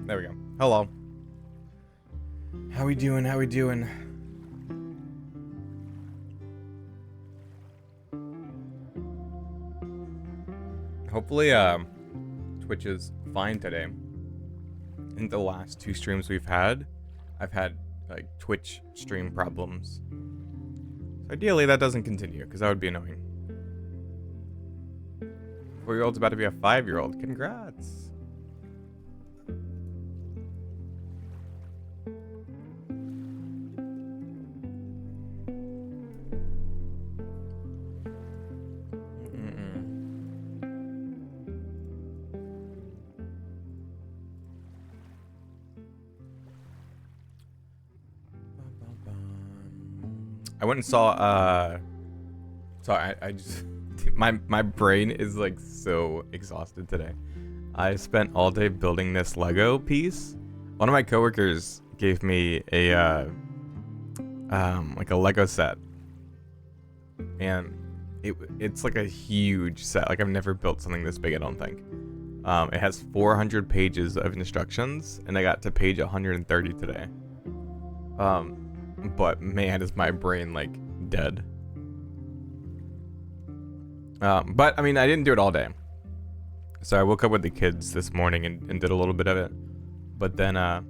there we go. Hello. How we doing? How we doing? Hopefully, Twitch is fine today. I think the last 2 streams we've had, I've had like Twitch stream problems. So ideally, that doesn't continue because that would be annoying. 4-year-old's about to be a 5-year-old. Congrats. I went and saw, sorry, I just, my brain is like so exhausted today. I spent all day building this Lego piece. One of my coworkers gave me a, like a Lego set. And it's like a huge set. Like I've never built something this big, I don't think. It has 400 pages of instructions, and I got to page 130 today. But man, is my brain like dead. But I mean, I didn't do it all day. So I woke up with the kids this morning and did a little bit of it. But then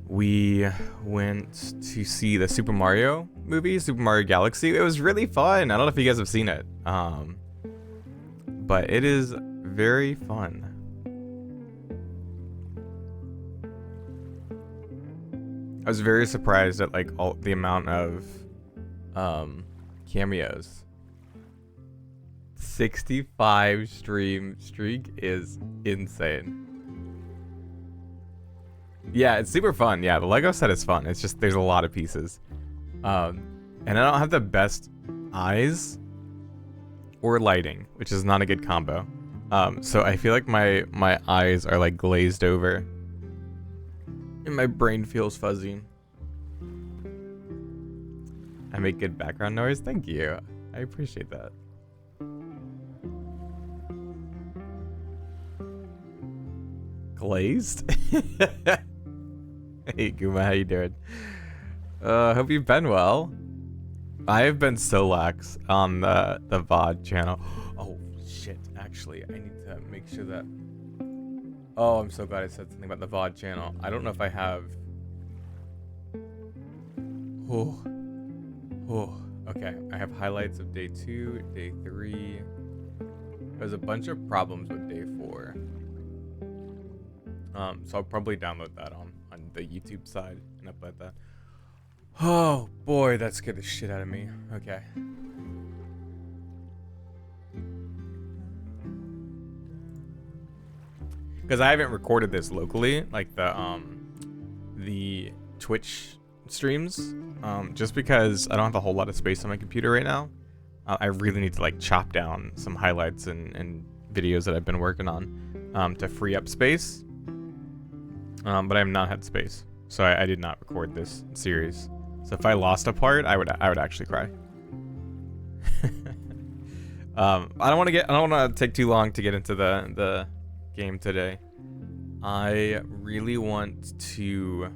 we went to see the Super Mario movie, Super Mario Galaxy. It was really fun. I don't know if you guys have seen it. But it is very fun. I was very surprised at like all the amount of cameos. 65 stream streak is insane. Yeah, it's super fun. Yeah, the Lego set is fun. It's just there's a lot of pieces. And I don't have the best eyes or lighting, which is not a good combo. So I feel like my eyes are like glazed over. And my brain feels fuzzy. I make good background noise. Thank you. I appreciate that. Glazed? Hey Guma, how you doing? Hope you've been well. I have been so lax on the VOD channel. Oh shit, actually, I need to make sure that... Oh, I'm so glad I said something about the VOD channel. I don't know if I have... Oh. Okay. I have highlights of day 2, day 3. There's a bunch of problems with day 4. So I'll probably download that on the YouTube side and upload that. Oh boy, that scared the shit out of me. Okay. Because I haven't recorded this locally, like the Twitch streams, just because I don't have a whole lot of space on my computer right now. I really need to like chop down some highlights and videos that I've been working on to free up space. But I have not had space, so I did not record this series. So if I lost a part, I would actually cry. I don't want to take too long to get into the game today. I really want to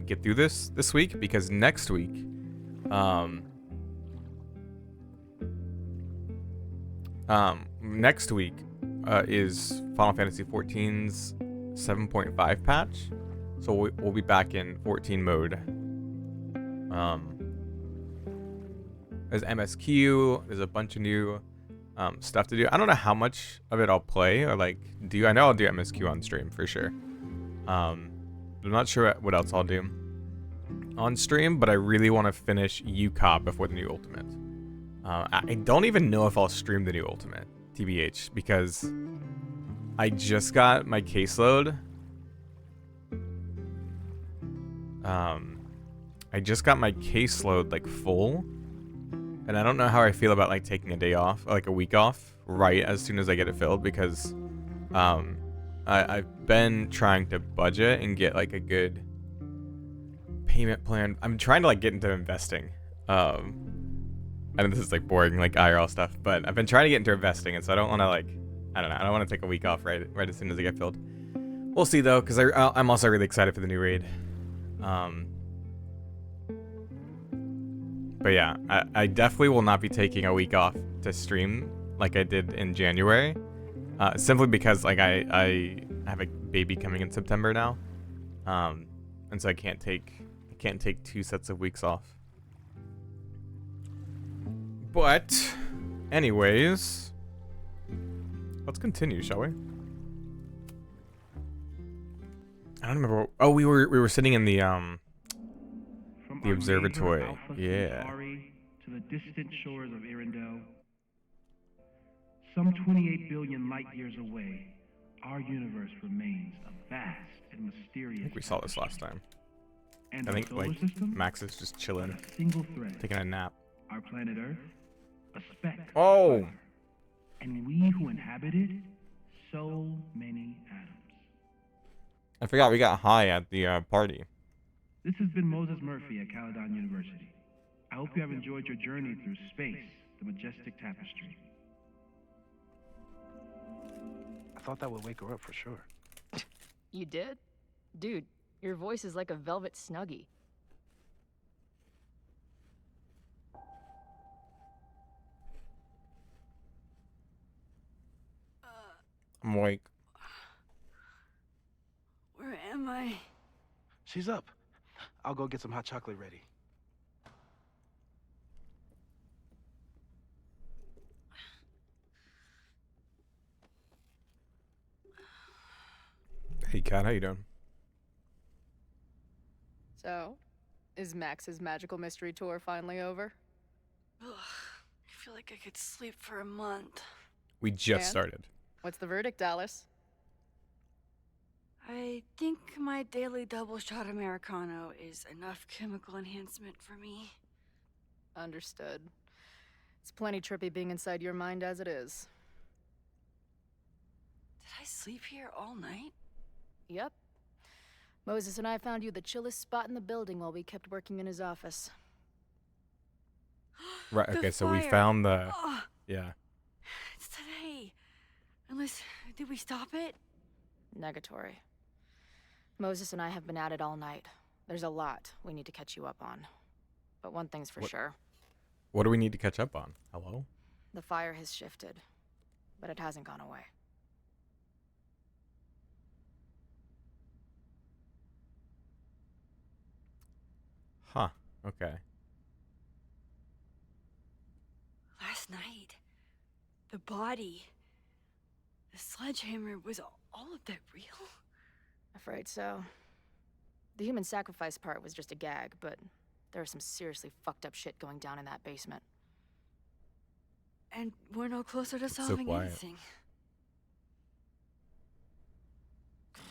get through this week, because next week is Final Fantasy XIV's 7.5 patch, so we'll be back in 14 mode. There's MSQ, there's a bunch of new stuff to do. I don't know how much of it I'll play or like do. I know I'll do MSQ on stream for sure. I'm not sure what else I'll do on stream, but I really want to finish UCOP before the new Ultimate. I don't even know if I'll stream the new Ultimate, TBH, because I just got my caseload. I just got my caseload like full. And I don't know how I feel about like taking a day off, like a week off, right as soon as I get it filled, because I've been trying to budget and get like a good payment plan. I'm trying to like get into investing. I know this is like boring, like IRL stuff, but I've been trying to get into investing, and so I don't want to like I don't know. I don't want to take a week off right as soon as I get filled. We'll see though, because I'm also really excited for the new raid. But yeah, I definitely will not be taking a week off to stream like I did in January. Simply because like I have a baby coming in September now. And so I can't take 2 sets of weeks off. But anyways, let's continue, shall we? I don't remember. Oh, we were sitting in the observatory. Yeah. To the distant shores of Arendelle, some 28 billion light years away, our universe remains a vast and mysterious. I think we saw this last time. And I think our solar like system, Max is just chilling, a single thread. taking a nap. Our planet Earth, a speck. Oh. And we who inhabit it, so many atoms. I forgot we got high at the party. This has been Moses Murphy at Caledon University. I hope you have enjoyed your journey through space, the majestic tapestry. I thought that would wake her up for sure. You did? Dude, your voice is like a velvet snuggie. I'm awake. Where am I? She's up. I'll go get some hot chocolate ready. Hey, Kat, how you doing? So, is Max's magical mystery tour finally over? Ugh, I feel like I could sleep for a month. We just And? started. What's the verdict, Alice? I think my daily double shot Americano is enough chemical enhancement for me. Understood. It's plenty trippy being inside your mind as it is. Did I sleep here all night? Yep. Moses and I found you the chillest spot in the building while we kept working in his office. Right. The Okay. So we fire. found the. Ugh, Yeah. it's today. Unless, did we stop it? Negatory. Moses and I have been at it all night. There's a lot we need to catch you up on. But one thing's for What? sure. What do we need to catch up on? Hello. The fire has shifted, but it hasn't gone away. Huh. Okay. Last night, the body, the sledgehammer, was all of that real? Afraid so. The human sacrifice part was just a gag, but there was some seriously fucked up shit going down in that basement. And we're no closer to so solving quiet. anything.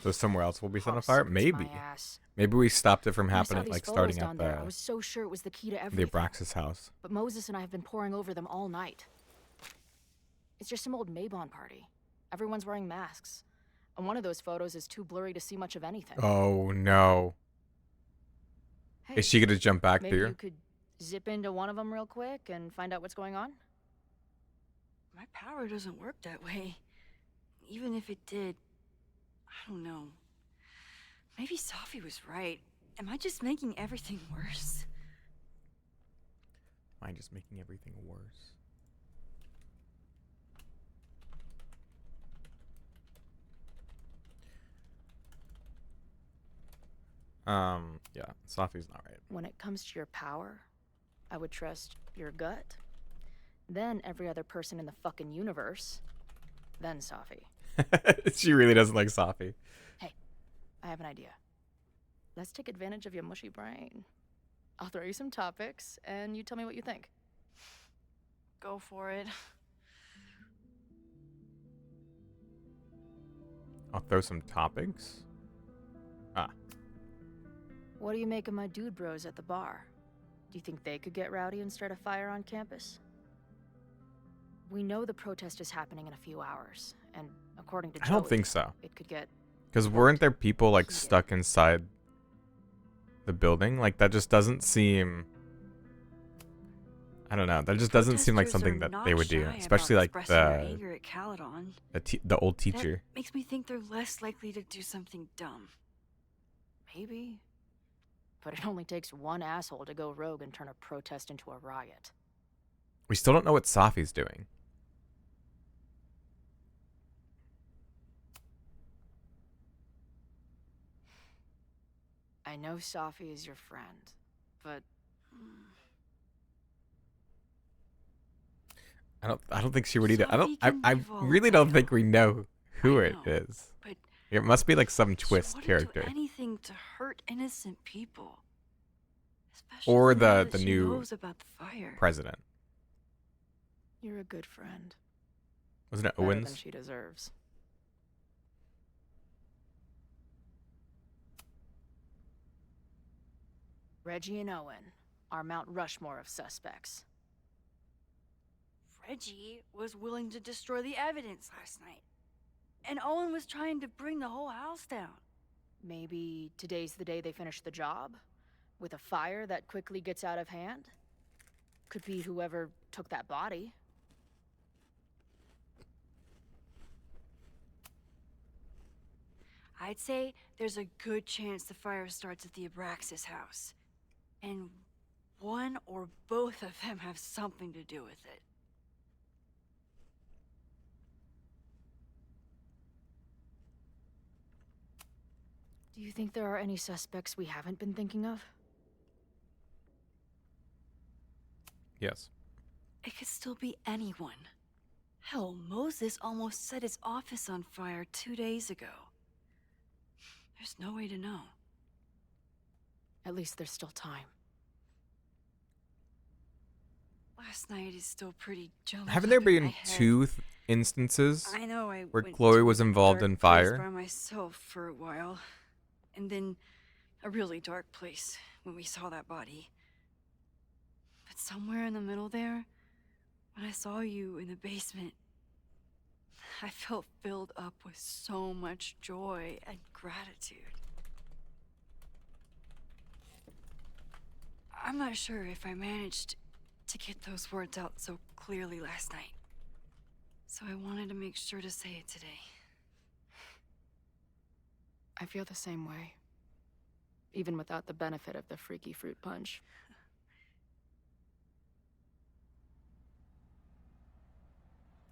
So somewhere else will be set on Oh, fire? sucks Maybe. my ass. Maybe we stopped it from When I saw happening, these like photos starting down at there, I was so sure it was the key to the everything. Abraxas house. But Moses and I have been poring over them all night. It's just some old Maybon party. Everyone's wearing masks. And one of those photos is too blurry to see much of anything. Oh no. Hey, Is she gonna jump back maybe through? you could zip into one of them real quick and find out what's going on? My power doesn't work that way. Even if it did, I don't know. Maybe Safi was right. Am I just making everything worse? Am I just making everything worse? Yeah, Safi's not right. When it comes to your power, I would trust your gut, then every other person in the fucking universe, then Safi. She really doesn't like Safi. Hey, I have an idea. Let's take advantage of your mushy brain. I'll throw you some topics, and you tell me what you think. Go for it. I'll throw some topics. Ah, What do you make of my dude bros at the bar? Do you think they could get rowdy and start a fire on campus? We know the protest is happening in a few hours, and according to I don't Joey, think so. it could get... Because weren't there people like Heated. stuck inside the building? Like that just doesn't seem. I don't know. That just doesn't seem like Protesters something are that not they would do, shy especially about like expressing their anger at Caledon. the old teacher. That makes me think they're less likely to do something dumb. Maybe. But it only takes one asshole to go rogue and turn a protest into a riot. We still don't know what Safi's doing. I know Safi is your friend, but I don't think she would either. Safi I can be really don't think we know who I it know, is. but It must be like some she twist wouldn't character. do anything to hurt innocent people. Especially Or now the that she new knows about the fire. president. you're a good friend. Wasn't it Better than Owens? she deserves. Reggie and Owen are Mount Rushmore of suspects. Reggie was willing to destroy the evidence last night. And Owen was trying to bring the whole house down. Maybe today's the day they finish the job? With a fire that quickly gets out of hand? Could be whoever took that body. I'd say there's a good chance the fire starts at the Abraxas house. And one or both of them have something to do with it. Do you think there are any suspects we haven't been thinking of? Yes. It could still be anyone. Hell, Moses almost set his office on fire 2 days ago. There's no way to know. At least there's still time. Last night is still pretty jumbled Haven't there up in my been head. two instances I know I where went Chloe to was a involved dark in place fire? by myself for a while, and then a really dark place when we saw that body. But somewhere in the middle there, when I saw you in the basement, I felt filled up with so much joy and gratitude. I'm not sure if I managed to get those words out so clearly last night. So I wanted to make sure to say it today. I feel the same way. Even without the benefit of the freaky fruit punch.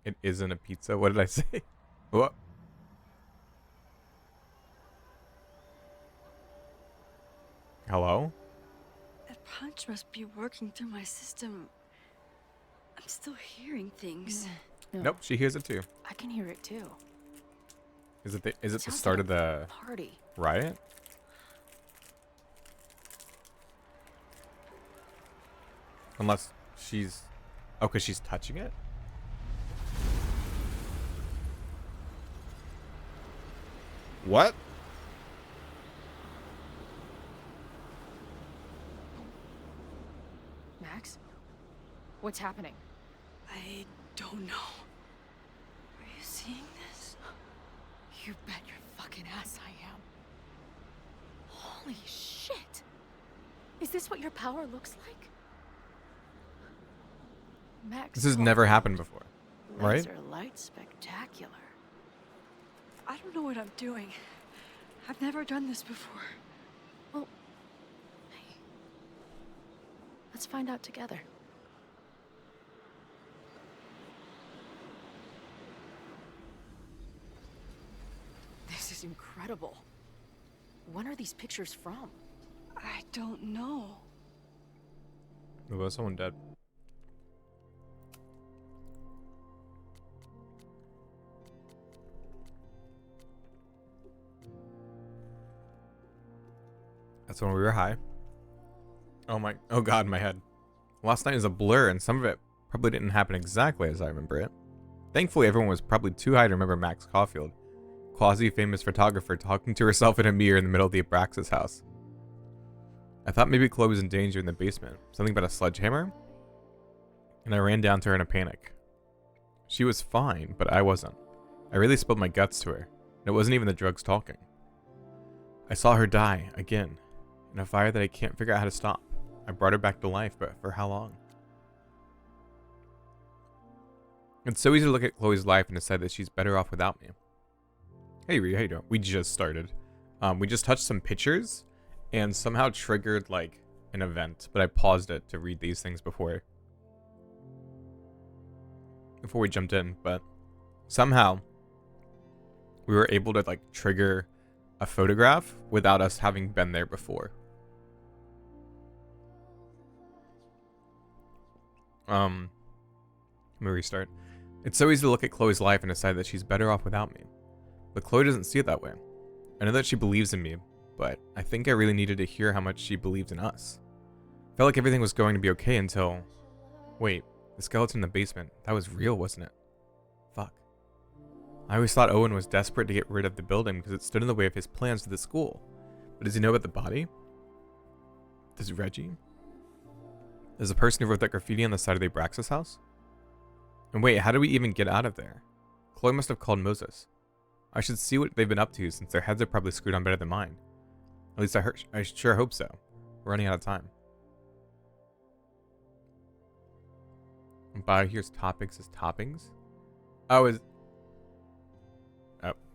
It isn't a pizza. What did I say? What? Hello? That punch must be working through my system. I'm still hearing things. No, Nope, she hears it too. I can hear it too. Is it the Sounds start like of the party. riot? Unless she's... Oh, because she's touching it? What? Max? What's happening? I don't know. Are you seeing this? You bet your fucking ass I am. Holy shit! Is this what your power looks like? Max, This has never happened before, right? laser light spectacular. I don't know what I'm doing. I've never done this before. Well, hey, let's find out together. This is incredible. When are these pictures from? I don't know. There was someone dead. That's when we were high. Oh god, my head. Last night is a blur, and some of it probably didn't happen exactly as I remember it. Thankfully, everyone was probably too high to remember Max Caulfield, quasi-famous photographer talking to herself in a mirror in the middle of the Abraxas house. I thought maybe Chloe was in danger in the basement. Something about a sledgehammer? And I ran down to her in a panic. She was fine, but I wasn't. I really spilled my guts to her, and it wasn't even the drugs talking. I saw her die, again, in a fire that I can't figure out how to stop. I brought her back to life, but for how long? It's so easy to look at Chloe's life and decide that she's better off without me. Hey, Ree, how you doing? We just started. We just touched some pictures and somehow triggered like an event, but I paused it to read these things before we jumped in, but somehow we were able to like trigger a photograph without us having been there before. Let me restart. It's so easy to look at Chloe's life and decide that she's better off without me. But Chloe doesn't see it that way. I know that she believes in me, but I think I really needed to hear how much she believed in us. Felt like everything was going to be okay until... Wait, the skeleton in the basement, that was real, wasn't it? Fuck. I always thought Owen was desperate to get rid of the building because it stood in the way of his plans for the school. But does he know about the body? Does Reggie? Is the person who wrote that graffiti on the side of the Bio-Roxas house? And wait, how do we even get out of there? Chloe must have called Moses. I should see what they've been up to since their heads are probably screwed on better than mine. At least I sure hope so. We're running out of time. Bio here's topics as toppings. Oh,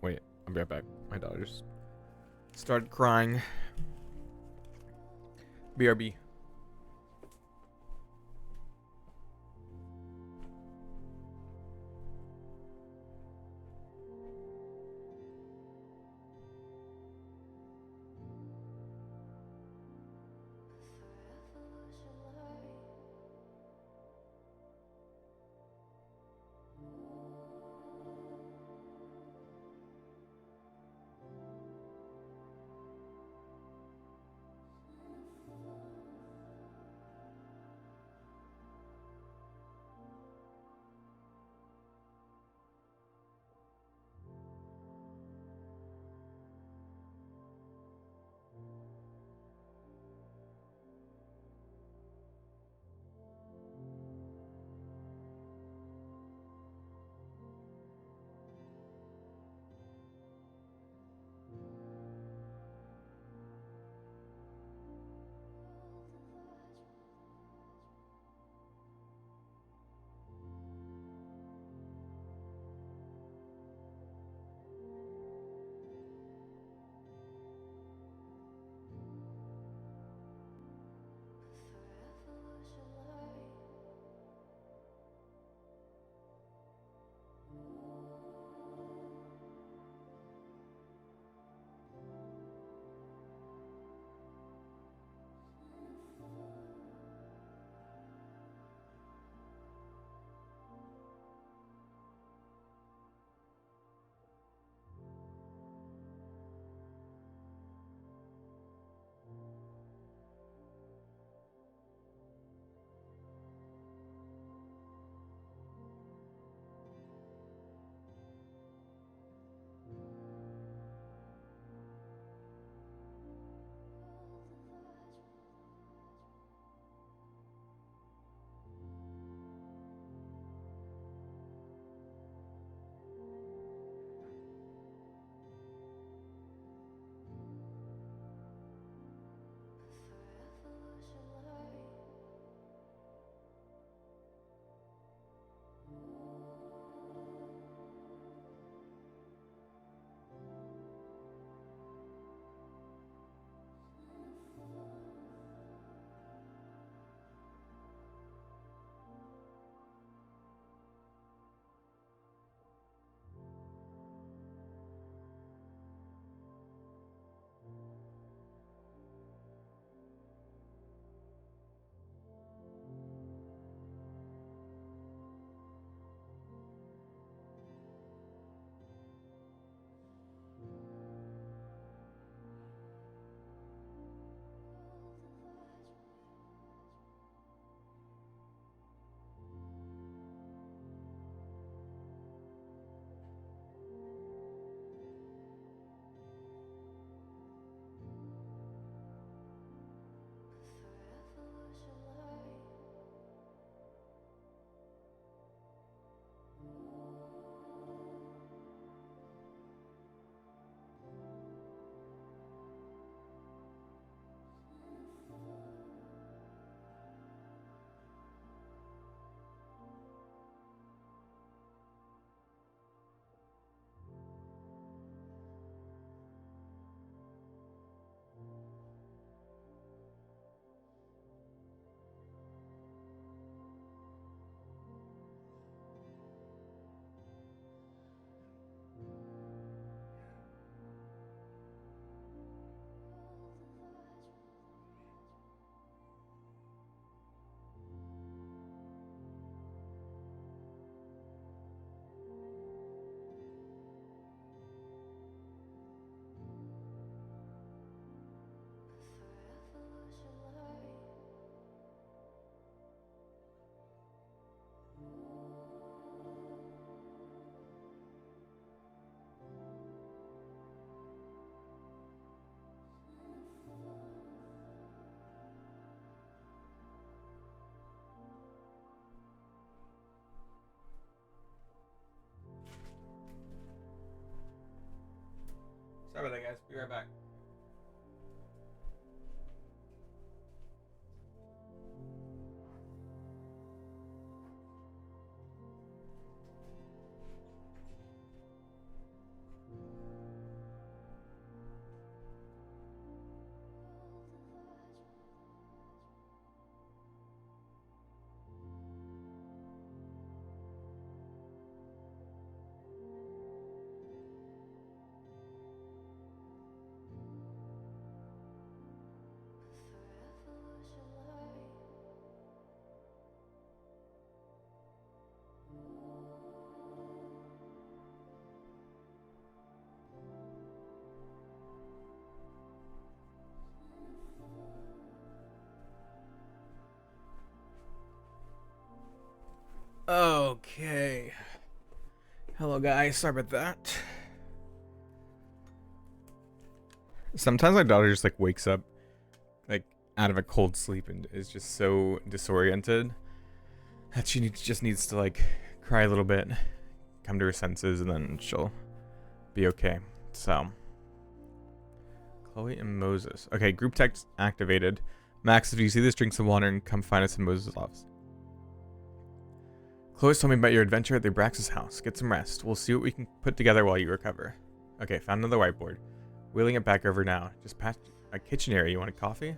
wait. I'll be right back. My daughter just started crying. BRB. Sorry about that, guys. Be right back. Okay. Hello, guys. Sorry about that. Sometimes my daughter just like wakes up like out of a cold sleep and is just so disoriented that she just needs to like cry a little bit, come to her senses, and then she'll be okay. So, Chloe and Moses. Okay, group text activated. Max, if you see this, drink some water and come find us in Moses' office. Chloe's told me about your adventure at the Bio-Roxas house. Get some rest. We'll see what we can put together while you recover. Okay, found another whiteboard. Wheeling it back over now. Just past a kitchen area. You want a coffee?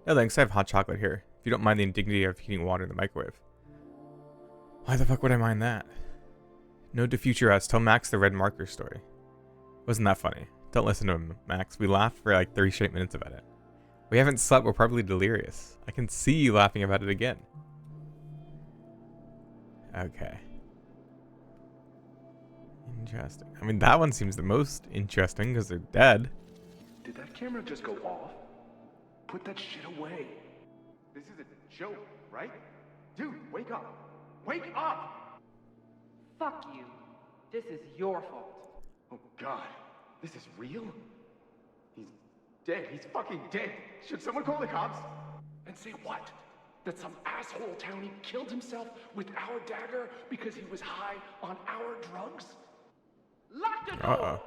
No thanks, I have hot chocolate here. If you don't mind the indignity of heating water in the microwave. Why the fuck would I mind that? Note to future us, tell Max the red marker story. Wasn't that funny? Don't listen to him, Max. We laughed for like 30 straight minutes about it. We haven't slept, we're probably delirious. I can see you laughing about it again. Okay. Interesting. I mean, that one seems the most interesting because they're dead. Did that camera just go off? Put that shit away. This is a joke, right? Dude, wake up. Wake up! Fuck you. This is your fault. Oh god, this is real? He's dead. He's fucking dead. Should someone call the cops? And say what? That some asshole townie killed himself with our dagger because he was high on our drugs? Lock the door!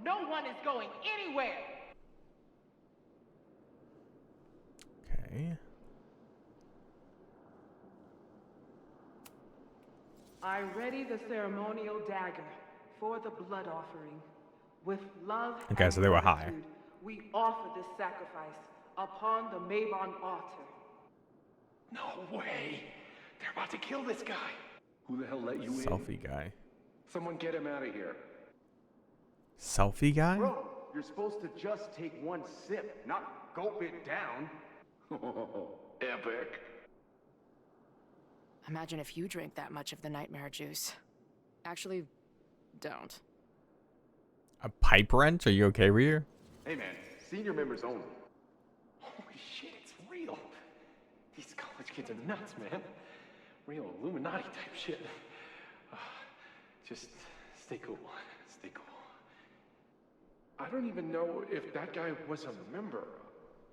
No one is going anywhere! Okay. I ready the ceremonial dagger for the blood offering. With love Okay, and so they were high. gratitude, we offer this sacrifice upon the Mavon altar. No way! They're about to kill this guy! Who the hell let you in? Selfie guy. Someone get him out of here. Selfie guy? Bro, you're supposed to just take one sip, not gulp it down. Epic. Imagine if you drank that much of the nightmare juice. Actually, don't. A pipe wrench? Are you okay, Reader? Hey man, senior members only. Holy shit, it's real. These college kids are nuts, man. Real Illuminati type shit. Just stay cool. Stay cool. I don't even know if that guy was a member.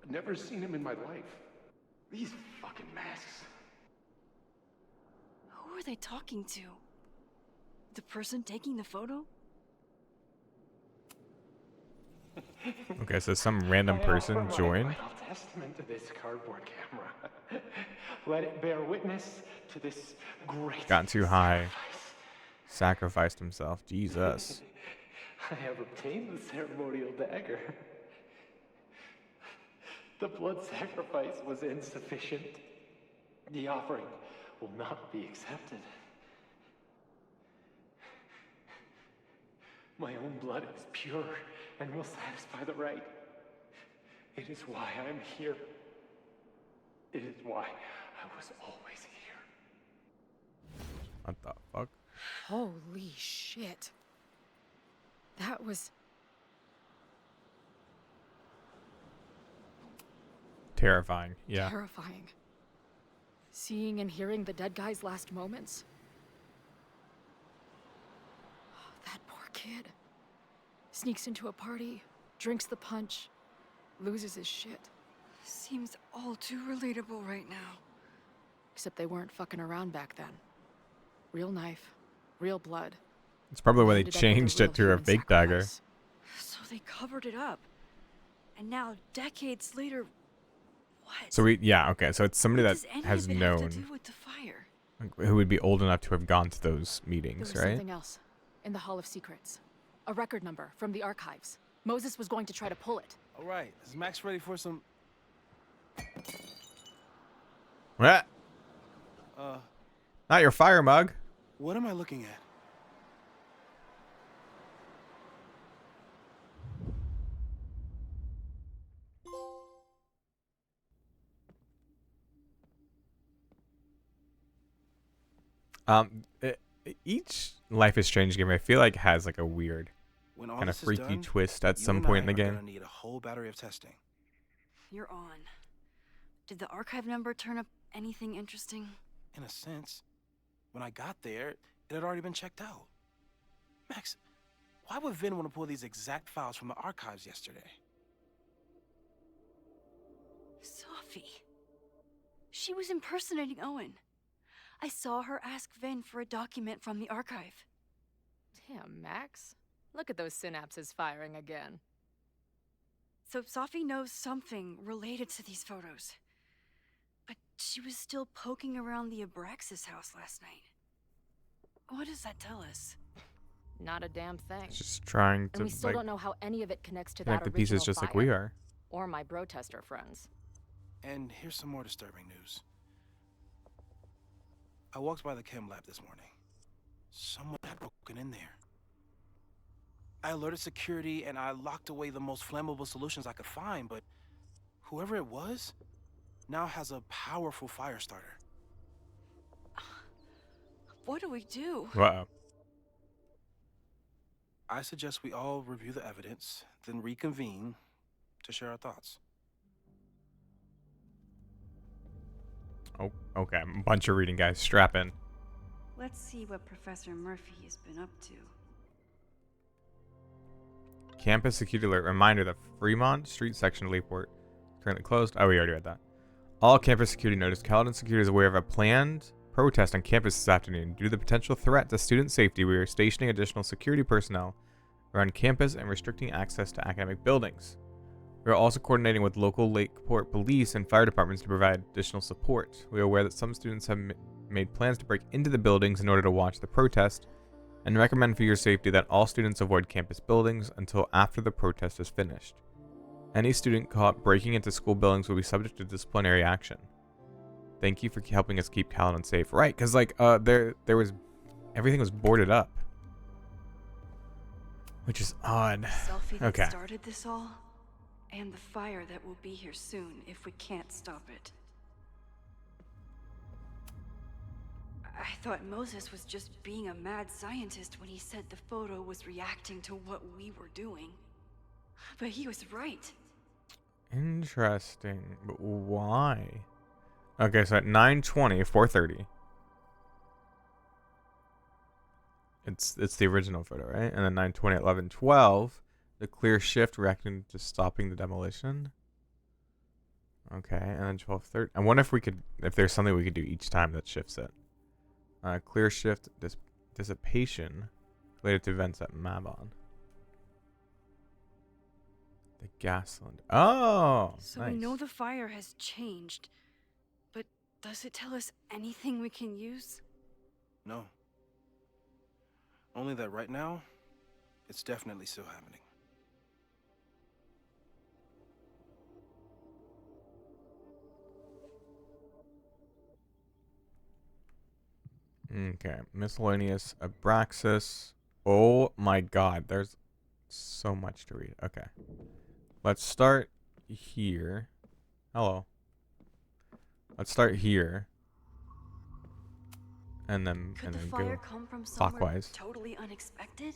Never seen him in my life. These fucking masks. Who are they talking to? The person taking the photo? Okay, so some random person joined. Final testament to this cardboard camera. Let it bear witness to this great Gotten too high. sacrifice. Sacrificed himself. Jesus. I have obtained the ceremonial dagger. The blood sacrifice was insufficient. The offering will not be accepted. My own blood is pure and will satisfy the rite. It is why I'm here. It is why I was always here. What the fuck? Holy shit. That was... Terrifying. Yeah. terrifying. Seeing and hearing the dead guy's last moments. That poor kid. Sneaks into a party, drinks the punch, loses his shit. Seems all too relatable right now. Except they weren't fucking around back then. Real knife, real blood. It's probably why they Ended up with a changed real it to a human fake dagger. sacrifice. So they covered it up. And now, decades later, what? So okay. So it's somebody What that does any has of it have to known, do with the fire? like, who would be old enough to have gone to those There meetings, was right? something else. In the Hall of Secrets. A record number from the archives. Moses was going to try to pull it. All right, is Max ready for some... What? Not your fire mug. What am I looking at? Each Life is Strange game I feel like has like a weird When all kind of this is freaky done, twist at you some and point I in the are game. gonna need a whole battery of testing. You're on. Did the archive number turn up anything interesting? In a sense, when I got there, it had already been checked out. Max, why would Vin want to pull these exact files from the archives yesterday? Sophie. She was impersonating Owen. I saw her ask Vin for a document from the archive. Damn, Max. Look at those synapses firing again. So Sophie knows something related to these photos. But she was still poking around the Abraxas house last night. What does that tell us? Not a damn thing. It's just trying And to we still like don't know how any of it connects to connect that the pieces original just fire. like we are. Or my bro tester friends. And here's some more disturbing news. I walked by the chem lab this morning. Someone had broken in there. I alerted security and I locked away the most flammable solutions I could find, but whoever it was now has a powerful fire starter. What do we do? Wow. I suggest we all review the evidence, then reconvene to share our thoughts. Oh, okay. A bunch of reading, guys. Strap in. Let's see what Professor Murphy has been up to. Campus security alert. Reminder: the Fremont Street section of Leaport is currently closed. Oh, we already read that. All campus security notice. Caledon Security is aware of a planned protest on campus this afternoon. Due to the potential threat to student safety, we are stationing additional security personnel around campus and restricting access to academic buildings. We are also coordinating with local Lakeport police and fire departments to provide additional support. We are aware that some students have made plans to break into the buildings in order to watch the protest, and recommend for your safety that all students avoid campus buildings until after the protest is finished. Any student caught breaking into school buildings will be subject to disciplinary action. Thank you for helping us keep Caledon safe. Right, because like there was everything was boarded up, which is odd. Selfie that Okay. started this all, and the fire that will be here soon if we can't stop it. I thought Moses was just being a mad scientist when he said the photo was reacting to what we were doing. But he was right. Interesting, but why? Okay, so at 9:20, 4:30. It's the original photo, right? And then 9:20 at 11:12, the clear shift reacting to stopping the demolition. Okay, and then 12:30. I wonder if there's something we could do each time that shifts it. Clear shift dissipation related to events at Mabon. The gas cylinder. Oh, So nice. we know the fire has changed, but does it tell us anything we can use? No. Only that right now, it's definitely still happening. Okay, miscellaneous Abraxas. Oh my god, there's so much to read. Okay. Let's start here. Hello. Let's start here. And then Could the fire come from somewhere clockwise. totally unexpected?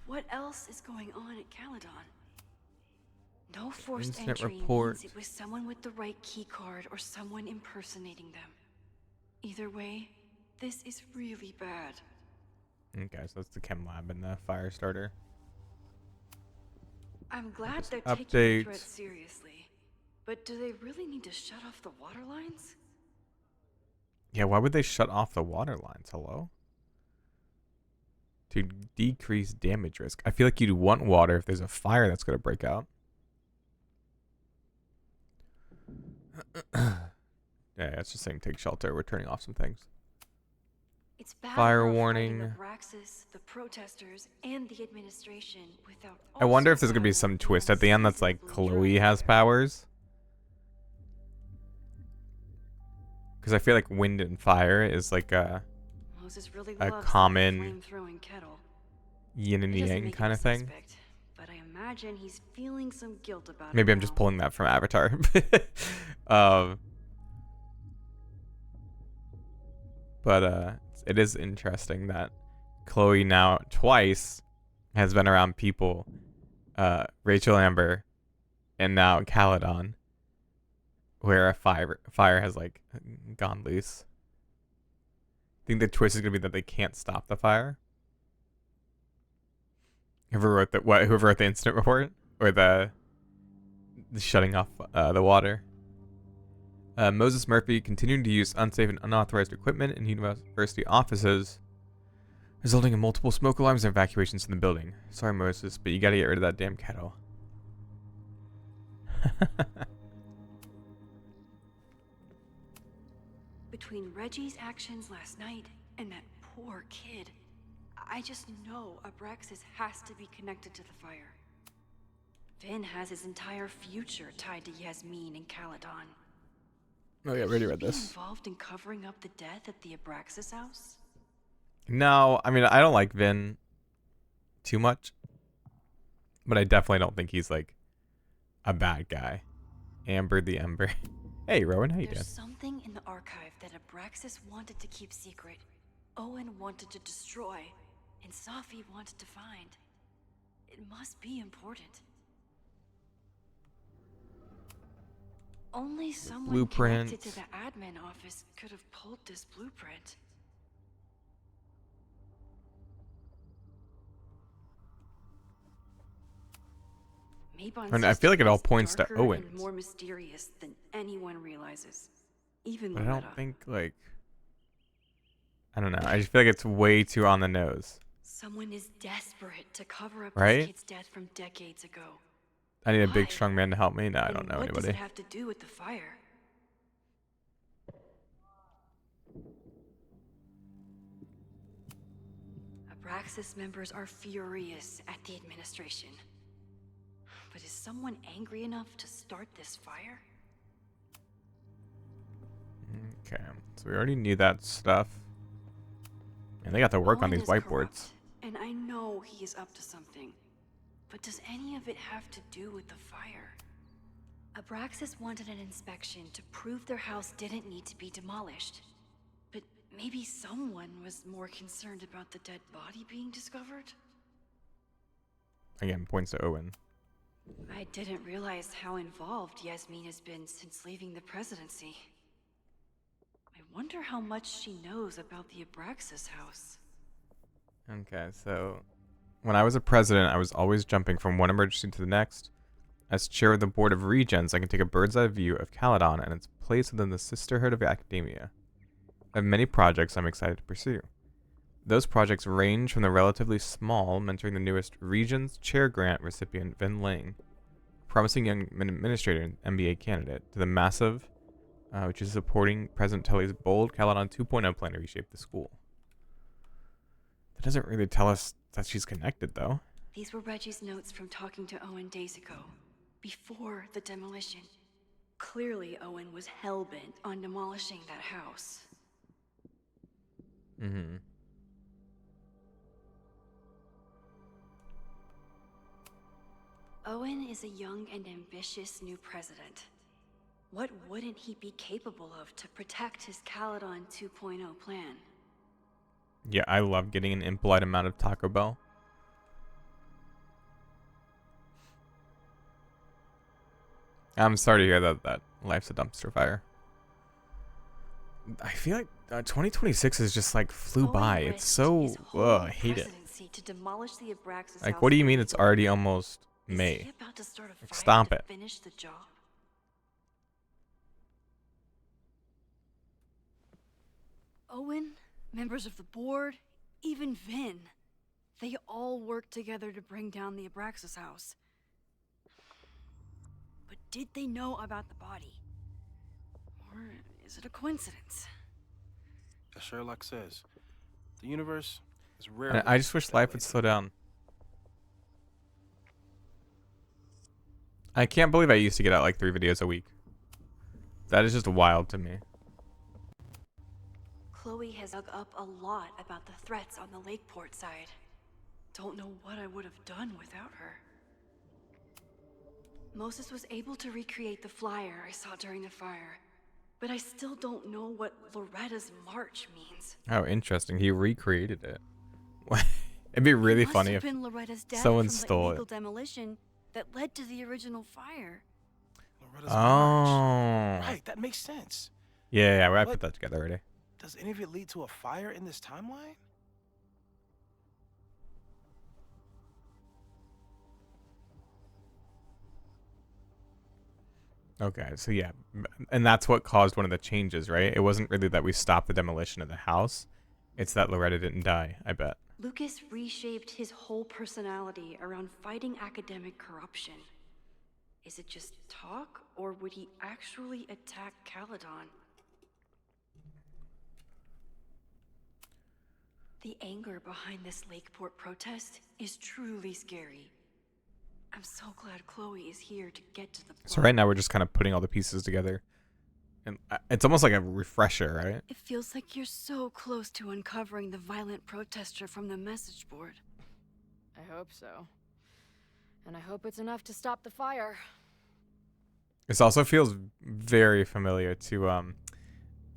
What else is going on at Caledon? No forced Incident entry report. means it was someone with the right key card or someone impersonating them. Either way, this is really bad. Okay, so that's the chem lab and the fire starter. I'm glad Just they're taking the update. threat seriously. But do they really need to shut off the water lines? Yeah, why would they shut off the water lines? Hello? to decrease damage risk. I feel like you'd want water if there's a fire that's going to break out. Yeah, it's just saying take shelter. We're turning off some things. It's bad Fire enough warning. fighting Abraxas, the protesters, and the administration without. I wonder also if there's going to be battling some the twist at the end that's like unseasonably Chloe dry has weather. powers. Because I feel like wind and fire is like a Moses really a loves common that flame-throwing kettle. yin and It doesn't yang make kind him a of thing. suspect, but I imagine he's feeling some guilt about Maybe it I'm just now. pulling that from Avatar. um, but it is interesting that Chloe now twice has been around people, Rachel Amber, and now Caledon, where a fire has like gone loose. I think the twist is gonna be that they can't stop the fire. Whoever wrote the incident report or the shutting off the water. Moses Murphy continuing to use unsafe and unauthorized equipment in university offices, resulting in multiple smoke alarms and evacuations in the building. Sorry, Moses, but you gotta get rid of that damn kettle. Between Reggie's actions last night and that poor kid, I just know Abraxas has to be connected to the fire. Finn has his entire future tied to Yasmin and Caledon. Oh yeah, I already read Be this. involved in covering up the death at the Abraxas house? No, I mean I don't like Vin too much, but I definitely don't think he's like a bad guy. Amber the Ember. Hey, Rowan, how you doing? There's something in the archive that Abraxas wanted to keep secret, Owen wanted to destroy, and Safi wanted to find. It must be important. Only someone connected to the admin office could have pulled this blueprint. And I feel like it all points to darker Owens. and more mysterious than anyone realizes. Even But I Loretta. don't think like I don't know. I just feel like it's way too on the nose. Someone is desperate to cover up Right? this kid's death from decades ago. I need a big Why? strong man to help me. No, I And don't know what does anybody. it have to do with the fire? Abraxas members are furious at the administration. But is someone angry enough to start this fire? Okay, so we already knew that stuff. And they got to work on Owen these is whiteboards. corrupt, and I know he is up to something. But does any of it have to do with the fire? Abraxas wanted an inspection to prove their house didn't need to be demolished. But maybe someone was more concerned about the dead body being discovered? Again, points to Owen. I didn't realize how involved Yasmin has been since leaving the presidency. I wonder how much she knows about the Abraxas house. Okay, so when I was a president, I was always jumping from one emergency to the next. As chair of the Board of Regents, I can take a bird's eye view of Caledon and its place within the sisterhood of academia. I have many projects I'm excited to pursue. Those projects range from the relatively small, mentoring the newest Regents Chair Grant recipient Vin Ling, promising young administrator and MBA candidate, to the massive, which is supporting President Tully's bold Caledon 2.0 plan to reshape the school. That doesn't really tell us that she's connected, though. These were Reggie's notes from talking to Owen days ago, before the demolition. Clearly, Owen was hell-bent on demolishing that house. Mm-hmm. Owen is a young and ambitious new president. What wouldn't he be capable of to protect his Caledon 2.0 plan? Yeah, I love getting an impolite amount of Taco Bell. I'm sorry to hear that life's a dumpster fire. I feel like 2026 is just like flew Owen by. It's risked so his whole I hate it. presidency to demolish the Abraxas Like, house what do you mean it's illegally. already almost Is May? he about to start a Like, fire stop to it. finish the job? Owen, members of the board, even Vin. They all worked together to bring down the Abraxas house. But did they know about the body? Or is it a coincidence? As Sherlock says, the universe is And rarely. I just wish life would dilated. slow down. I can't believe I used to get out like 3 videos a week. That is just wild to me. Chloe has dug up a lot about the threats on the Lakeport side. Don't know what I would have done without her. Moses was able to recreate the flyer I saw during the fire, but I still don't know what Loretta's march means. Oh, interesting. He recreated it. It'd be really It must funny have if been Loretta's data someone from the stole illegal it. demolition that led to the original fire. Loretta's Oh. march. Right, that makes sense. Yeah, I But- put that together already. Does any of it lead to a fire in this timeline? Okay, so yeah, and that's what caused one of the changes, right? It wasn't really that we stopped the demolition of the house. It's that Loretta didn't die, I bet. Lucas reshaped his whole personality around fighting academic corruption. Is it just talk, or would he actually attack Caledon? The anger behind this Lakeport protest is truly scary. I'm so glad Chloe is here to get to the So right now we're just kind of putting all the pieces together. And it's almost like a refresher, right? It feels like you're so close to uncovering the violent protester from the message board. I hope so. And I hope it's enough to stop the fire. This also feels very familiar to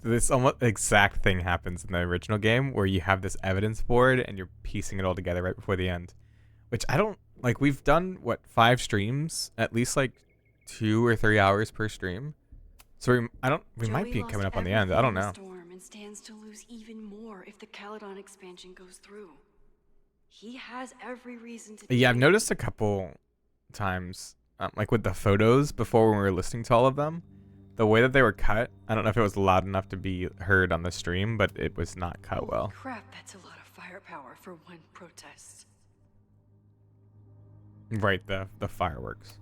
this almost exact thing happens in the original game where you have this evidence board and you're piecing it all together right before the end. Which I don't like. We've done what, 5 streams, at least like 2 or 3 hours per stream. So we might Joey be lost coming up on the end. I everything don't in the know. Storm and stands to lose even more if the Caledon expansion goes through. He has every reason to. Yeah, I've be noticed a couple times, like with the photos before when we were listening to all of them, the way that they were cut. I don't know if it was loud enough to be heard on the stream, but it was not cut Holy well. crap, that's a lot of firepower for one protest. Right, the fireworks.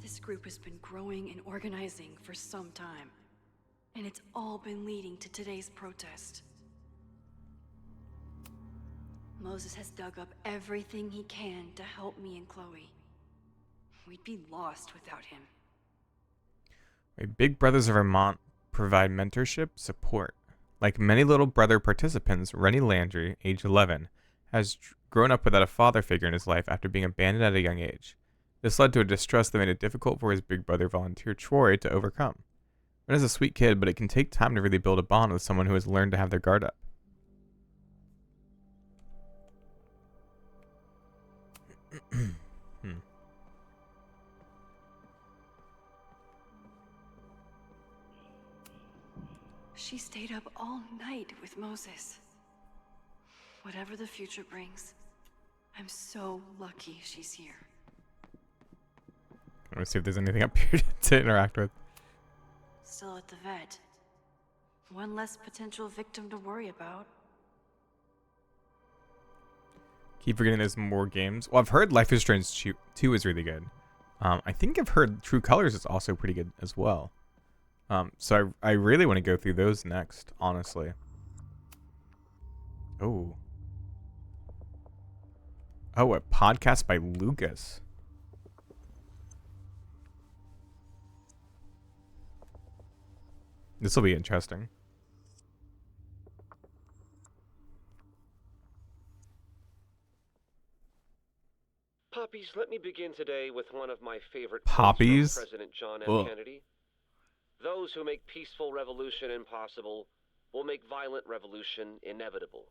This group has been growing and organizing for some time, and it's all been leading to today's protest. Moses has dug up everything he can to help me and Chloe. We'd be lost without him. Big Brothers of Vermont provide mentorship support. Like many little brother participants, Rennie Landry, age 11, has grown up without a father figure in his life after being abandoned at a young age. This led to a distrust that made it difficult for his big brother volunteer Troy to overcome. Ren is a sweet kid, but it can take time to really build a bond with someone who has learned to have their guard up. She stayed up all night with Moses. Whatever the future brings, I'm so lucky she's here. Let me see if there's anything up here to interact with. Still at the vet. One less potential victim to worry about. Keep forgetting there's more games. Well, I've heard Life is Strange 2 is really good. I think I've heard True Colors is also pretty good as well. So I really want to go through those next, honestly. Oh. Oh, a podcast by Lucas. This will be interesting. Poppies, let me begin today with one of my favorite Poppies? quotes from President John F. Ugh. Kennedy. Those who make peaceful revolution impossible will make violent revolution inevitable.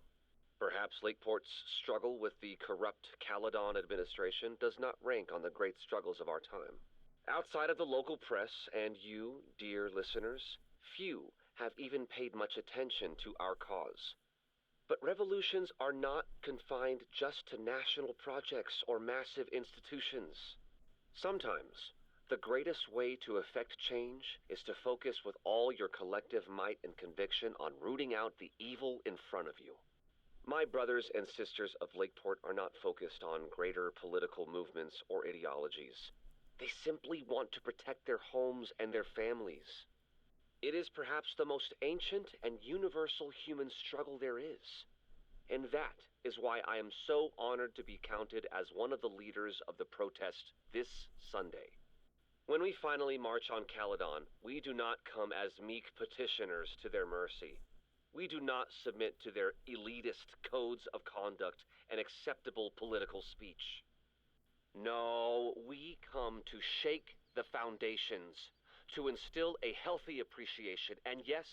Perhaps Lakeport's struggle with the corrupt Caledon administration does not rank on the great struggles of our time. Outside of the local press and you, dear listeners, few have even paid much attention to our cause. But revolutions are not confined just to national projects or massive institutions. Sometimes, the greatest way to effect change is to focus with all your collective might and conviction on rooting out the evil in front of you. My brothers and sisters of Lakeport are not focused on greater political movements or ideologies. They simply want to protect their homes and their families. It is perhaps the most ancient and universal human struggle there is. And that is why I am so honored to be counted as one of the leaders of the protest this Sunday. When we finally march on Caledon, we do not come as meek petitioners to their mercy. We do not submit to their elitist codes of conduct and acceptable political speech. No, we come to shake the foundations, to instill a healthy appreciation and, yes,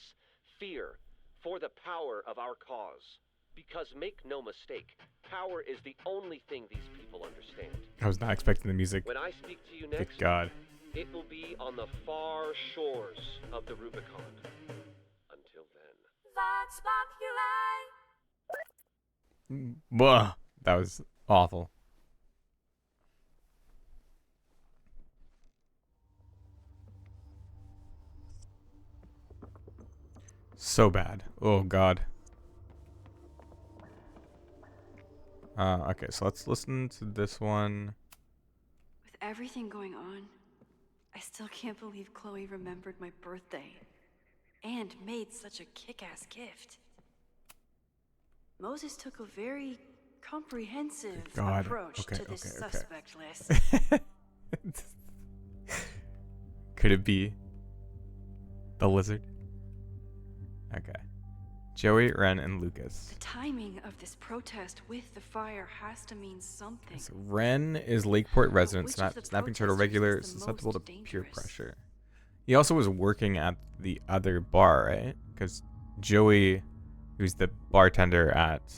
fear for the power of our cause. Because make no mistake, power is the only thing these people understand. I was not expecting the music. When I speak to you Good next, God. it will be on the far shores of the Rubicon. Until then. Vox Populi. Blah. That was awful. So bad. Oh God. Okay, so let's listen to this one. With everything going on, I still can't believe Chloe remembered my birthday and made such a kick-ass gift. Moses took a very comprehensive God. approach Okay, to this okay. suspect list. Could it be the lizard? Okay. Joey, Ren, and Lucas. The timing of this protest with the fire has to mean something. So Ren is Lakeport resident, Which of the snapping turtle protesters regular, is the susceptible to most peer dangerous? pressure. He also was working at the other bar, right? Because Joey, who's the bartender at,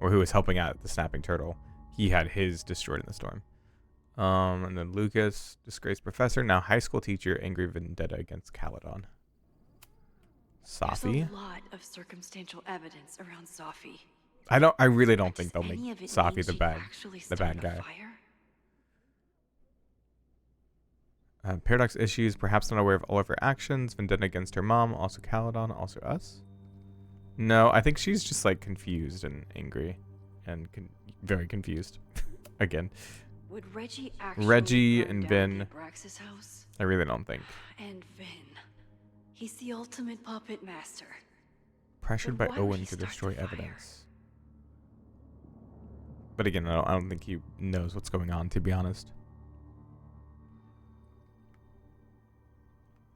or who was helping out the snapping turtle, he had his destroyed in the storm. And then Lucas, disgraced professor, now high school teacher, angry vendetta against Caledon. Safi. There's a lot of circumstantial evidence around Safi. I really don't think Does they'll make any of it mean Safi the she bad actually the bad started a guy. fire? Paradox issues, perhaps not aware of all of her actions, vendetta against her mom, also Caledon, also us. No, I think she's just like confused and angry, and very confused. Again, Would Reggie actually Reggie burn and down Vin. Bio-Roxas' house? I really don't think. And Vin. He's the ultimate puppet master. Pressured by But why would Owen he to start destroy the fire? evidence. But again, I don't think he knows what's going on, to be honest.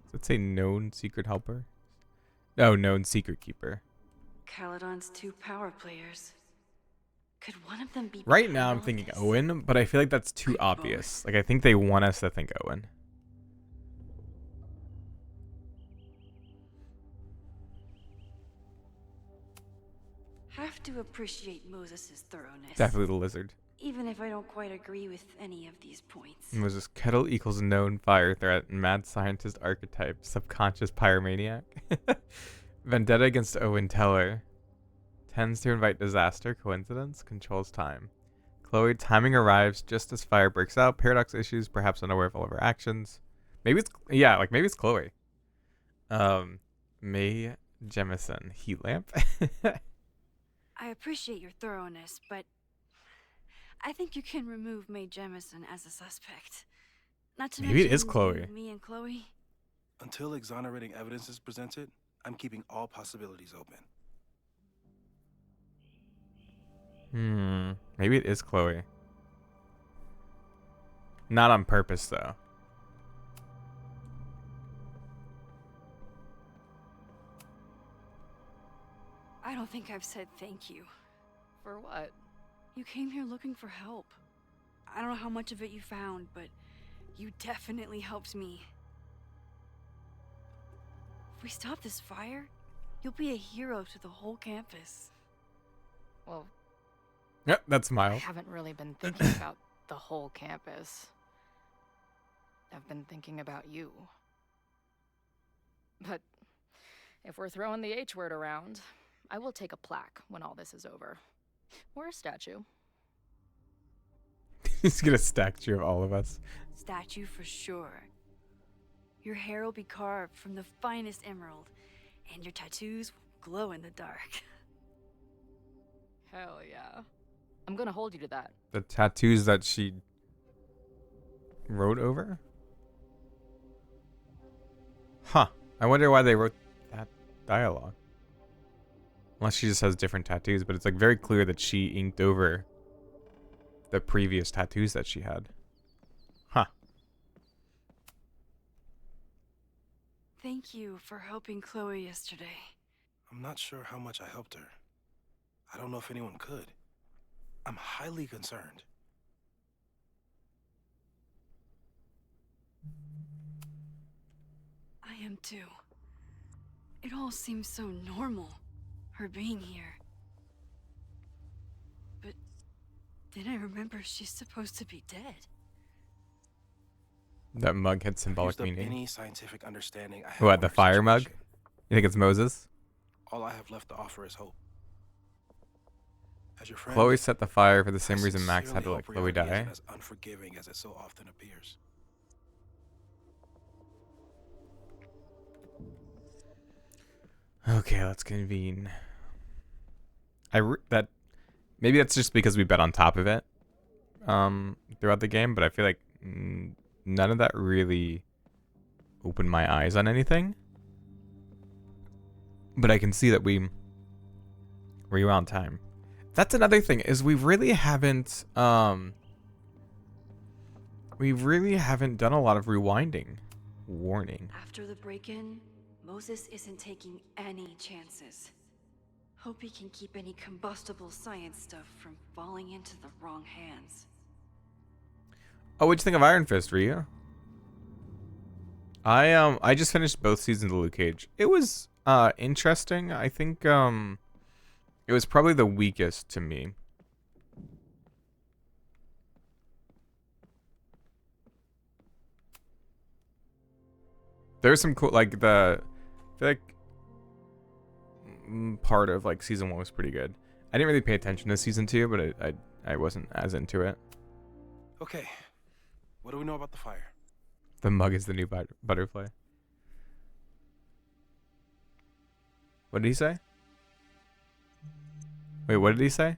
Does it say known secret helper? Oh, known secret keeper. Caledon's two power players. Could one of them be Right behind now, I'm all of thinking this? Owen, but I feel like that's too Could obvious. both. Like, I think they want us to think Owen. Have to appreciate Moses' thoroughness. Definitely the lizard. Even if I don't quite agree with any of these points. Moses kettle equals known fire threat, mad scientist archetype, subconscious pyromaniac. Vendetta against Owen Teller. Tends to invite disaster, coincidence, controls time. Chloe, timing arrives just as fire breaks out. Paradox issues, perhaps unaware of all of her actions. Maybe it's, yeah, like maybe it's Chloe. May Jemison, heat lamp. I appreciate your thoroughness, but I think you can remove Mae Jemison as a suspect. Not to Maybe it mention is Chloe. you, me and Chloe. Until exonerating evidence is presented, I'm keeping all possibilities open. Maybe it is Chloe. Not on purpose, though. I don't think I've said thank you. For what? You came here looking for help. I don't know how much of it you found, but you definitely helped me. If we stop this fire, you'll be a hero to the whole campus. Well, Yep, that I smile. haven't really been thinking about the whole campus. I've been thinking about you. But if we're throwing the H word around, I will take a plaque when all this is over. Or a statue. He's gonna statue of all of us. Statue for sure. Your hair will be carved from the finest emerald, and your tattoos will glow in the dark. Hell yeah. I'm gonna hold you to that. The tattoos that she wrote over? Huh. I wonder why they wrote that dialogue. Unless she just has different tattoos, but it's like very clear that she inked over the previous tattoos that she had. Huh. Thank you for helping Chloe yesterday. I'm not sure how much I helped her. I don't know if anyone could. I'm highly concerned. I am too. It all seems so normal, her being here. But then I remember she's supposed to be dead. That mug had symbolic I've used up meaning. any scientific understanding I have What, on the her fire mug? situation. You think it's Moses? All I have left to offer is hope. As your friend, Chloe set the fire for the I same reason Max had to sincerely let hope Chloe reality die. isn't as unforgiving as it so often appears. Okay, let's convene. That maybe that's just because we bet on top of it throughout the game, but I feel like none of that really opened my eyes on anything. But I can see that we rewound time. That's another thing, is we really haven't done a lot of rewinding. Warning. After the break-in, Moses isn't taking any chances. Hope he can keep any combustible science stuff from falling into the wrong hands. Oh, what'd you think of Iron Fist, Ryu? I just finished both seasons of Luke Cage. It was interesting. I think it was probably the weakest to me. There's some cool, like I feel like part of like season 1 was pretty good. I didn't really pay attention to season 2, but I wasn't as into it. Okay, what do we know about the fire? The mug is the new butterfly. What did he say? Wait, what did he say?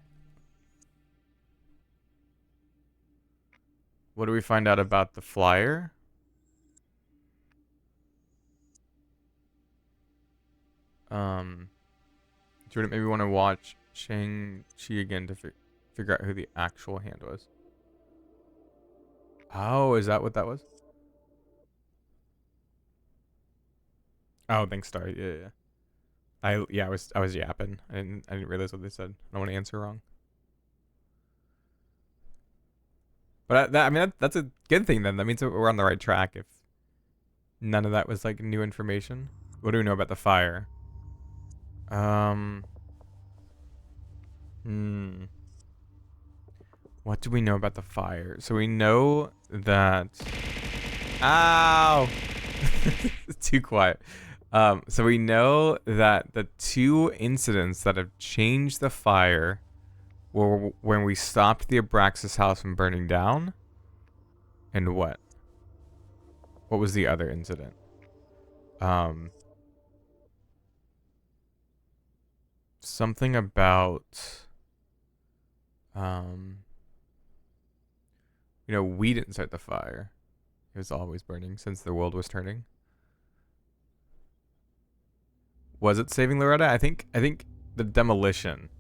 What do we find out about the flyer? Do you maybe want to watch Shang-Chi again to figure out who the actual hand was? Oh, is that what that was? Oh, thanks, Star. Yeah. I was yapping. I didn't realize what they said. I don't want to answer wrong. But I mean that's a good thing then. That means that we're on the right track if none of that was like new information. What do we know about the fire? What do we know about the fire? So we know that. Ow! It's too quiet. So we know that the two incidents that have changed the fire were when we stopped the Abraxas house from burning down. And what? What was the other incident? Something about we didn't start the fire. It was always burning since the world was turning. Was it saving Loretta? I think the demolition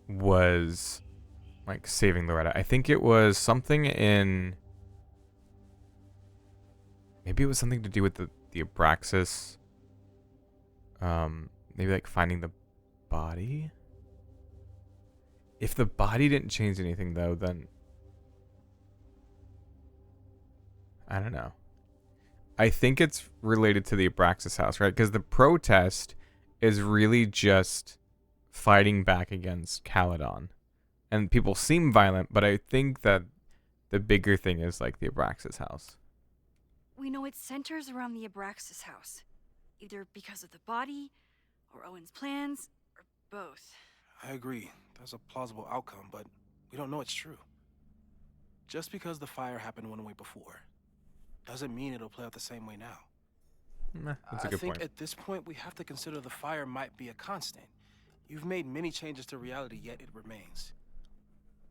was like saving Loretta. I think it was something in, maybe it was something to do with the Abraxas. Maybe like finding the body. If the body didn't change anything though, then I don't know. I think it's related to the Abraxas house, right? Because the protest is really just fighting back against Caledon. And people seem violent, but I think that the bigger thing is like the Abraxas house. We know it centers around the Abraxas house, either because of the body, or Owen's plans, or both. I agree. That's a plausible outcome, but we don't know it's true. Just because the fire happened one way before doesn't mean it'll play out the same way now. That's a good point. I think at this point we have to consider the fire might be a constant. You've made many changes to reality, yet it remains.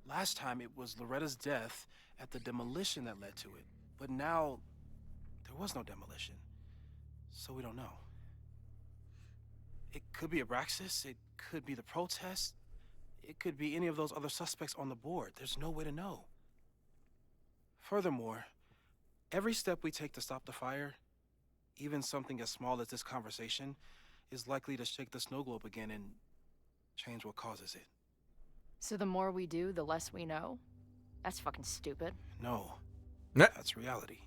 Last time it was Loretta's death at the demolition that led to it. But now, there was no demolition. So we don't know. It could be Abraxas, it could be the protest, it could be any of those other suspects on the board. There's no way to know. Furthermore, every step we take to stop the fire, even something as small as this conversation, is likely to shake the snow globe again and change what causes it. So the more we do, the less we know? That's fucking stupid. No. Nah. That's reality.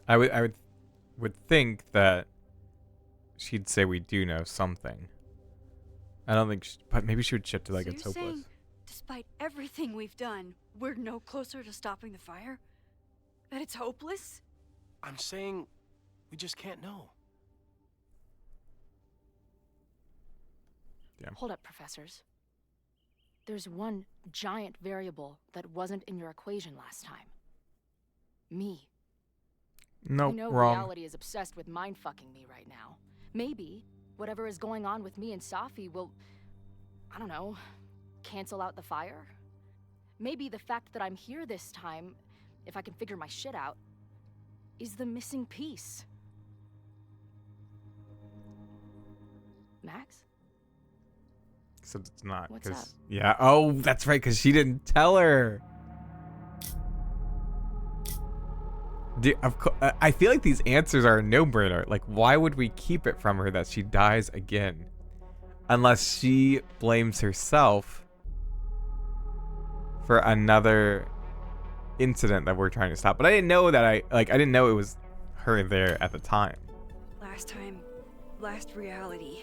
I would think that she'd say we do know something. I don't think, but maybe she would shift to like So it's you're hopeless. saying, despite everything we've done, we're no closer to stopping the fire? That it's hopeless? I'm saying we just can't know. Yeah. Hold up, professors. There's one giant variable that wasn't in your equation last time. Me. No, I know wrong. reality is obsessed with mind-fucking me right now. Maybe whatever is going on with me and Safi will, I don't know, cancel out the fire? Maybe the fact that I'm here this time, if I can figure my shit out, is the missing piece. Max? Except it's not. What's up? Yeah. Oh, that's right. Because she didn't tell her. Dude, I feel like these answers are a no-brainer. Like, why would we keep it from her that she dies again? Unless she blames herself for another incident that we're trying to stop. But I didn't know that I didn't know it was her there at the time. Last time, last reality,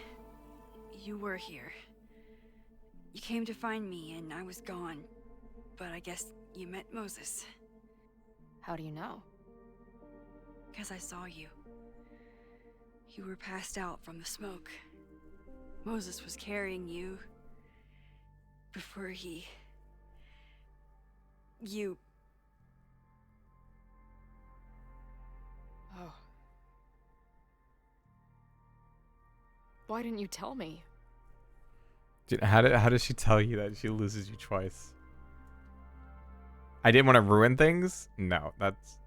you were here. You came to find me and I was gone. But I guess you met Moses. How do you know? Because I saw you. You were passed out from the smoke. Moses was carrying you before you. Oh. Why didn't you tell me? Dude, how does she tell you that she loses you twice? I didn't want to ruin things? No, that's...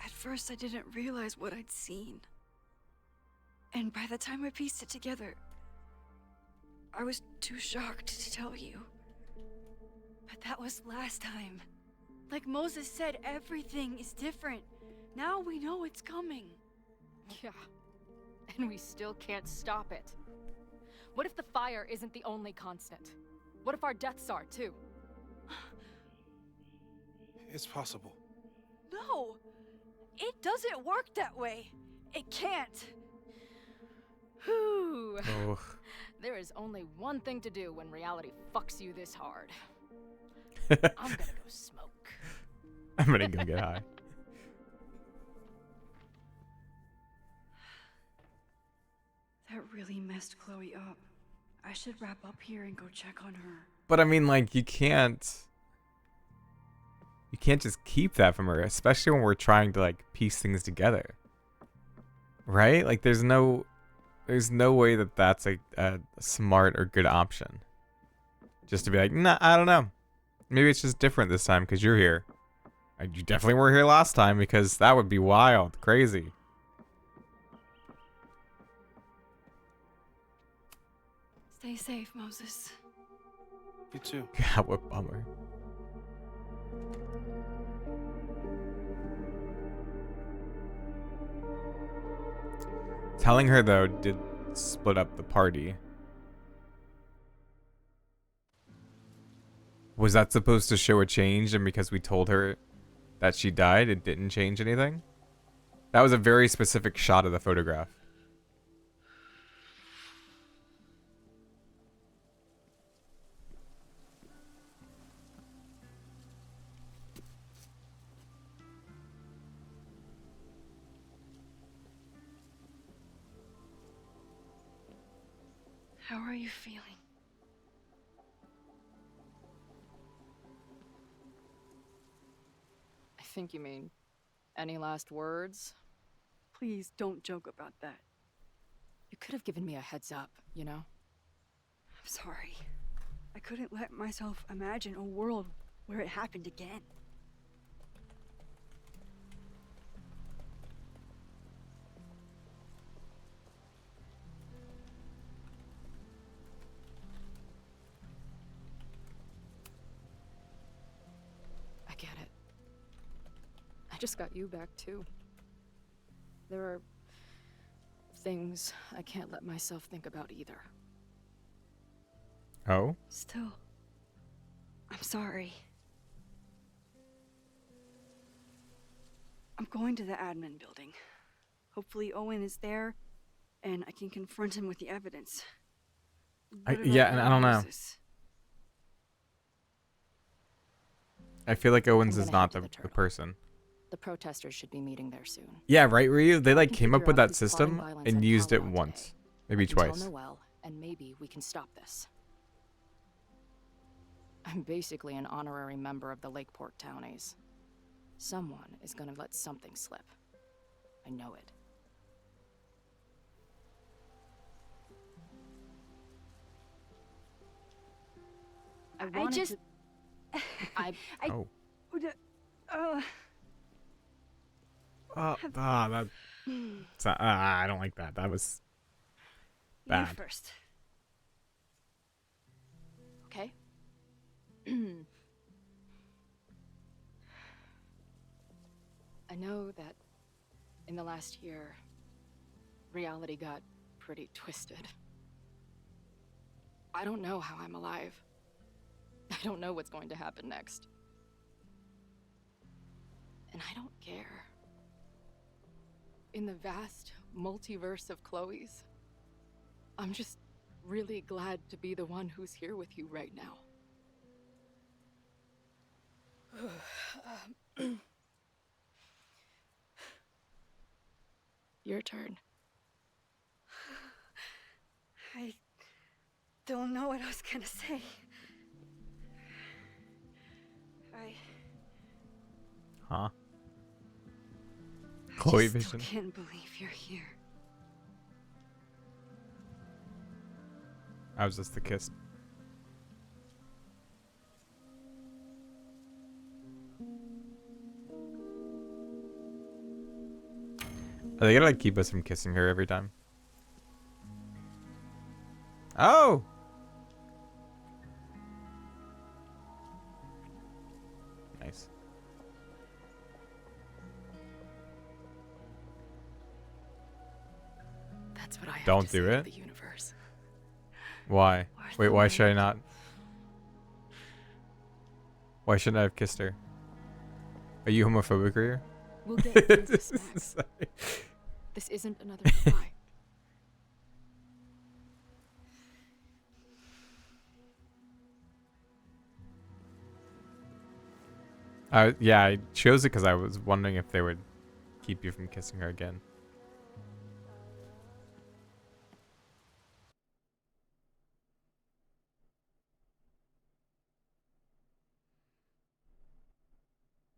At first, I didn't realize what I'd seen. And by the time I pieced it together, I was too shocked to tell you. But that was last time. Like Moses said, everything is different. Now we know it's coming. Yeah. And we still can't stop it. What if the fire isn't the only constant? What if our deaths are, too? It's possible. No! It doesn't work that way. It can't. Whew. Oh. There is only one thing to do when reality fucks you this hard. I'm gonna go smoke. I'm gonna go get high. That really messed Chloe up. I should wrap up here and go check on her. But I mean, like, you can't just keep that from her, especially when we're trying to like piece things together, right? Like, there's no way that that's a smart or good option. Just to be like, nah, I don't know. Maybe it's just different this time because you're here. You definitely were here last time because that would be wild, crazy. Stay safe, Moses. You too. God, what bummer. Telling her, though, did split up the party. Was that supposed to show a change, and because we told her that she died, it didn't change anything? That was a very specific shot of the photograph. How are you feeling? I think you mean any last words? Please don't joke about that. You could have given me a heads up, you know? I'm sorry. I couldn't let myself imagine a world where it happened again. I get it. I just got you back too. There are things I can't let myself think about either. Oh? Still, I'm sorry. I'm going to the admin building. Hopefully Owen is there, and I can confront him with the evidence. What Yeah, about and I don't know. Bio-Roxas? I feel like Owens I'm is gonna head not to the the Turtle. person. The protesters should be meeting there soon. Yeah, right, Ryu? They like can came figure up with out that who's system plotting violence and at used it Caladon once. today. Maybe I can twice. tell Noelle, and maybe we can stop this. I'm basically an honorary member of the Lakeport Townies. Someone is gonna let something slip. I know it. I wanted just... to... I... Oh. Uh, That. I don't like that. That was you bad. first. Okay. I know that in the last year, reality got pretty twisted. I don't know how I'm alive. I don't know what's going to happen next. And I don't care. In the vast multiverse of Chloe's, I'm just really glad to be the one who's here with you right now. Your turn. I don't know what I was gonna say. Huh? I Chloe just vision. still can't believe you're here. I was just the kiss. Are they gonna like keep us from kissing her every time? Oh! Nice. That's what I have Don't to say do of it. the universe. Why? Worth Wait, the why should I wait. not? Why shouldn't I have kissed her? Are you homophobic, Ryu? We'll get through this, Max. Sorry. This isn't another goodbye. Yeah, I chose it because I was wondering if they would keep you from kissing her again.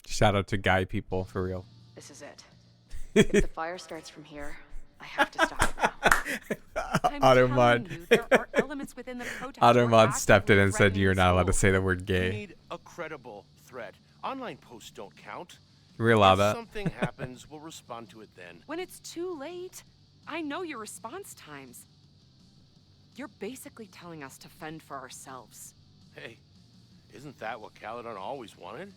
Shout out to guy people for real. This is it. If the fire starts from here, I have to stop it now. I'm Automod. telling you, there are elements within the protest who are Automod stepped in actively and said threatening you're not allowed to schools. say the word We gay. need a credible threat. Online posts don't count. Can we allow If that? something happens, we'll respond to it then. When it's too late, I know your response times. You're basically telling us to fend for ourselves. Hey, isn't that what Caladon always wanted?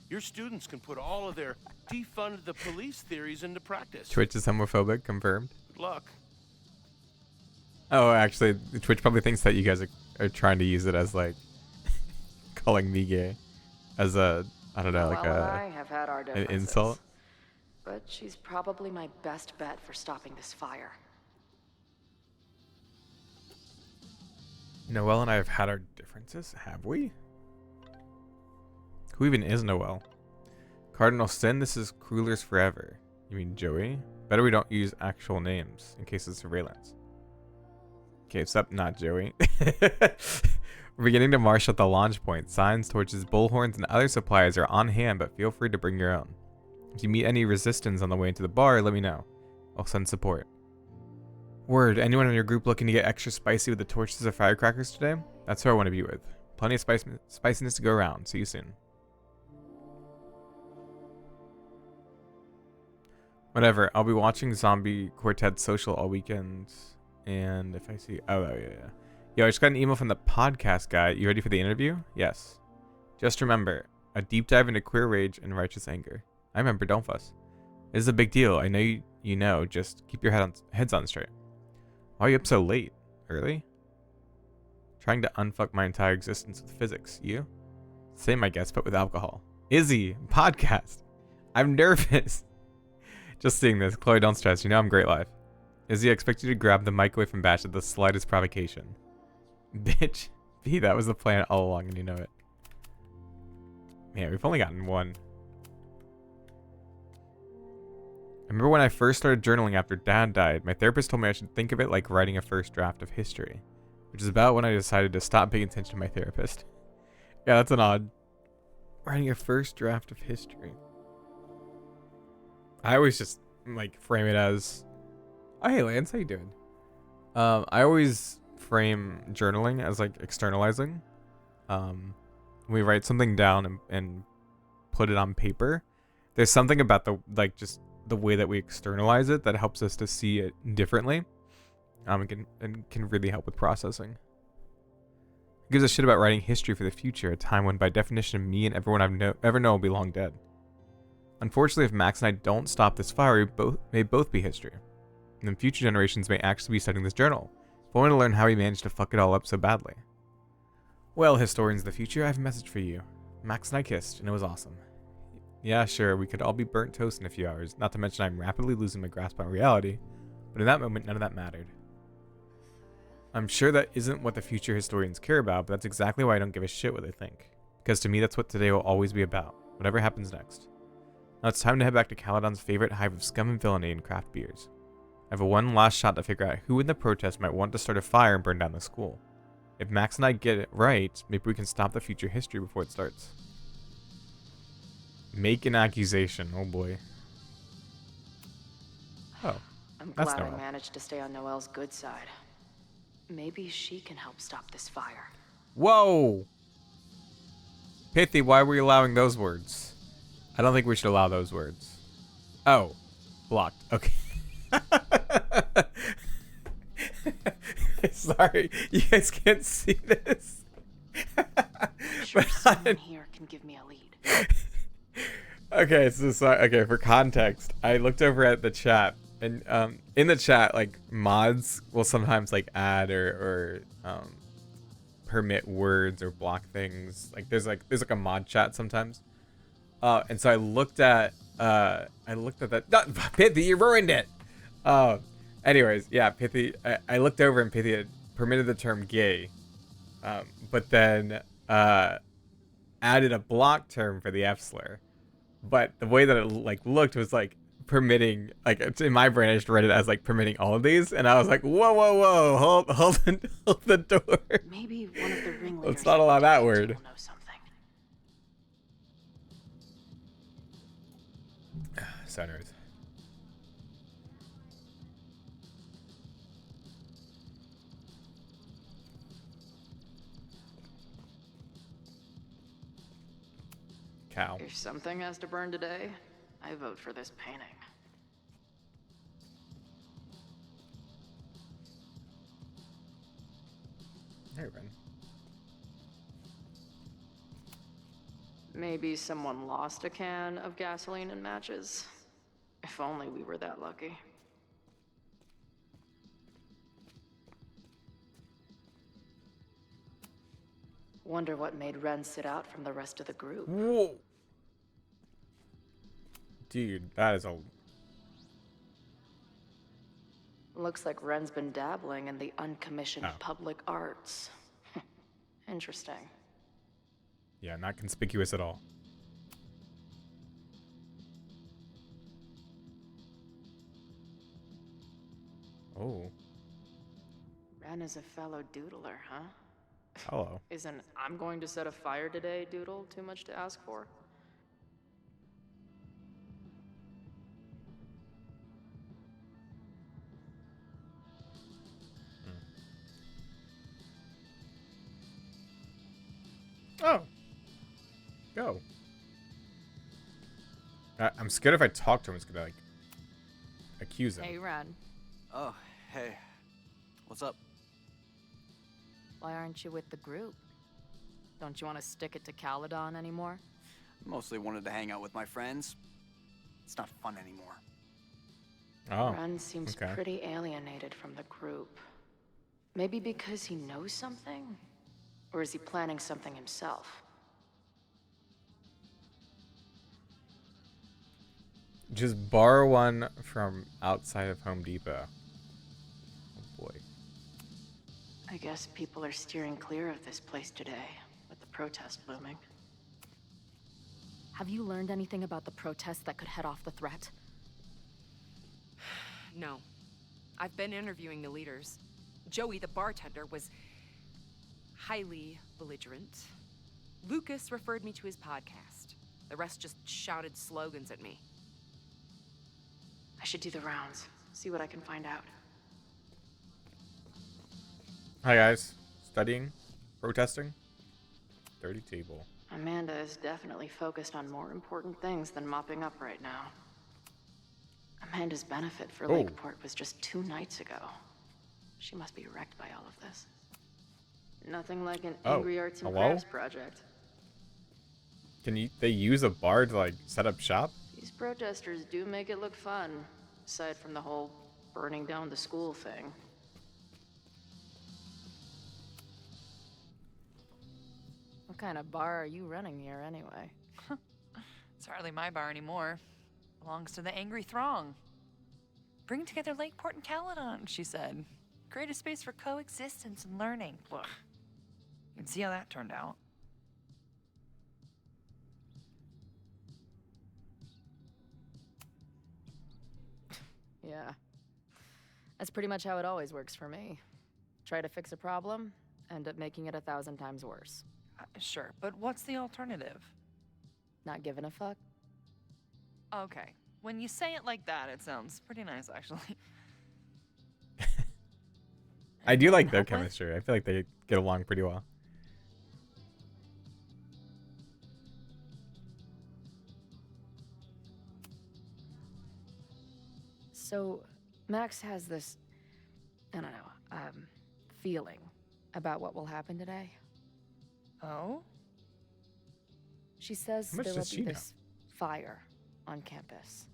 Your students can put all of their defund the police theories into practice. Twitch is homophobic, confirmed. Good luck. Oh, actually, Twitch probably thinks that you guys are trying to use it as like calling me gay, as a I don't know, like Noelle and I have had our an differences, insult. but she's probably my best bet for stopping this fire. Noelle and I have had our differences, have we? Who even is Noelle? Cardinal Sin, this is Cruelers Forever. You mean Joey? Better we don't use actual names in case of surveillance. Okay, sup, not Joey. We're beginning to marshal at the launch point. Signs, torches, bullhorns, and other supplies are on hand, but feel free to bring your own. If you meet any resistance on the way into the bar, let me know. I'll send support. Word, anyone in your group looking to get extra spicy with the torches or firecrackers today? That's who I want to be with. Plenty of spiciness to go around. See you soon. Whatever, I'll be watching Zombie Quartet Social all weekend. And if I see... Oh, yeah. Yo, I just got an email from the podcast guy. You ready for the interview? Yes. Just remember, a deep dive into queer rage and righteous anger. I remember, don't fuss. This is a big deal. I know you know. Just keep your heads on straight. Why are you up so late? Early? Trying to unfuck my entire existence with physics. You? Same, I guess, but with alcohol. Izzy, podcast. I'm nervous. Just seeing this. Chloe, don't stress. You know I'm great live. Izzy, I expect you to grab the mic away from Bash at the slightest provocation. Bitch. B, that was the plan all along and you know it. Man, we've only gotten one. I remember when I first started journaling after Dad died, my therapist told me I should think of it like writing a first draft of history. Which is about when I decided to stop paying attention to my therapist. Yeah, that's an odd... Writing a first draft of history. I always just, like, frame it as... Oh, hey, Lance, how you doing? I always frame journaling as, like, externalizing. We write something down and put it on paper. There's something about the, like, just the way that we externalize it that helps us to see it differently. And can really help with processing. It gives a shit about writing history for the future, a time when by definition me and everyone I've ever known will be long dead. Unfortunately, if Max and I don't stop this fire, we may both be history. And then future generations may actually be studying this journal, if only to learn how we managed to fuck it all up so badly. Well, historians of the future, I have a message for you. Max and I kissed, and it was awesome. Yeah, sure, we could all be burnt toast in a few hours, not to mention I'm rapidly losing my grasp on reality, but in that moment, none of that mattered. I'm sure that isn't what the future historians care about, but that's exactly why I don't give a shit what they think. Because to me, that's what today will always be about, whatever happens next. Now it's time to head back to Caledon's favorite hive of scum and villainy and craft beers. I have one last shot to figure out who in the protest might want to start a fire and burn down the school. If Max and I get it right, maybe we can stop the future history before it starts. Make an accusation, oh boy. Oh, I'm that's glad I Noelle. managed to stay on Noelle's good side. Maybe she can help stop this fire. Whoa! Pithy, why were you allowing those words? I don't think we should allow those words. Oh. Blocked. Okay. Sorry, you guys can't see this. Sure, someone here can give me a lead. Okay, okay, for context, I looked over at the chat, and in the chat, like, mods will sometimes, like, add or permit words or block things. Like, there's a mod chat sometimes. And so I looked at that. Pithy, you ruined it. Anyways, yeah, Pithy, I looked over and Pithy had permitted the term gay, but then added a block term for the F slur. But the way that it like looked was like permitting, like in my brain I just read it as like permitting all of these, and I was like, whoa, hold the door. Maybe one of the ringleaders. Let's not allow that word. Will know something. Centers. Cow. If something has to burn today, I vote for this painting. Hey, Ren. Maybe someone lost a can of gasoline and matches. If only we were that lucky. Wonder what made Ren sit out from the rest of the group. Whoa. Dude, that is a... Looks like Ren's been dabbling in the uncommissioned public arts. Interesting. Yeah, not conspicuous at all. Oh. Ren is a fellow doodler, huh? Hello. Isn't "I'm going to set a fire today" doodle too much to ask for? Oh. Go. I'm scared if I talk to him, it's gonna like accuse him. Hey, Ren. Oh, hey. What's up? Why aren't you with the group? Don't you want to stick it to Caledon anymore? Mostly wanted to hang out with my friends. It's not fun anymore. Oh. Ren seems okay. pretty alienated from the group. Maybe because he knows something? Or is he planning something himself? Just borrow one from outside of Home Depot. Oh boy. I guess people are steering clear of this place today, with the protest looming. Have you learned anything about the protest that could head off the threat? No. I've been interviewing the leaders. Joey, the bartender, was highly belligerent. Lucas referred me to his podcast. The rest just shouted slogans at me. I should do the rounds, see what I can find out. Hi guys. Studying? Protesting? Dirty table. Amanda is definitely focused on more important things than mopping up right now. Amanda's benefit for Lakeport was just 2 nights ago. She must be wrecked by all of this. Nothing like an angry arts and crafts project. Can they use a bar to like set up shop? These protesters do make it look fun, aside from the whole burning down the school thing. What kind of bar are you running here anyway? It's hardly my bar anymore. Belongs to the angry throng. Bring together Lakeport and Caledon, she said. Create a space for coexistence and learning. Ugh. You can see how that turned out. Yeah. That's pretty much how it always works for me. Try to fix a problem, end up making it 1,000 times worse. Sure, but what's the alternative? Not giving a fuck? Okay. When you say it like that, it sounds pretty nice, actually. I do like their chemistry. I feel like they get along pretty well. So, Max has this, I don't know, feeling about what will happen today. Oh? She says How much there will does be she know? this fire on campus.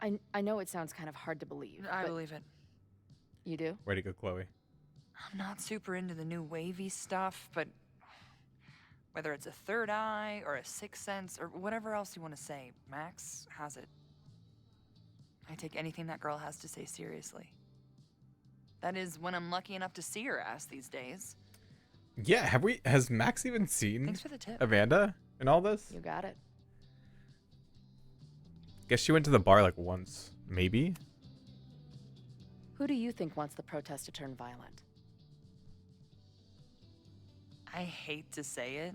I know it sounds kind of hard to believe. I but believe it. You do? Way to go, Chloe. I'm not super into the new wavy stuff, but whether it's a third eye or a sixth sense or whatever else you want to say, Max has it. I take anything that girl has to say seriously. That is when I'm lucky enough to see her ass these days. Yeah, has Max even seen Thanks for the tip. Amanda in all this? You got it. Guess she went to the bar like once, maybe? Who do you think wants the protest to turn violent? I hate to say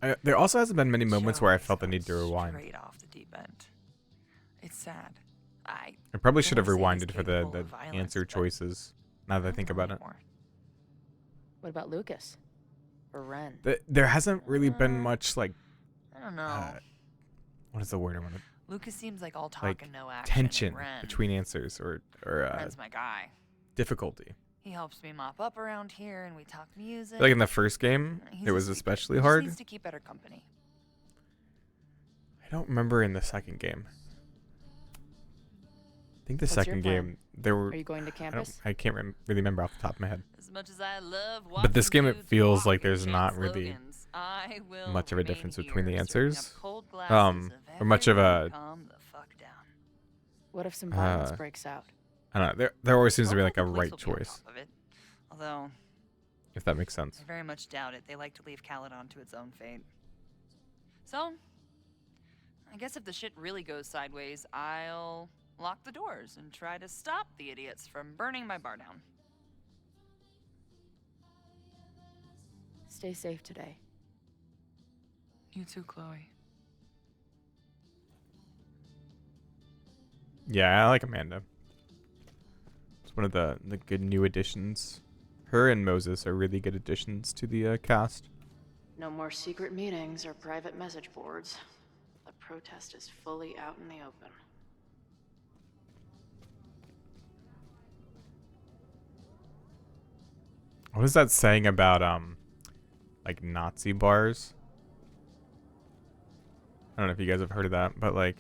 it. There also hasn't been many moments where I Joey's felt the gone need to rewind. Straight off the deep end. It's sad. I probably should have don't wanna say he's rewinded for capable the of violence, answer but choices, now that I think about it. anymore. What about Lucas? Or Ren? There hasn't really been much, like, I don't know. what is the word I want to... Lucas seems like all talk Like, and no action. tension and Ren, between answers, or Ren's my guy. difficulty. He helps me mop up around here, and we talk music. Like in the first game, He's it a was sweet especially kid. He just hard. needs to keep better company. I don't remember in the second game. I think the What's your second plan? game, there were... Are you going to campus? I can't really remember off the top of my head. As much as I love But this watching game, it dudes feels walk like and there's chant not really slogans, I will much of a remain difference between the here, answers. serving up cold glasses Or much of everyone a... calm the fuck down. What if some violence breaks out? I don't know. There always seems to be like a Hopefully the right police will be on choice, top of it. Although, if that makes sense. I very much doubt it. They like to leave Caledon to its own fate. So, I guess if the shit really goes sideways, I'll lock the doors, and try to stop the idiots from burning my bar down. Stay safe today. You too, Chloe. Yeah, I like Amanda. It's one of the good new additions. Her and Moses are really good additions to the cast. No more secret meetings or private message boards. The protest is fully out in the open. What is that saying about like Nazi bars? I don't know if you guys have heard of that, but like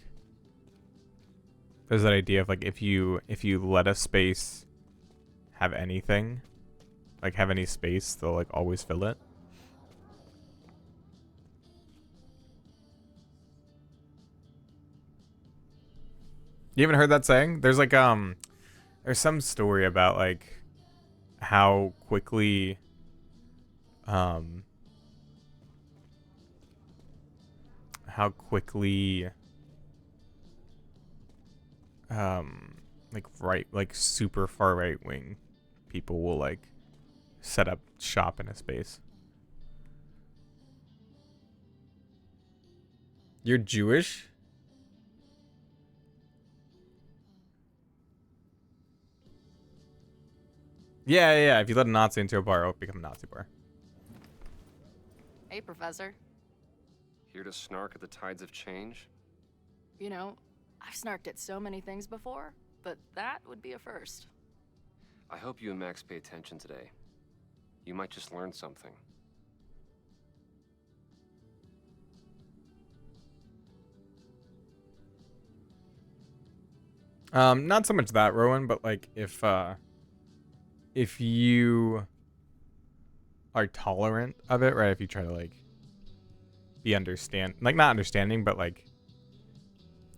there's that idea of like if you let a space have anything, like have any space, they'll like always fill it. You haven't heard that saying? There's like there's some story about like how quickly like super far right wing people will like set up shop in a space. You're Jewish? Yeah. If you let a Nazi into a bar, it'll become a Nazi bar. Hey, Professor. Here to snark at the tides of change? You know, I've snarked at so many things before, but that would be a first. I hope you and Max pay attention today. You might just learn something. Not so much that, Rowan, but like if you are tolerant of it, right? If you try to like be not understanding, but like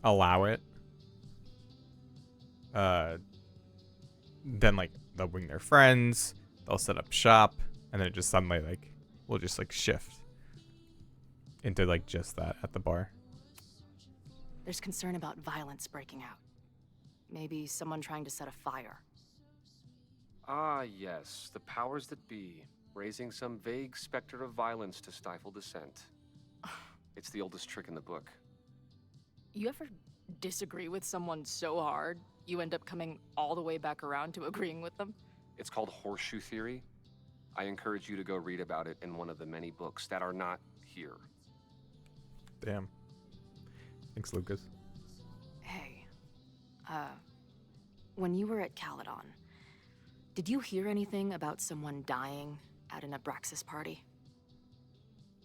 allow it, then like they'll bring their friends, they'll set up shop, and then it just suddenly like will just like shift into like just that at the bar. There's concern about violence breaking out. Maybe someone trying to set a fire. Ah, yes, the powers that be, raising some vague specter of violence to stifle dissent. It's the oldest trick in the book. You ever disagree with someone so hard, you end up coming all the way back around to agreeing with them? It's called horseshoe theory. I encourage you to go read about it in one of the many books that are not here. Damn. Thanks, Lucas. Hey, when you were at Caledon, did you hear anything about someone dying at an Abraxas party?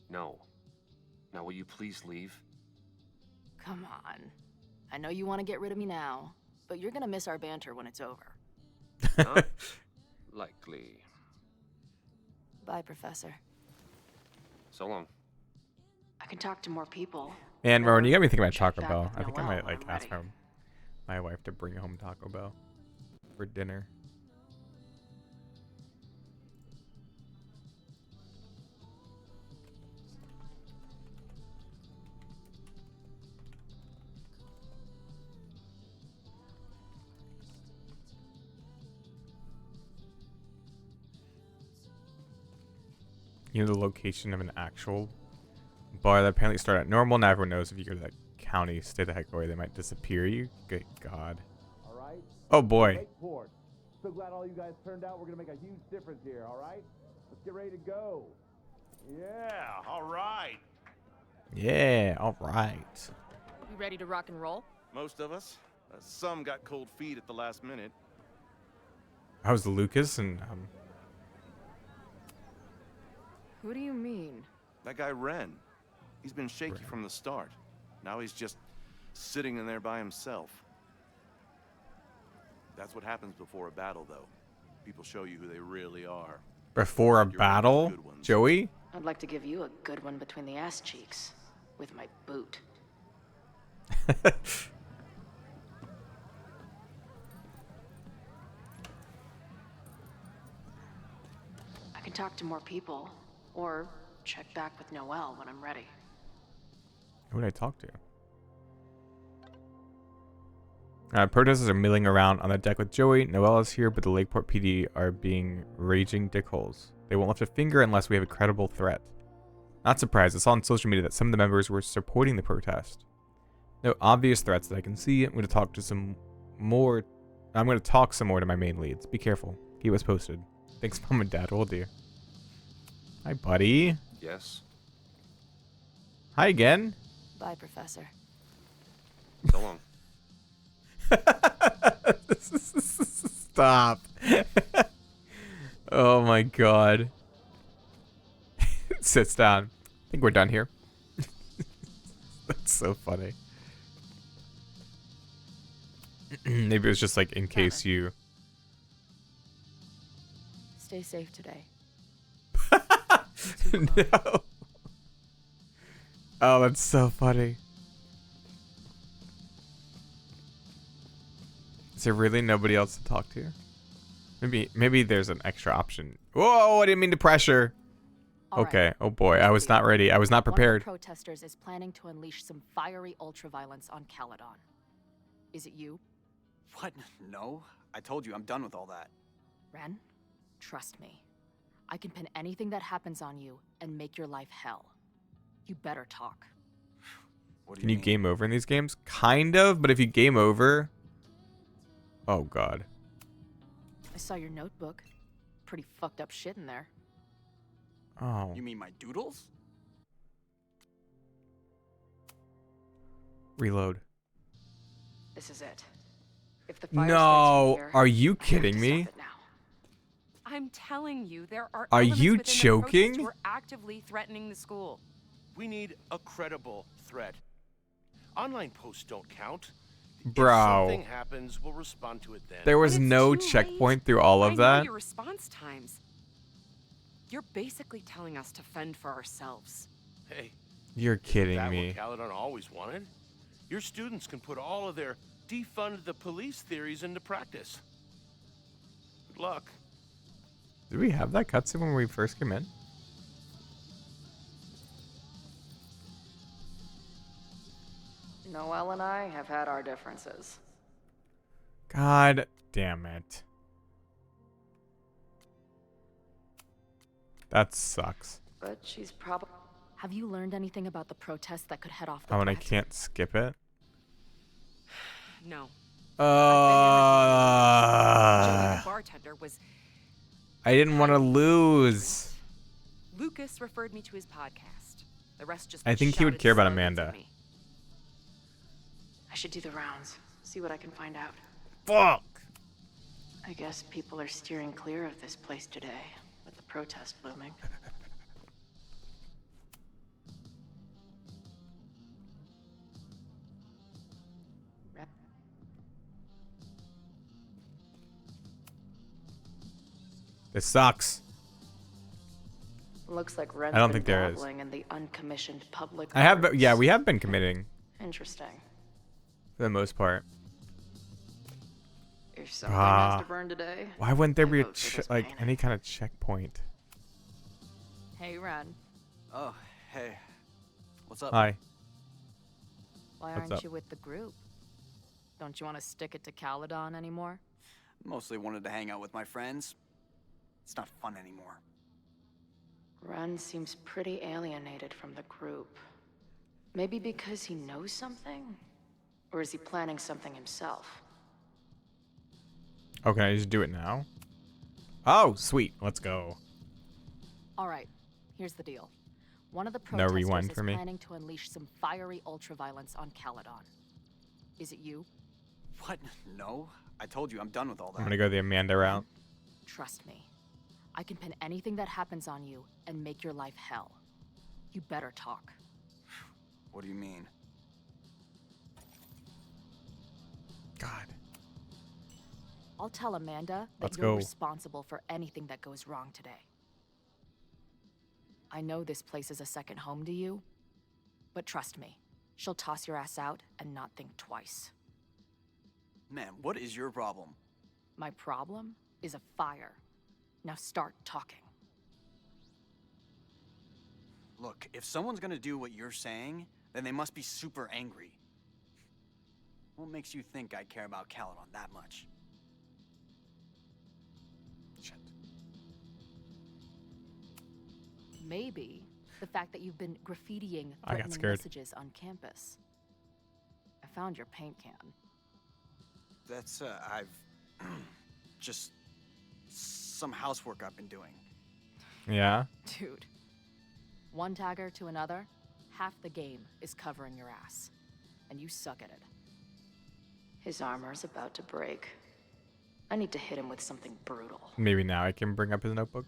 No. Now will you please leave? Come on. I know you want to get rid of me now, but you're gonna miss our banter when it's over. Not likely. Bye, Professor. So long. I can talk to more people. And Rowan, you got me thinking about Check Taco back Bell. with I think I Noelle might like when I'm ask ready. my wife to bring home Taco Bell for dinner. You know the location of an actual bar that apparently started at normal. Now everyone knows if you go to that county, stay the heck away. They might disappear you. Good God. All right. Oh boy. Lakeport. So glad all you guys turned out. We're gonna make a huge difference here. All right. Let's get ready to go. Yeah. All right. Yeah. All right. You ready to rock and roll? Most of us. Some got cold feet at the last minute. How's Lucas and Who do you mean? That guy Ren. He's been shaky from the start. Now he's just sitting in there by himself. That's what happens before a battle, though. People show you who they really are. before a battle, Joey? I'd like to give you a good one between the ass cheeks with my boot. I can talk to more people, or check back with Noelle when I'm ready. Who would I talk to? Protesters are milling around on the deck with Joey. Noelle is here, but the Lakeport PD are being raging dickholes. They won't lift a finger unless we have a credible threat. Not surprised. I saw on social media that some of the members were supporting the protest. No obvious threats that I can see. I'm going to talk some more to my main leads. Be careful. Keep us posted. Thanks, Mom and Dad. Will do. Hi, buddy. Yes? Hi again. Bye, Professor. So long. Stop. Oh my god. Sits down. I think we're done here. That's so funny. Maybe it was just like in case you... Stay safe today. No. Oh, that's so funny. Is there really nobody else to talk to? Maybe there's an extra option. Whoa, I didn't mean to pressure. All okay. right. Oh boy, I was not ready. I was not prepared. One of the protesters is planning to unleash some fiery ultraviolence on Caledon. Is it you? What? No. I told you, I'm done with all that. Ren, trust me. I can pin anything that happens on you and make your life hell. You better talk. What do Can you you mean? game over in these games? Kind of, but if you game over... Oh god. I saw your notebook. Pretty fucked up shit in there. Oh. You mean my doodles? Reload. This is it. If the fire No, starts from here, are you I have to kidding stop me? it now. I'm telling you, there are Are elements you within the protest joking? who are actively threatening the school. We need a credible threat. Online posts don't count. If Bro. something happens, we'll respond to it then. There was But it's no too checkpoint late. through all I of know that. your response times. You're basically telling us to fend for ourselves. Hey, You're kidding that me. what Caledon always wanted? Your students can put all of their defund the police theories into practice. Good luck. Did we have that cutscene when we first came in? Noelle and I have had our differences. God damn it. That sucks. But she's probably... Have you learned anything about the protest that could head off the Oh, and I threat? can't skip it? No. Uh, Joey, the bartender, was... I didn't want to lose. Lucas referred me to his podcast. The rest just I think he would shouted care about slogans at Amanda. me. I should do the rounds, see what I can find out. Fuck. I guess people are steering clear of this place today, with the protest looming. This sucks. Looks like Ren's I don't been think there is. dabbling in the uncommissioned public I have, arts. yeah, we have been committing Interesting. for the most part. If something has to Ah. burn today, Why wouldn't there I be a vote for this like painting. any kind of checkpoint? Hey, Ren. Oh, hey. What's up? Hi. Why What's aren't up? you with the group? Don't you want to stick it to Caledon anymore? Mostly wanted to hang out with my friends. It's not fun anymore. Ren seems pretty alienated from the group. Maybe because he knows something? Or is he planning something himself? Oh, can I just do it now? Oh, sweet. Let's go. All right, here's the deal. One of the No protesters rewind is for me. planning to unleash some fiery ultraviolence on Caledon. Is it you? What? No. I told you, I'm done with all that. I'm gonna go the Amanda route. Trust me. I can pin anything that happens on you and make your life hell. You better talk. What do you mean? God. I'll tell Amanda that Let's you're go. responsible for anything that goes wrong today. I know this place is a second home to you, but trust me, she'll toss your ass out and not think twice. Man, what is your problem? My problem is a fire. Now start talking. Look, if someone's gonna do what you're saying, then they must be super angry. What makes you think I care about Caladon that much? Shit. Maybe the fact that you've been graffitiing I got threatening scared. messages on campus. I found your paint can. That's, I've... just... some housework I've been doing. Yeah. Dude. One tagger to another, half the game is covering your ass. And you suck at it. His armor's about to break. I need to hit him with something brutal. Maybe now I can bring up his notebook.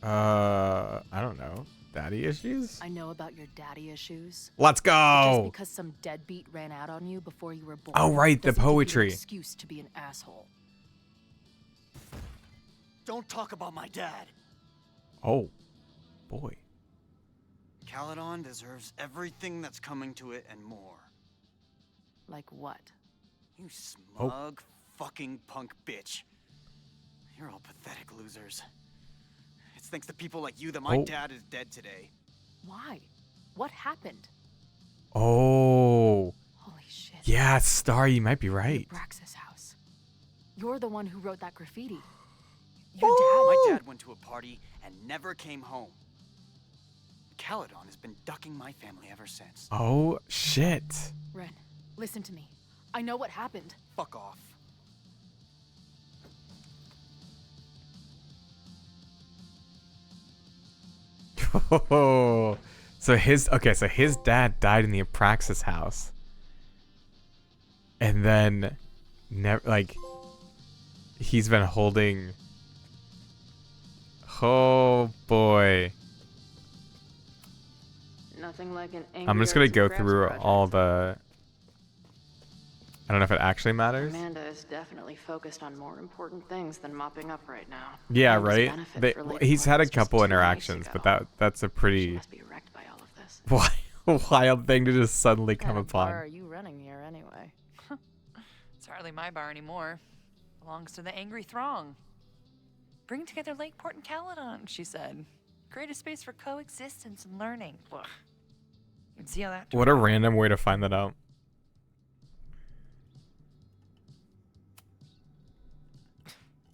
I don't know. Daddy issues? I know about your daddy issues. Let's But just go! because some deadbeat ran out on you before you were born. Oh, right, the doesn't give you an poetry. excuse to be an asshole. Don't talk about my dad! Oh, boy. Caladon deserves everything that's coming to it and more. Like what? You smug, fucking punk bitch. You're all pathetic losers. It's thanks to people like you that my dad is dead today. Why? What happened? Oh. Holy shit. Yeah, Star, you might be right. Bio-Roxas house. You're the one who wrote that graffiti. My dad went to a party and never came home. Caladon has been ducking my family ever since. Oh, shit. Ren, listen to me. I know what happened. Fuck off. Oh. So his dad died in the Apraxis house. And then he's been holding. Oh boy. Nothing like an I'm just gonna go through all the. I don't know if it actually matters. Amanda is definitely focused on more important things than mopping up right now. Yeah, Amanda's right. benefit for Lady He's Port had a was just couple 2 nights interactions, ago. but that's a She pretty must be wrecked by all of this. wild thing to just suddenly What come kind of bar upon. are you running here anyway? It's hardly my bar anymore. Belongs to the angry throng. Bring together Lakeport and Caladon, she said. Create a space for coexistence and learning. Ugh. You can see how that. What a random way to find that out.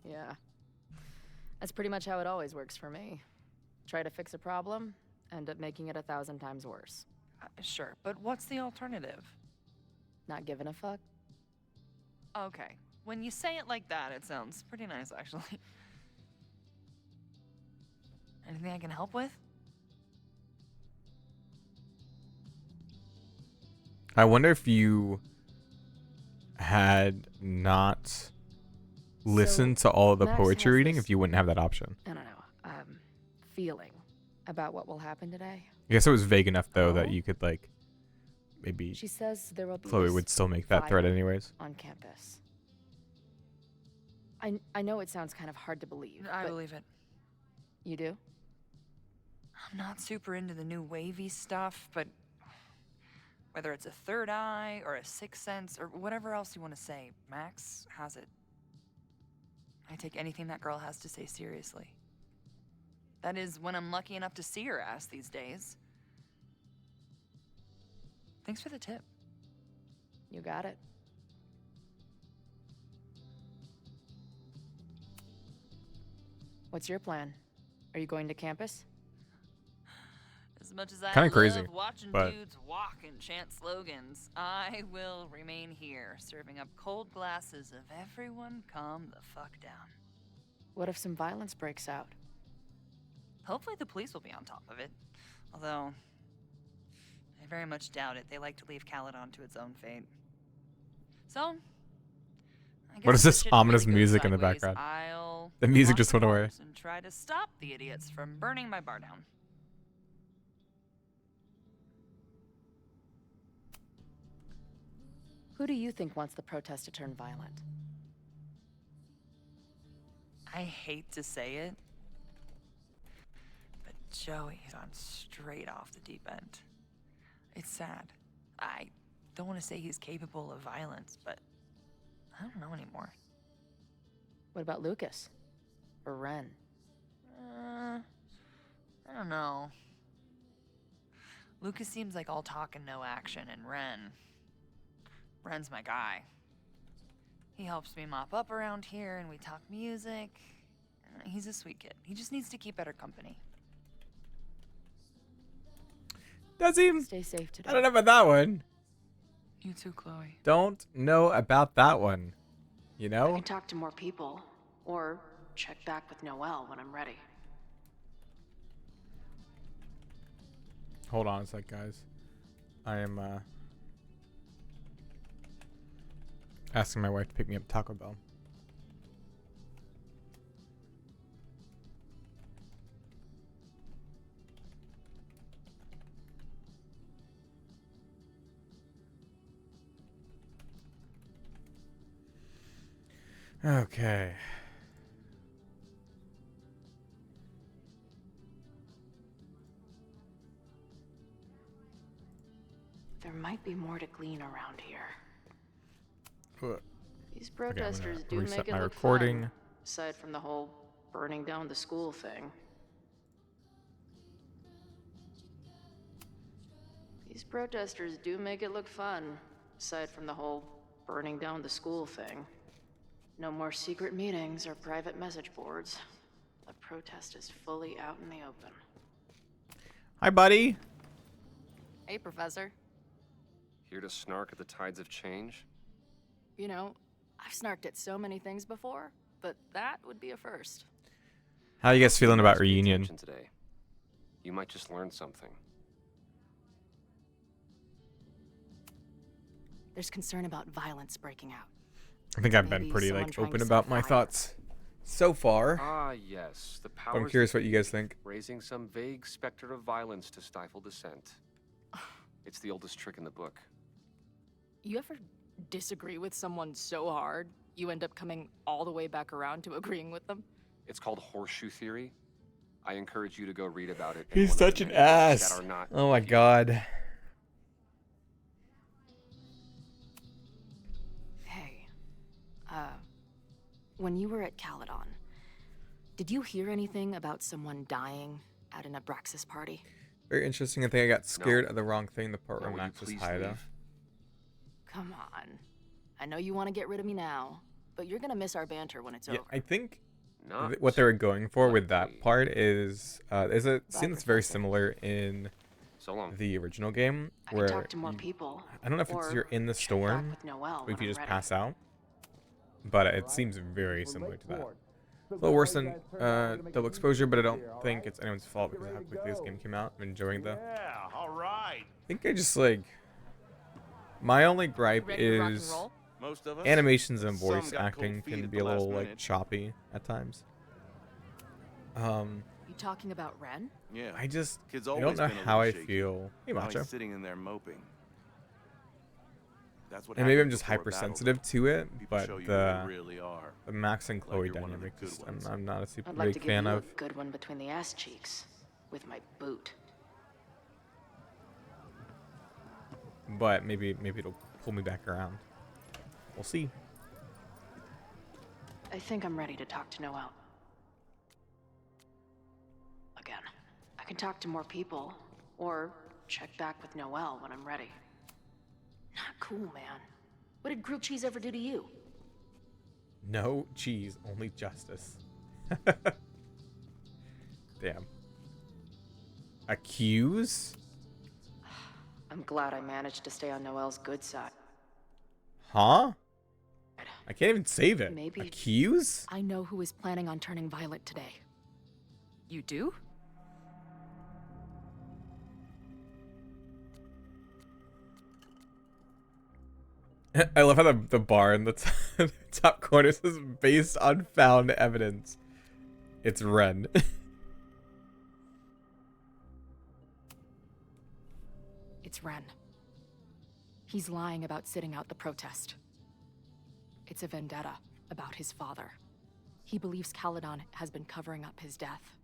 Yeah. That's pretty much how it always works for me. Try to fix a problem, end up making it 1,000 times worse. Sure, but what's the alternative? Not giving a fuck? Okay, when you say it like that, it sounds pretty nice, actually. Anything I can help with? I wonder if you had not listened to all of the Max poetry has reading, this- if you wouldn't have that option. I don't know. Feeling about what will happen today. I guess it was vague enough though that Oh. you could maybe She says there will be Chloe this would still make that threat fire anyways. on campus. I know it sounds kind of hard to believe. I but believe it. You do? I'm not super into the new wavy stuff, but whether it's a third eye or a sixth sense or whatever else you want to say, Max has it. I take anything that girl has to say seriously. That is when I'm lucky enough to see her ass these days. Thanks for the tip. You got it. What's your plan? Are you going to campus? As much as I Kinda love crazy, watching but- dudes walk and chant slogans, I will remain here, serving up cold glasses of everyone calm the fuck down. What if some violence breaks out? Hopefully the police will be on top of it. Although, I very much doubt it. They like to leave Caladon to its own fate. So, I guess What is if this shit ominous really goes music in the sideways, background? I'll The music lock just the went away. doors and try to stop the idiots from burning my bar down. Who do you think wants the protest to turn violent? I hate to say it, but Joey's gone straight off the deep end. It's sad. I don't want to say he's capable of violence, but I don't know anymore. What about Lucas? Or Ren? I don't know. Lucas seems like all talk and no action, and Ren's my guy. He helps me mop up around here, and we talk music. He's a sweet kid. He just needs to keep better company. Does he? Stay safe today. I don't know about that one. You too, Chloe. Don't know about that one. You I know? can talk to more people, or check back with Noelle when I'm ready. Hold on a sec, guys. I am asking my wife to pick me up Taco Bell. Okay. There might be more to glean around here. What? These Okay, I'm gonna protesters do reset make it my look recording. fun, aside from the whole burning down the school thing. These protesters do make it look fun, aside from the whole burning down the school thing. No more secret meetings or private message boards. The protest is fully out in the open. Hi, buddy. Hey, Professor. Here to snark at the tides of change? You know, I've snarked at so many things before, but that would be a first. How you guys feeling about Pay reunion? attention today. You might just learn something. There's concern about violence breaking out. I think I've been Maybe pretty someone like trying to open set about my fire. thoughts so far. Ah, yes. The But powers I'm curious that what you guys think. raising some vague specter of violence to stifle dissent. It's the oldest trick in the book. You ever disagree with someone so hard, you end up coming all the way back around to agreeing with them? It's called horseshoe theory. I encourage you to go read about it. in He's one of such the an many books ass. that are not Oh my reviewed. god. Hey, when you were at Caledon, did you hear anything about someone dying at an Abraxas party? Very interesting. I think I got scared of the wrong thing. The part Now where will you Max was please high though. leave? Come on. I know you want to get rid of me now, but you're gonna miss our banter when it's Yeah, over. I think Not what they were going for with that likely. part is there's a scene that's very Professor. similar in So long. the original game I can where talk to more you- people. I don't know if it's or you're in the check back storm with Noelle or when if you I'm just ready. pass out, but it seems very similar to that. A little worse than double exposure, but I don't think it's anyone's fault because of how quickly this game came out. I'm enjoying the. Yeah, all right. I think I just like. My only gripe Ready to rock and is roll? Most of us. animations and Some voice got acting cold feet can at be the a last little like minute. choppy at times. You talking about Ren? Yeah. I just Kid's I always don't know been a how little I shaky. feel. Hey, Now he's Macho. sitting in there moping. That's what And maybe I'm happens just before a battle, hypersensitive to it, People but show you who the they really are. Max and Like Chloe you're one of the dynamic good just ones. I'm not a super I'd like to big give fan you of. a good one between the ass cheeks with my boot. But maybe it'll pull me back around. We'll see. I think I'm ready to talk to Noelle. Again. I can talk to more people, or check back with Noelle when I'm ready. Not cool, man. What did grilled cheese ever do to you? No cheese, only justice. Damn. Accuse? I'm glad I managed to stay on Noelle's good side. Huh? I can't even save it. Maybe- Accuse? I know who is planning on turning violent today. You do? I love how the bar in the the top corner says based on found evidence. It's Ren. It's Ren. He's lying about sitting out the protest. It's a vendetta about his father. He believes Caledon has been covering up his death.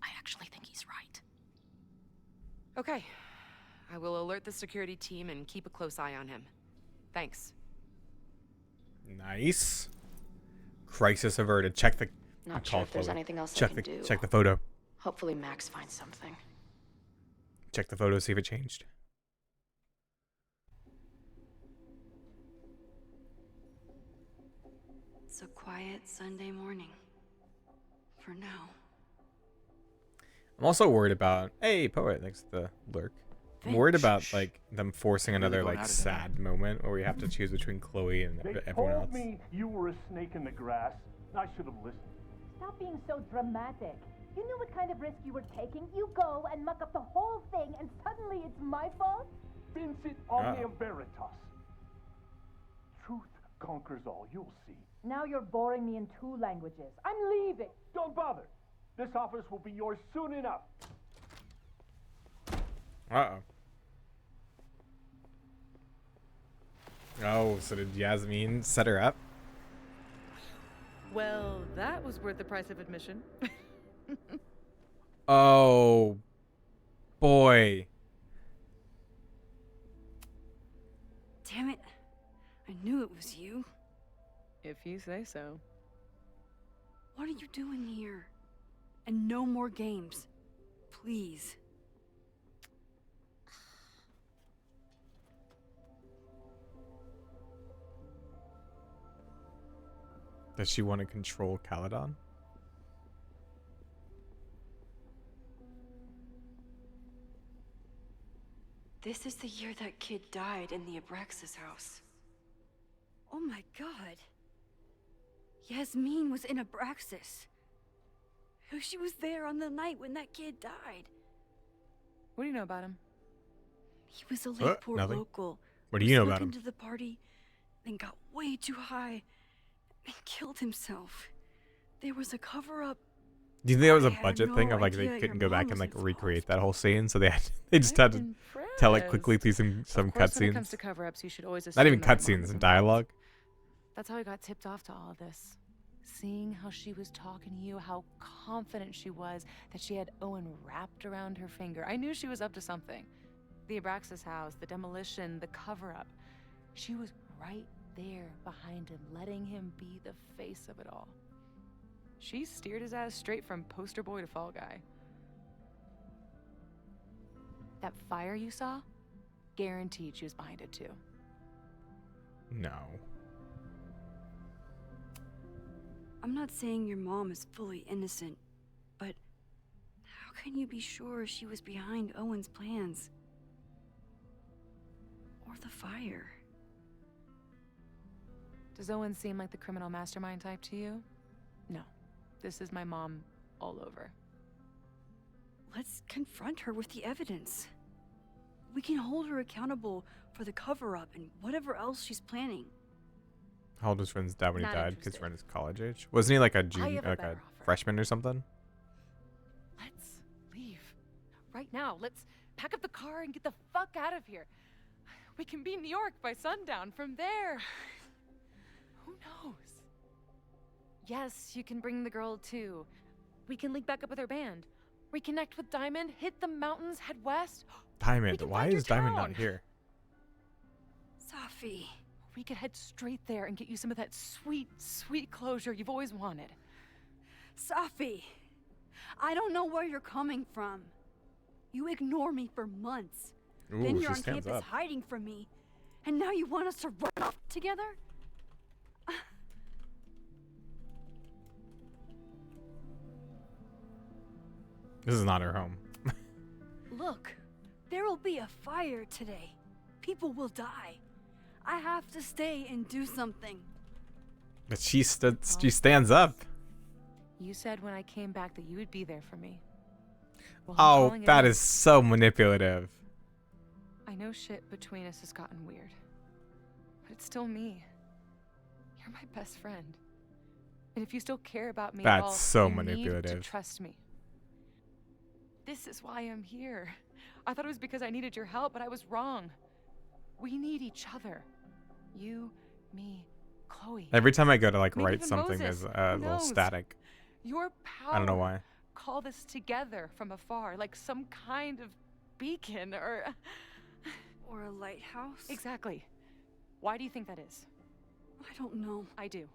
I actually think he's right. Okay. I will alert the security team and keep a close eye on him. Thanks. Nice. Crisis averted. Check the. Not call sure if there's Chloe. anything else I Check can the do. check the photo. Hopefully Max finds something. Check the photo, see if it changed. It's a quiet Sunday morning. For now. I'm also worried about... Hey, Poet, thanks to the lurk. I'm worried about, like, them forcing another, like, sad moment where we have to choose between Chloe and everyone else. They told me you were a snake in the grass. I should have listened. Stop being so dramatic. You knew what kind of risk you were taking. You go and muck up the whole thing, and suddenly it's my fault? Vincit omnia veritas. Truth conquers all. You'll see. Now you're boring me in 2 languages. I'm leaving. Don't bother. This office will be yours soon enough. Uh-oh. Oh, so did Yasmin set her up? Well, that was worth the price of admission. Oh, boy. Damn it. I knew it was you. If you say so. What are you doing here? And no more games. Please. Does she want to control Caledon? This is the year that kid died in the Abraxas house. Oh my god. Yasmin was in Abraxas. She was there on the night when that kid died. What do you know about him? He was a Lakeport nothing. local. What do you know about Snuck him? into the party, then got way too high and killed himself. There was a cover-up. Do you think that was a I had budget no thing of like they idea couldn't your go back mom and was like involved. recreate that whole scene, so they just had to tell it quickly through some Of course, when it comes cutscenes. to cover-ups, you should always Not even assume that your mom cutscenes, was involved. dialogue. That's how I got tipped off to all of this. Seeing how she was talking to you, how confident she was that she had Owen wrapped around her finger. I knew she was up to something. The Abraxas house, the demolition, the cover-up. She was right there behind him, letting him be the face of it all. She steered his ass straight from poster boy to fall guy. That fire you saw? Guaranteed she was behind it too. No. I'm not saying your mom is fully innocent, but how can you be sure she was behind Owen's plans? Or the fire? Does Owen seem like the criminal mastermind type to you? No. This is my mom all over. Let's confront her with the evidence. We can hold her accountable for the cover-up and whatever else she's planning. How old was Ren's dad when he Not died? Because interested. Ren is college age. Wasn't he like a I junior, have a like a better offer. freshman or something? Let's leave. Right now. Let's pack up the car and get the fuck out of here. We can be in New York by sundown. From there, who knows? Yes, you can bring the girl too. We can link back up with her band. Reconnect with Diamond, hit the mountains, head west. Diamond. Why find your is Diamond town. not here? Safi. We could head straight there and get you some of that sweet, sweet closure you've always wanted. Safi, I don't know where you're coming from. You ignore me for months. Ooh, Then she you're on stands campus up. hiding from me. And now you want us to run off together? This is not her home. Look, there will be a fire today. People will die. I have to stay and do something. But she stands up. You said when I came back that you would be there for me. Well, I'm Oh, calling it that in. is so manipulative. I know shit between us has gotten weird. But it's still me. You're my best friend. And if you still care about me at That's all, so you manipulative. need to trust me. This is why I'm here. I thought it was because I needed your help, but I was wrong. We need each other. You, me, Chloe. Every time I go to like Maybe write even something, Moses. there's a Who little knows? static. Your power. I don't know why. Call this together from afar, like some kind of beacon or a lighthouse? Exactly. Why do you think that is? I don't know. I do.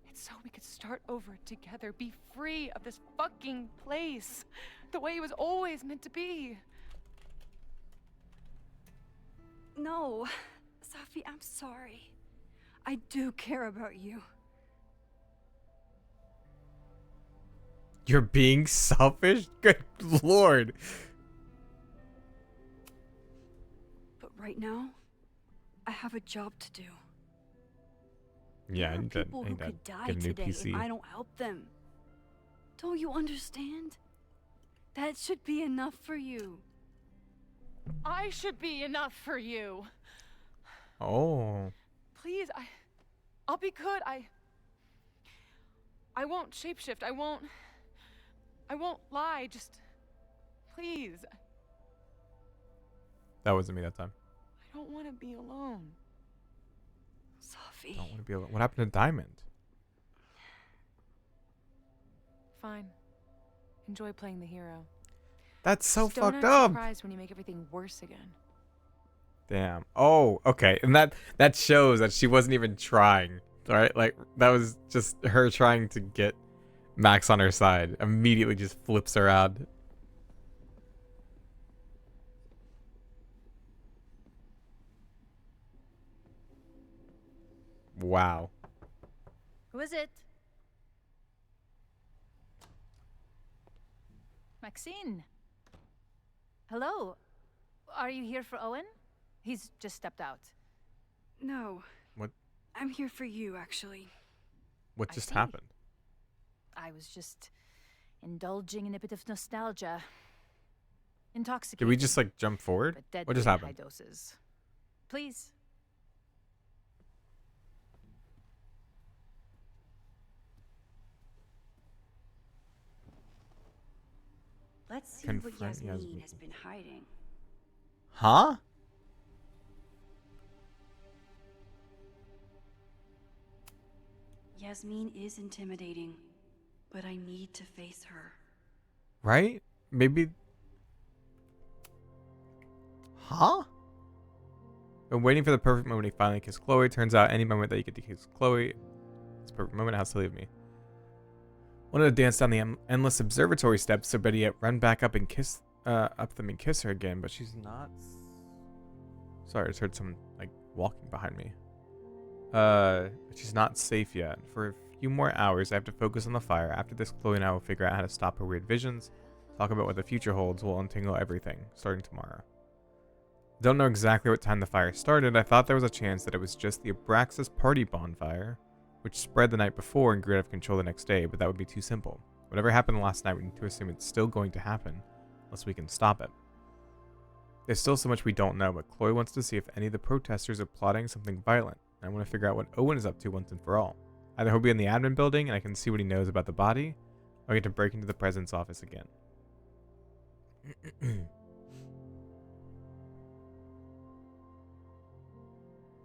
It's so we could start over together, be free of this fucking place, the way it was always meant to be. No. Safi, I'm sorry. I do care about you. You're being selfish? Good lord. But right now, I have a job to do. Yeah, There I are need to, people I who need to could die get a new today PC. if I don't help them. Don't you understand? That should be enough for you. I should be enough for you. Oh. Please, I'll be good. I won't shapeshift. I won't lie. Just please. That wasn't me that time. I don't want to be alone. Safi. Don't want to be alone. What happened to Diamond? Fine. Enjoy playing the hero. That's so Just don't fucked act up. surprised when you make everything worse again. Damn. Oh, okay. And that shows that she wasn't even trying. Right? Like, that was just her trying to get Max on her side. Immediately just flips her out. Wow. Who is it? Maxine. Hello. Are you here for Owen? He's just stepped out. No. What? I'm here for you, actually. What just happened? I was just indulging in a bit of nostalgia. Intoxicated. Did we just like jump forward? But deadly What just in happened? high doses. Please. Let's see Confront what Yasmin Yasmin. has been hiding. Huh? Yasmin is intimidating, but I need to face her. Right? Maybe. Huh? Been waiting for the perfect moment he finally kissed Chloe. Turns out any moment that you get to kiss Chloe, it's a perfect moment. It has to leave me. Wanted to dance down the endless observatory steps, so better yet, run back up and kiss up them and kiss her again. But she's not. Sorry, I just heard someone like walking behind me. She's not safe yet. For a few more hours, I have to focus on the fire. After this, Chloe and I will figure out how to stop her weird visions. Talk about what the future holds. We'll untangle everything, starting tomorrow. Don't know exactly what time the fire started. I thought there was a chance that it was just the Abraxas party bonfire, which spread the night before and grew out of control the next day, but that would be too simple. Whatever happened last night, we need to assume it's still going to happen, unless we can stop it. There's still so much we don't know, but Chloe wants to see if any of the protesters are plotting something violent. I want to figure out what Owen is up to once and for all. Either he'll be in the admin building and I can see what he knows about the body, or I get to break into the president's office again.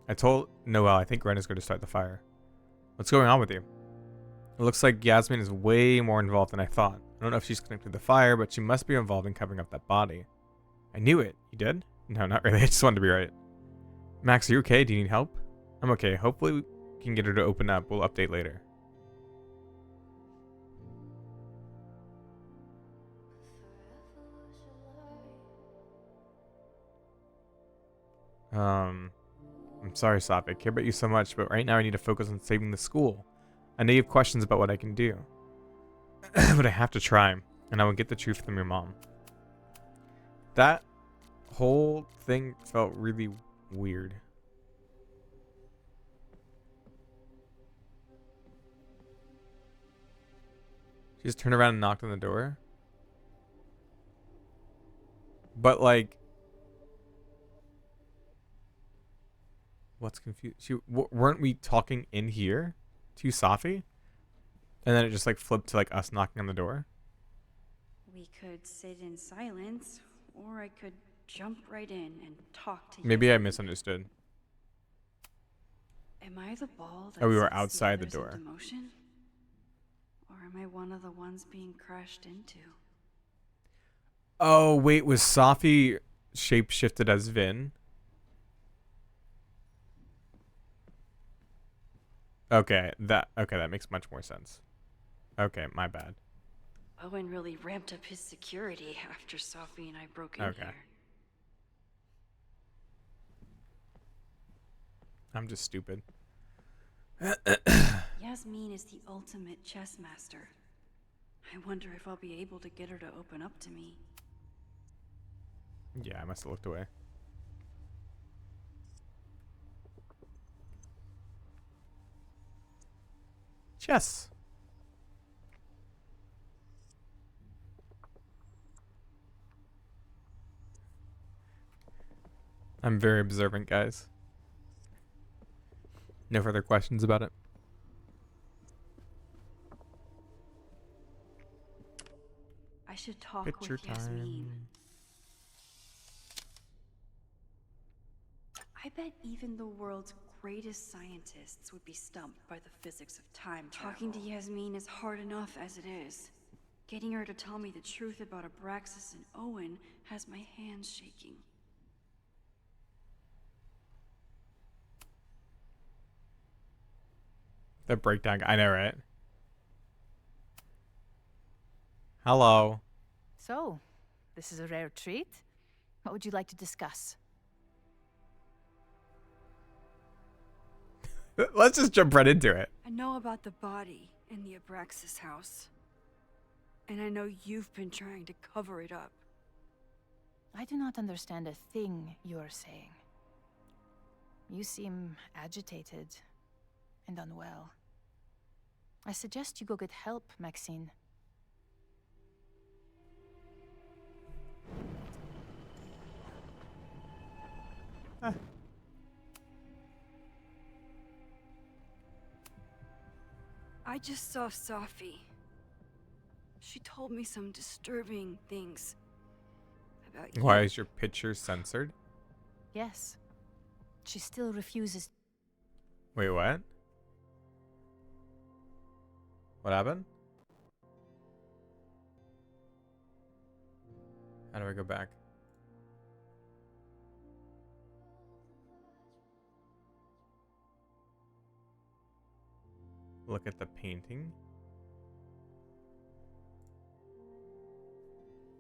I told Noelle I think Ren is going to start the fire. What's going on with you? It looks like Yasmin is way more involved than I thought. I don't know if she's connected to the fire, but she must be involved in covering up that body. I knew it. You did? No, not really. I just wanted to be right. Max, are you okay? Do you need help? I'm okay. Hopefully we can get her to open up. We'll update later. I'm sorry, Sop. I care about you so much, but right now I need to focus on saving the school. I know you have questions about what I can do. But I have to try, and I will get the truth from your mom. That whole thing felt really weird. She just turned around and knocked on the door. But like, what's confused? Weren't we talking in here to Safi? And then it just like flipped to like us knocking on the door. We could sit in silence, or I could jump right in and talk to you. Maybe I misunderstood. Am I the ball that Oh, we were sets outside the others door. into motion? Or am I one of the ones being crashed into? Oh, wait, was Safi shape-shifted as Vin? Okay, that makes much more sense. Okay, my bad. Owen really ramped up his security after Safi and I broke in Okay. here. I'm just stupid. Yasmin is the ultimate chess master. I wonder if I'll be able to get her to open up to me. Yeah, I must have looked away. Chess. I'm very observant, guys. No further questions about it. I should talk Picture with Yasmin. time. I bet even the world's greatest scientists would be stumped by the physics of time travel. Talking to Yasmin is hard enough as it is. Getting her to tell me the truth about Abraxas and Owen has my hands shaking. The breakdown guy. I know, right? Hello. So, this is a rare treat. What would you like to discuss? Let's just jump right into it. I know about the body in the Abraxas house. And I know you've been trying to cover it up. I do not understand a thing you're saying. You seem agitated and unwell. I suggest you go get help, Maxine. I just saw Safi. She told me some disturbing things about you. Why is your picture censored? Yes. She still refuses. Wait, what? What happened? How do I go back? Look at the painting.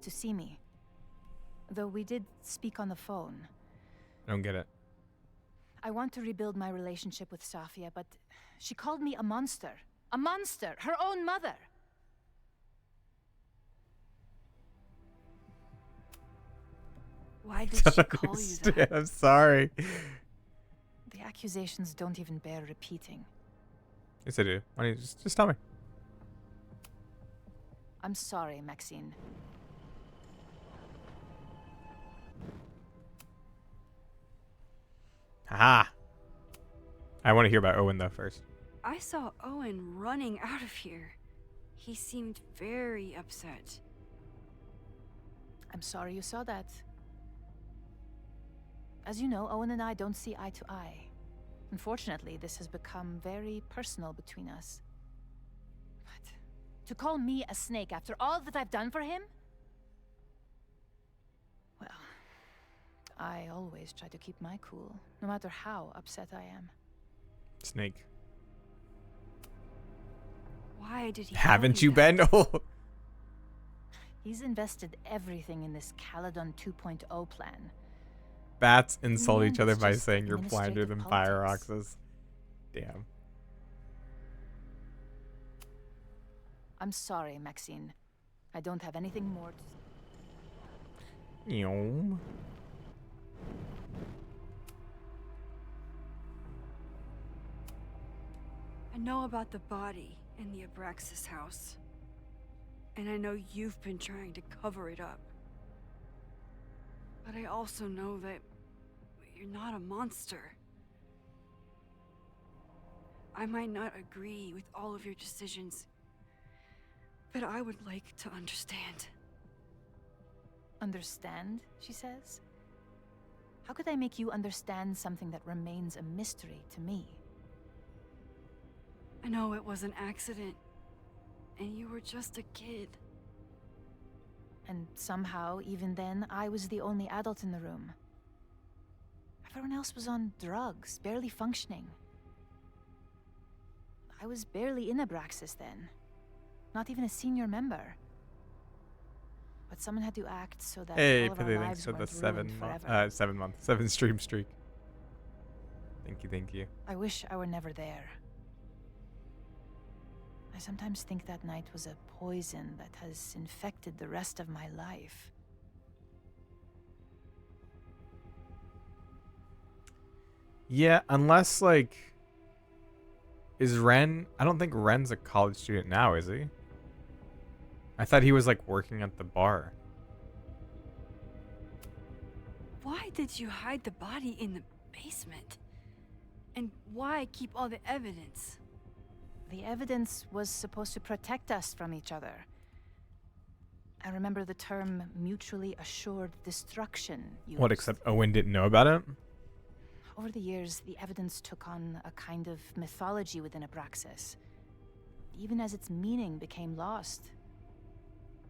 To see me. Though we did speak on the phone. I don't get it. I want to rebuild my relationship with Safia, but she called me a monster. A monster! Her own mother! Why did she call you that? I'm sorry. The accusations don't even bear repeating. Yes, I do. Why don't you just tell me? I'm sorry, Maxine. Haha. I want to hear about Owen though first. I saw Owen running out of here. He seemed very upset. I'm sorry you saw that. As you know, Owen and I don't see eye to eye. Unfortunately, this has become very personal between us. But to call me a snake after all that I've done for him? Well, I always try to keep my cool, no matter how upset I am. Snake. Why did he? Haven't you been? Oh. He's invested everything in this Caledon 2.0 plan. Bats insult Man, each other it's by just saying you're blinder administrative than politics. Bio-Roxas. Damn. I'm sorry, Maxine. I don't have anything more to... Yum. I know about the body in the Abraxas house. And I know you've been trying to cover it up. But I also know that you're not a monster. I might not agree with all of your decisions, but I would like to understand. Understand, she says? How could I make you understand something that remains a mystery to me? I know it was an accident, and you were just a kid. And somehow, even then, I was the only adult in the room. Everyone else was on drugs, barely functioning. I was barely in Abraxas then. Not even a senior member. But someone had to act so that Hey, all of for our the lives links to the weren't ruined forever. 7 stream streak. Thank you, thank you. I wish I were never there. I sometimes think that night was a poison that has infected the rest of my life. Yeah, unless, like... Is Ren... I don't think Ren's a college student now, is he? I thought he was, like, working at the bar. Why did you hide the body in the basement? And why keep all the evidence? The evidence was supposed to protect us from each other. I remember the term mutually assured destruction used. What, except Owen didn't know about it? Over the years, the evidence took on a kind of mythology within Abraxas, even as its meaning became lost.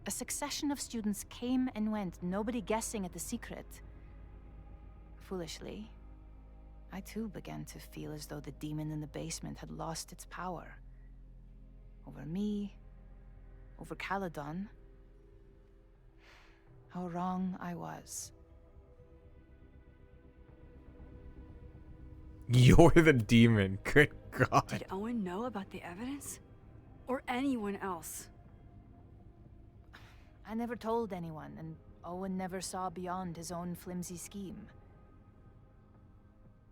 A succession of students came and went, nobody guessing at the secret. Foolishly, I too began to feel as though the demon in the basement had lost its power. Over me, over Caledon. How wrong I was. You're the demon. Good God. Did Owen know about the evidence? Or anyone else? I never told anyone, and Owen never saw beyond his own flimsy scheme.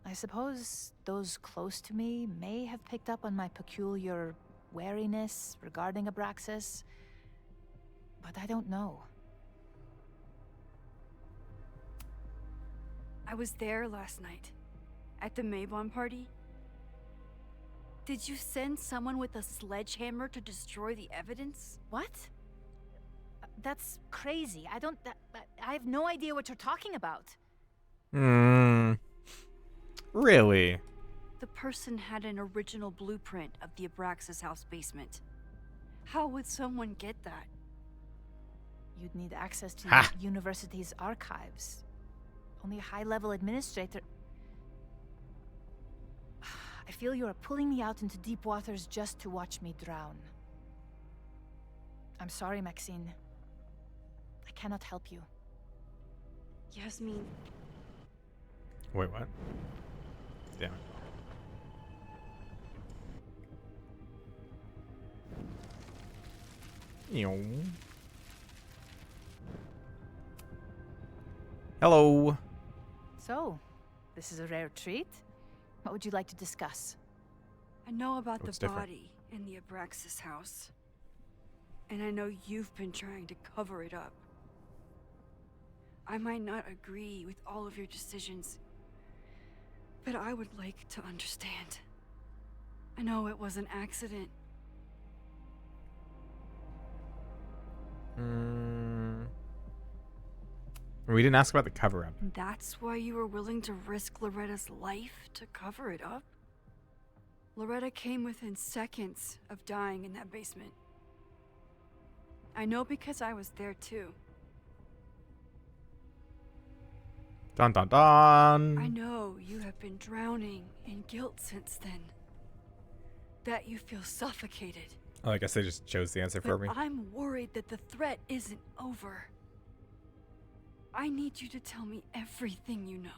I suppose those close to me may have picked up on my peculiar wariness regarding Abraxas, but I don't know. I was there last night, at the Maybon party. Did you send someone with a sledgehammer to destroy the evidence? What? That's crazy. I have no idea what you're talking about. Really? The person had an original blueprint of the Abraxas house basement. How would someone get that? You'd need access to the university's archives. Only a high-level administrator... I feel you are pulling me out into deep waters just to watch me drown. I'm sorry, Maxine. I cannot help you. Yasmin. Wait, what? Damn it. Hello. So, this is a rare treat. What would you like to discuss? I know about What's the different? body in the Abraxas house. And I know you've been trying to cover it up. I might not agree with all of your decisions, but I would like to understand. I know it was an accident. We didn't ask about the cover-up. And that's why you were willing to risk Loretta's life to cover it up? Loretta came within seconds of dying in that basement. I know because I was there too. Dun dun dun. I know you have been drowning in guilt since then. That you feel suffocated. Oh, I guess they just chose the answer for me. But I'm worried that the threat isn't over. I need you to tell me everything you know.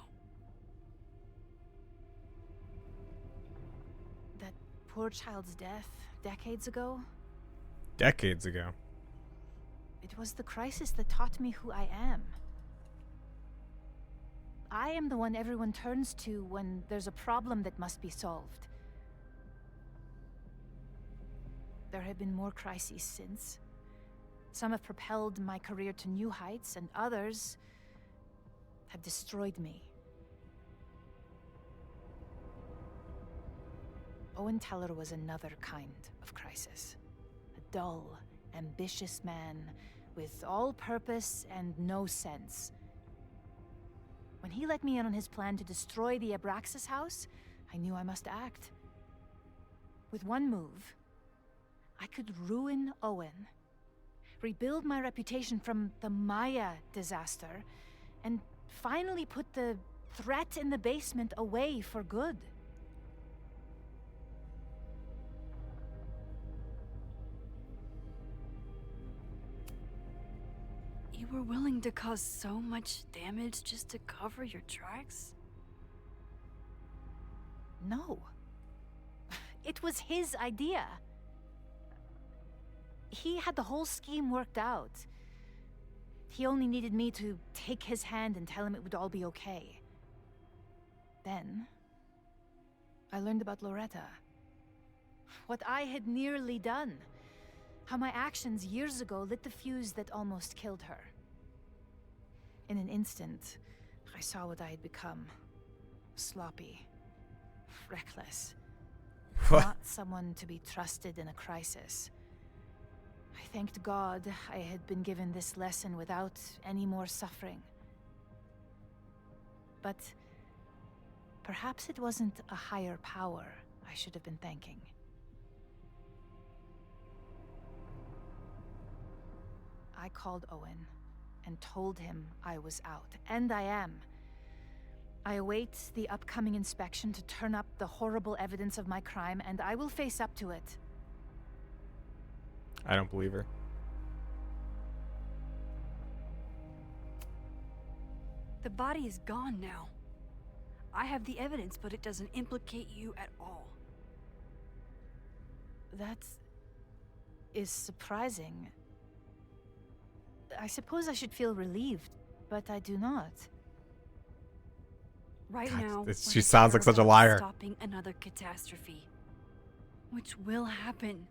That poor child's death decades ago? Decades ago. It was the crisis that taught me who I am. I am the one everyone turns to when there's a problem that must be solved. There have been more crises since. Some have propelled my career to new heights, and others have destroyed me. Owen Teller was another kind of crisis. A dull, ambitious man with all purpose and no sense. When he let me in on his plan to destroy the Abraxas house, I knew I must act. With one move, I could ruin Owen, rebuild my reputation from the Maya disaster, and finally put the threat in the basement away for good. You were willing to cause so much damage just to cover your tracks? No. It was his idea. He had the whole scheme worked out. He only needed me to take his hand and tell him it would all be okay. Then, I learned about Loretta. What I had nearly done. How my actions years ago lit the fuse that almost killed her. In an instant, I saw what I had become. Sloppy. Reckless. Not someone to be trusted in a crisis. I thanked God I had been given this lesson without any more suffering. But perhaps it wasn't a higher power I should have been thanking. I called Owen and told him I was out, and I am. I await the upcoming inspection to turn up the horrible evidence of my crime, and I will face up to it. I don't believe her. The body is gone now. I have the evidence, but it doesn't implicate you at all. That is surprising. I suppose I should feel relieved, but I do not. Right God, now, she sounds like such a liar. Stopping another catastrophe, which will happen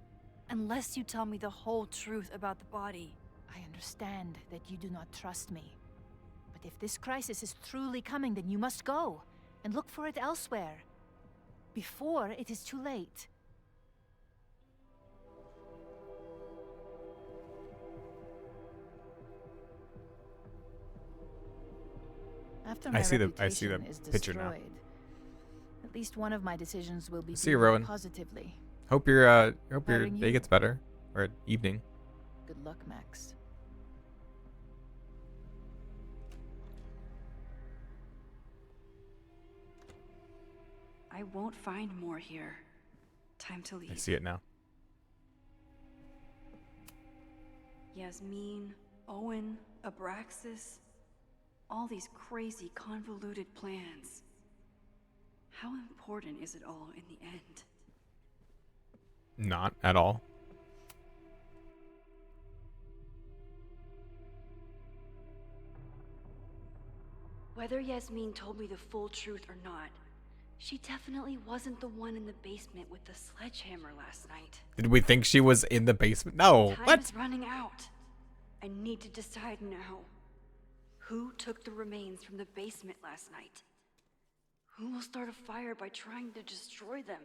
unless you tell me the whole truth about the body. I understand that you do not trust me. But if this crisis is truly coming, then you must go and look for it elsewhere. Before it is too late. After my I see the reputation is picture now. destroyed, at least one of my decisions will be See you, viewed Rowan. positively. Hope your Hiring day you. gets better, or evening. Good luck, Max. I won't find more here. Time to leave. I see it now. Yasmin, Owen, Abraxas, all these crazy, convoluted plans. How important is it all in the end? Not at all. Whether Yasmin told me the full truth or not, she definitely wasn't the one in the basement with the sledgehammer last night. Did we think she was in the basement? No. Time What? is running out. I need to decide now. Who took the remains from the basement last night? Who will start a fire by trying to destroy them?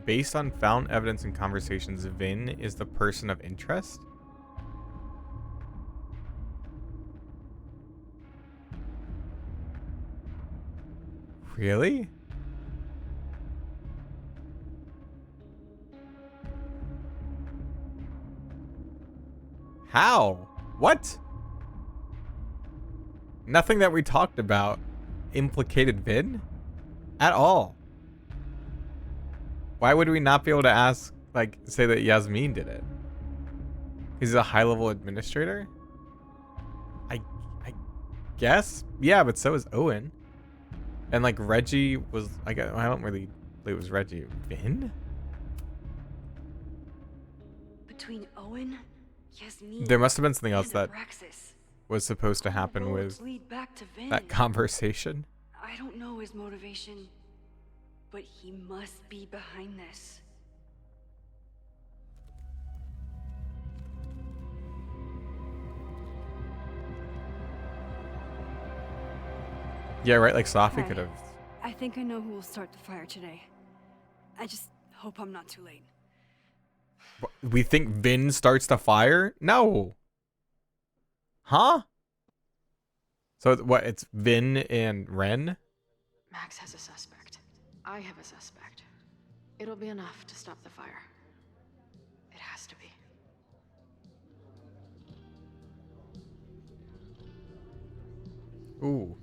Based on found evidence and conversations, Vin is the person of interest? Really? How? What? Nothing that we talked about implicated Vin at all. Why would we not be able to ask, like, say that Yasmin did it? He's a high-level administrator? I guess? Yeah, but so is Owen. And, like, Reggie was, I don't really believe it was Reggie. Vin? Between Owen, Yasmin, There must have been something else and that Abraxas, was supposed to all happen roads with lead back to Vin. that conversation. I don't know his motivation, but he must be behind this. Yeah, right, like Safi Hey, could have. I think I know who will start the fire today. I just hope I'm not too late. We think Vin starts the fire? No. Huh? So what? It's Vin and Ren? Max has a suspect. I have a suspect. It'll be enough to stop the fire. It has to be. Ooh.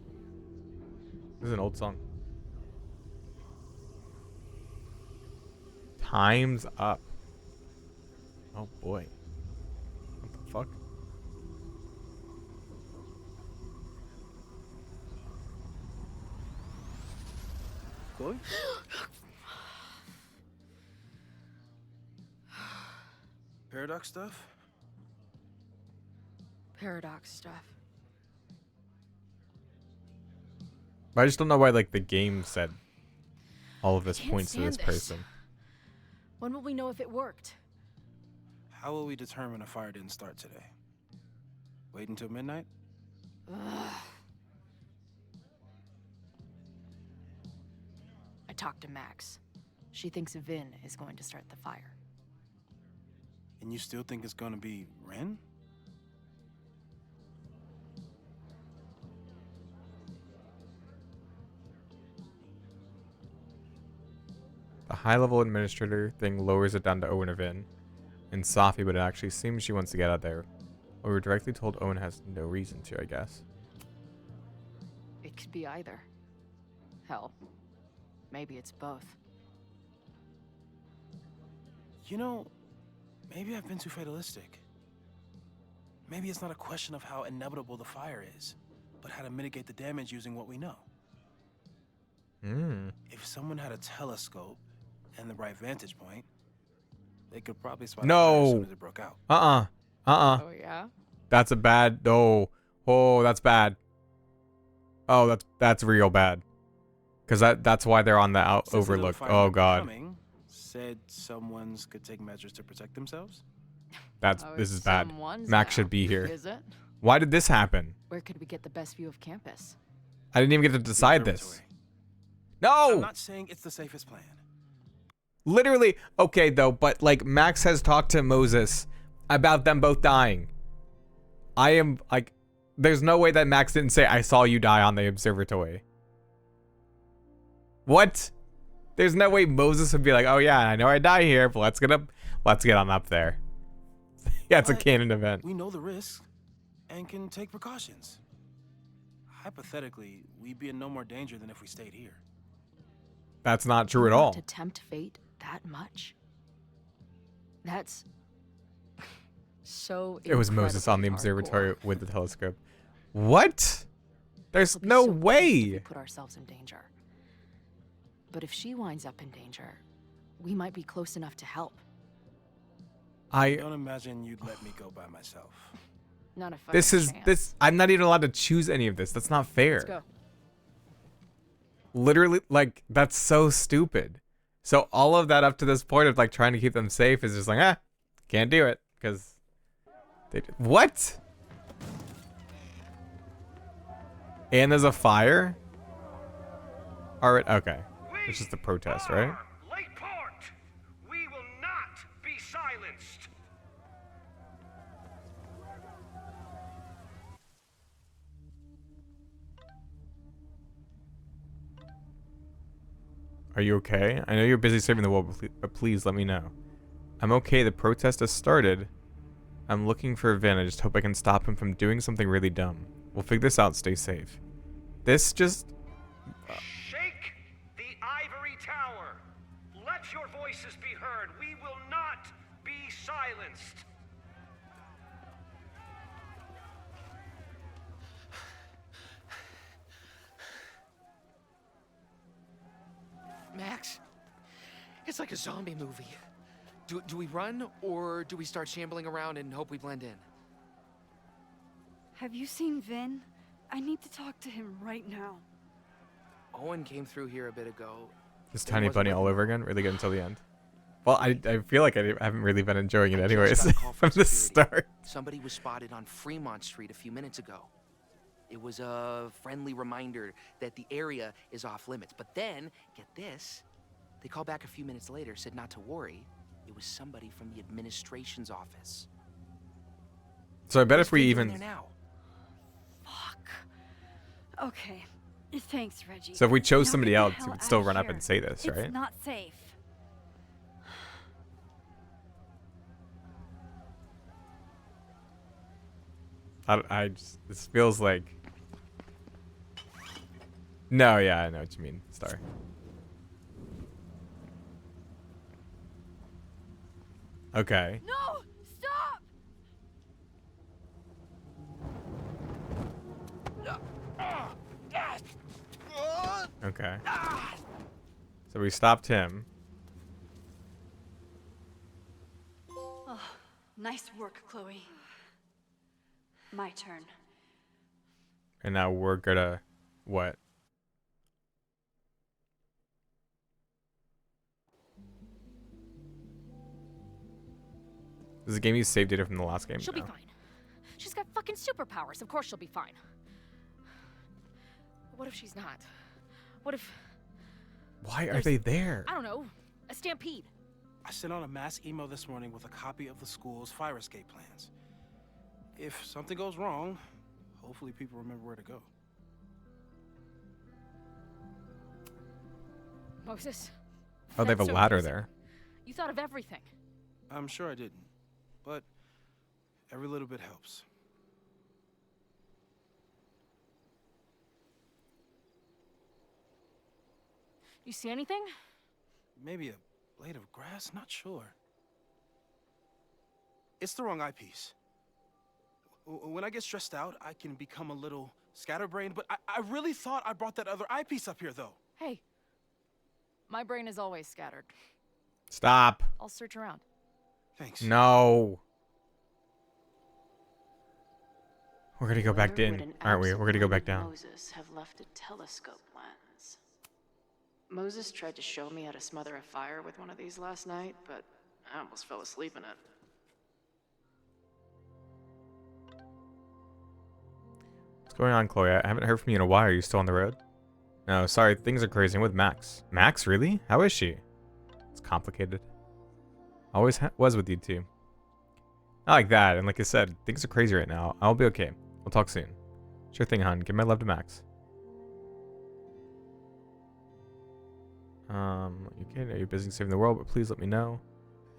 This is an old song. Time's up. Oh boy. What the fuck? Chloe? Paradox stuff? Paradox stuff. But I just don't know why, like, the game said all of this Can't points to this stand this. person. When will we know if it worked? How will we determine a fire didn't start today? Wait until midnight? Ugh. I talked to Max. She thinks Vin is going to start the fire. And you still think it's gonna be Ren? The high-level administrator thing lowers it down to Owen or Vin. And Safi, but it actually seems she wants to get out there. Or we're directly told Owen has no reason to, I guess. It could be either. Hell, maybe it's both. You know, maybe I've been too fatalistic. Maybe it's not a question of how inevitable the fire is, but how to mitigate the damage using what we know. If someone had a telescope and the right vantage point, they could probably spot the fire as soon as it broke out. Oh, yeah? That's a bad... Oh, that's bad. Oh, that's real bad. Because that's why they're on the overlook. Oh, God. Said someone's could take measures to protect themselves? This is bad. Someone's Max now, should be here. Is it? Why did this happen? Where could we get the best view of campus? I didn't even get to decide this. No! I'm not saying it's the safest plan. Literally, okay though, but like Max has talked to Moses about them both dying. I am like, there's no way that Max didn't say, I saw you die on the observatory. What? There's no way Moses would be like, oh yeah, I know I die here, but let's get on up there. Yeah, it's a canon event. We know the risks and can take precautions. Hypothetically, we'd be in no more danger than if we stayed here. That's not true at all. To tempt fate that much? That's so It was Moses on the incredibly observatory hardcore. with the telescope. What? There's It'll be no so close way. We put ourselves in danger. But if she winds up in danger, we might be close enough to help. I don't imagine you'd let me go by myself. Not a fucking This is chance. this. I'm not even allowed to choose any of this. That's not fair. Let's go. Literally, like, that's so stupid. So all of that up to this point of like trying to keep them safe is just like, can't do it because they what? And there's a fire. All right, okay. It's just a protest, right? Lakeport, we will not be silenced. Are you okay? I know you're busy saving the world, but please let me know. I'm okay. The protest has started. I'm looking for Vin. I just hope I can stop him from doing something really dumb. We'll figure this out. Stay safe. This just... Shake the ivory tower. Let your voices be heard. We will not be silenced. Max, it's like a zombie movie. Do we run, or do we start shambling around and hope we blend in? Have you seen Vin? I need to talk to him right now. Owen came through here a bit ago. This Tiny Bunny all over again? Really good until the end? Well, I feel like I haven't really been enjoying it anyways from the start. Somebody was spotted on Fremont Street a few minutes ago. It was a friendly reminder that the area is off limits. But then, get this, they called back a few minutes later, said not to worry. It was somebody from the administration's office. So I bet Who's if we been even... there now? Okay. Thanks, Reggie. So if we chose Now somebody get the else, hell we could out still of run up here. and say this, right? It's not safe. I just... This feels like... No, yeah, I know what you mean, Star. Okay. No! Stop! Okay. So we stopped him. Oh, nice work, Chloe. My turn. And now we're gonna... What? This is a game you saved data from the last game? She'll No. be fine. She's got fucking superpowers. Of course she'll be fine. What if she's not? What if... Why are they there? I don't know. A stampede. I sent out a mass email this morning with a copy of the school's fire escape plans. If something goes wrong, hopefully people remember where to go. Moses. Oh, they have a that's so ladder amazing. there. You thought of everything. I'm sure I didn't, but every little bit helps. You see anything? Maybe a blade of grass? Not sure. It's the wrong eyepiece. When I get stressed out, I can become a little scatterbrained, but I really thought I brought that other eyepiece up here, though. Hey. My brain is always scattered. Stop. I'll search around. Thanks. No. We're gonna go back Where in, would an aren't we? We're gonna go back absent-minded down. Moses have left a telescope lens. Moses tried to show me how to smother a fire with one of these last night, but I almost fell asleep in it. What's going on, Chloe? I haven't heard from you in a while. Are you still on the road? No, sorry. Things are crazy. I'm with Max. Max, really? How is she? It's complicated. Always was with you two. Not like that. And like I said, things are crazy right now. I'll be okay. We'll talk soon. Sure thing, hon. Give my love to Max. You okay? Are you busy saving the world? But please let me know.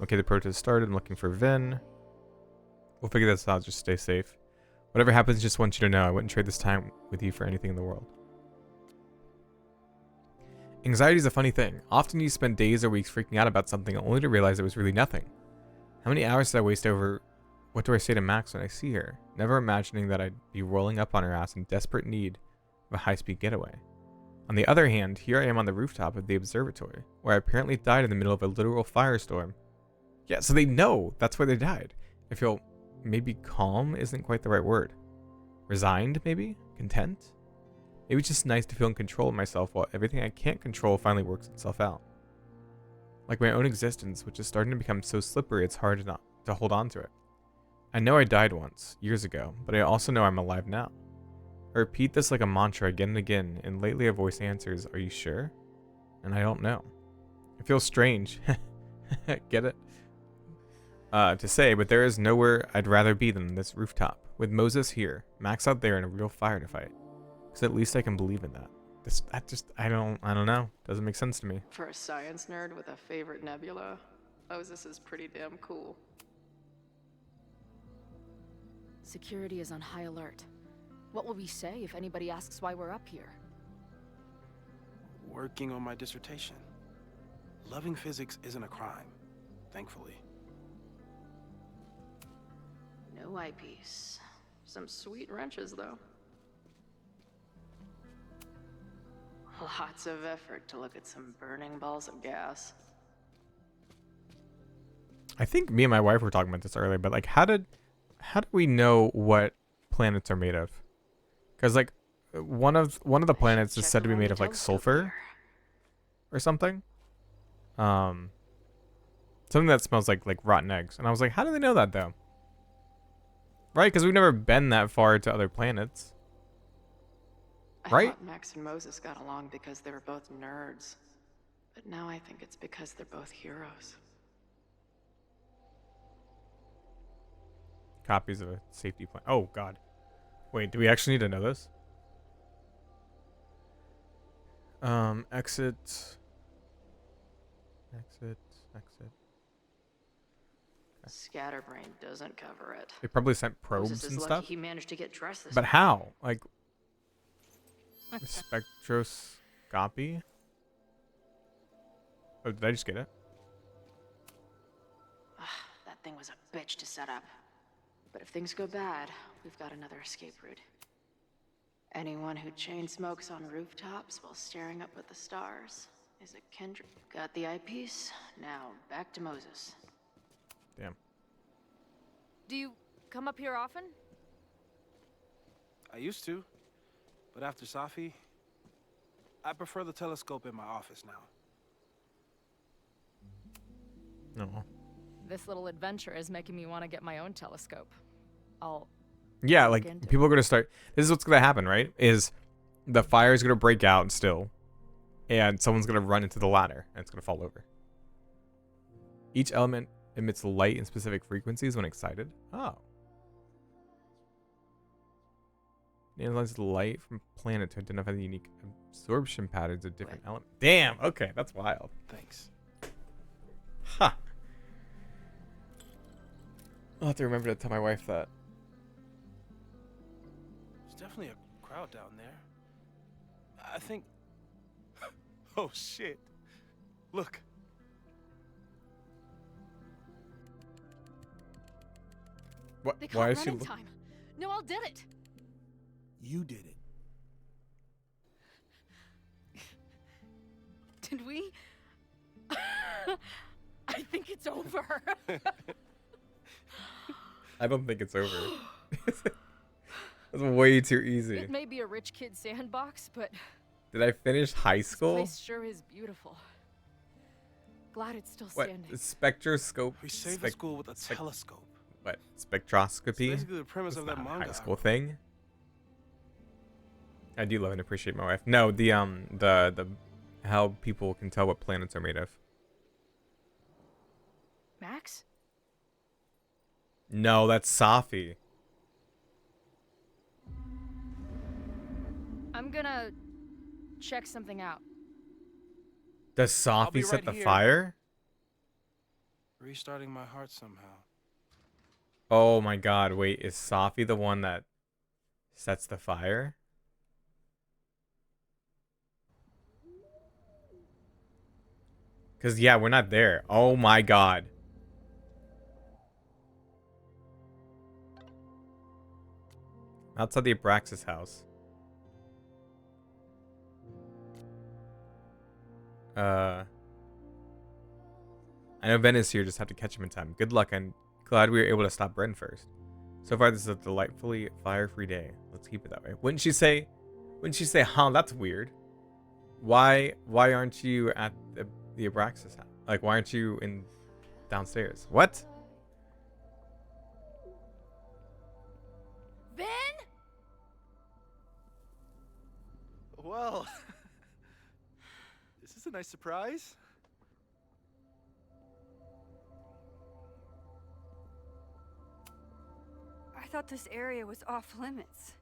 Okay, the protest started. I'm looking for Vin. We'll figure this out. Just stay safe. Whatever happens, just want you to know I wouldn't trade this time with you for anything in the world. Anxiety is a funny thing. Often you spend days or weeks freaking out about something only to realize it was really nothing. How many hours did I waste over what do I say to Max when I see her? Never imagining that I'd be rolling up on her ass in desperate need of a high-speed getaway. On the other hand, here I am on the rooftop of the observatory, where I apparently died in the middle of a literal firestorm. Yeah, so they know that's where they died. I feel maybe calm isn't quite the right word. Resigned, maybe? Content? Maybe it's just nice to feel in control of myself while everything I can't control finally works itself out. Like my own existence, which is starting to become so slippery it's hard not to hold on to it. I know I died once, years ago, but I also know I'm alive now. I repeat this like a mantra again and again, and lately a voice answers, "Are you sure?" And I don't know. It feels strange. Get it? To say, but there is nowhere I'd rather be than this rooftop, with Moses here, Max out there in a real fire to fight. Because at least I can believe in that. I don't know. Doesn't make sense to me. For a science nerd with a favorite nebula, Moses is pretty damn cool. Security is on high alert. What will we say if anybody asks why we're up here? Working on my dissertation. Loving physics isn't a crime, thankfully. No eyepiece. Some sweet wrenches, though. Lots of effort to look at some burning balls of gas. I think me and my wife were talking about this earlier, but like, how do we know what planets are made of? Because like, one of the planets is said to be made of like sulfur or something. Something that smells like rotten eggs. And I was like, how do they know that though? Right? Because we've never been that far to other planets. Right? I thought Max and Moses got along because they were both nerds. But now I think it's because they're both heroes. Copies of a safety plan. Oh, God. Wait, do we actually need to know this? Exit. Scatterbrain doesn't cover it. They probably sent probes Moses is and lucky stuff. he managed to get dressed this But morning. how? Like, spectroscopy? Oh, did I just get it? That thing was a bitch to set up. But if things go bad, we've got another escape route. Anyone who chain smokes on rooftops while staring up at the stars Is it Kendrick? Got the eyepiece. Now back to Moses. Damn. Do you come up here often? I used to, but after Safi, I prefer the telescope in my office now. No. This little adventure is making me want to get my own telescope. I'll Yeah, look like into people are gonna start. This is what's gonna happen, right? Is the fire is gonna break out still, and someone's gonna run into the ladder and it's gonna fall over. Each element emits light in specific frequencies when excited. Oh. It analyzes the light from planet to identify the unique absorption patterns of different elements. Damn. Okay, that's wild. Thanks. Ha. I'll have to remember to tell my wife that. There's definitely a crowd down there. I think... Oh, shit. Look. What? They Why caught is she? running time. Noel did it. You did it. Did we? I think it's over. I don't think it's over. That's way too easy. It may be a rich kid sandbox, but Did I finish high this school? place sure is beautiful. Glad it's still What? standing. Spectroscope? We saved the school with a telescope. What? Spectroscopy? It's basically the premise of that Not a manga. high school thing. I do love and appreciate my wife. No, the how people can tell what planets are made of. Max? No, that's Safi. I'm gonna check something out. Does I'll be Safi set right the here. fire? Restarting my heart somehow. Oh my god, wait, is Safi the one that sets the fire? Cause yeah, we're not there. Oh my god. Outside the Abraxas house. I know Ben is here, just have to catch him in time. Good luck, I'm glad we were able to stop Bren first. So far, this is a delightfully fire-free day. Let's keep it that way. Wouldn't she say, huh, that's weird. Why aren't you at the Abraxas house? Like, why aren't you in downstairs? What? Ben? Well, this is a nice surprise. I thought this area was off limits.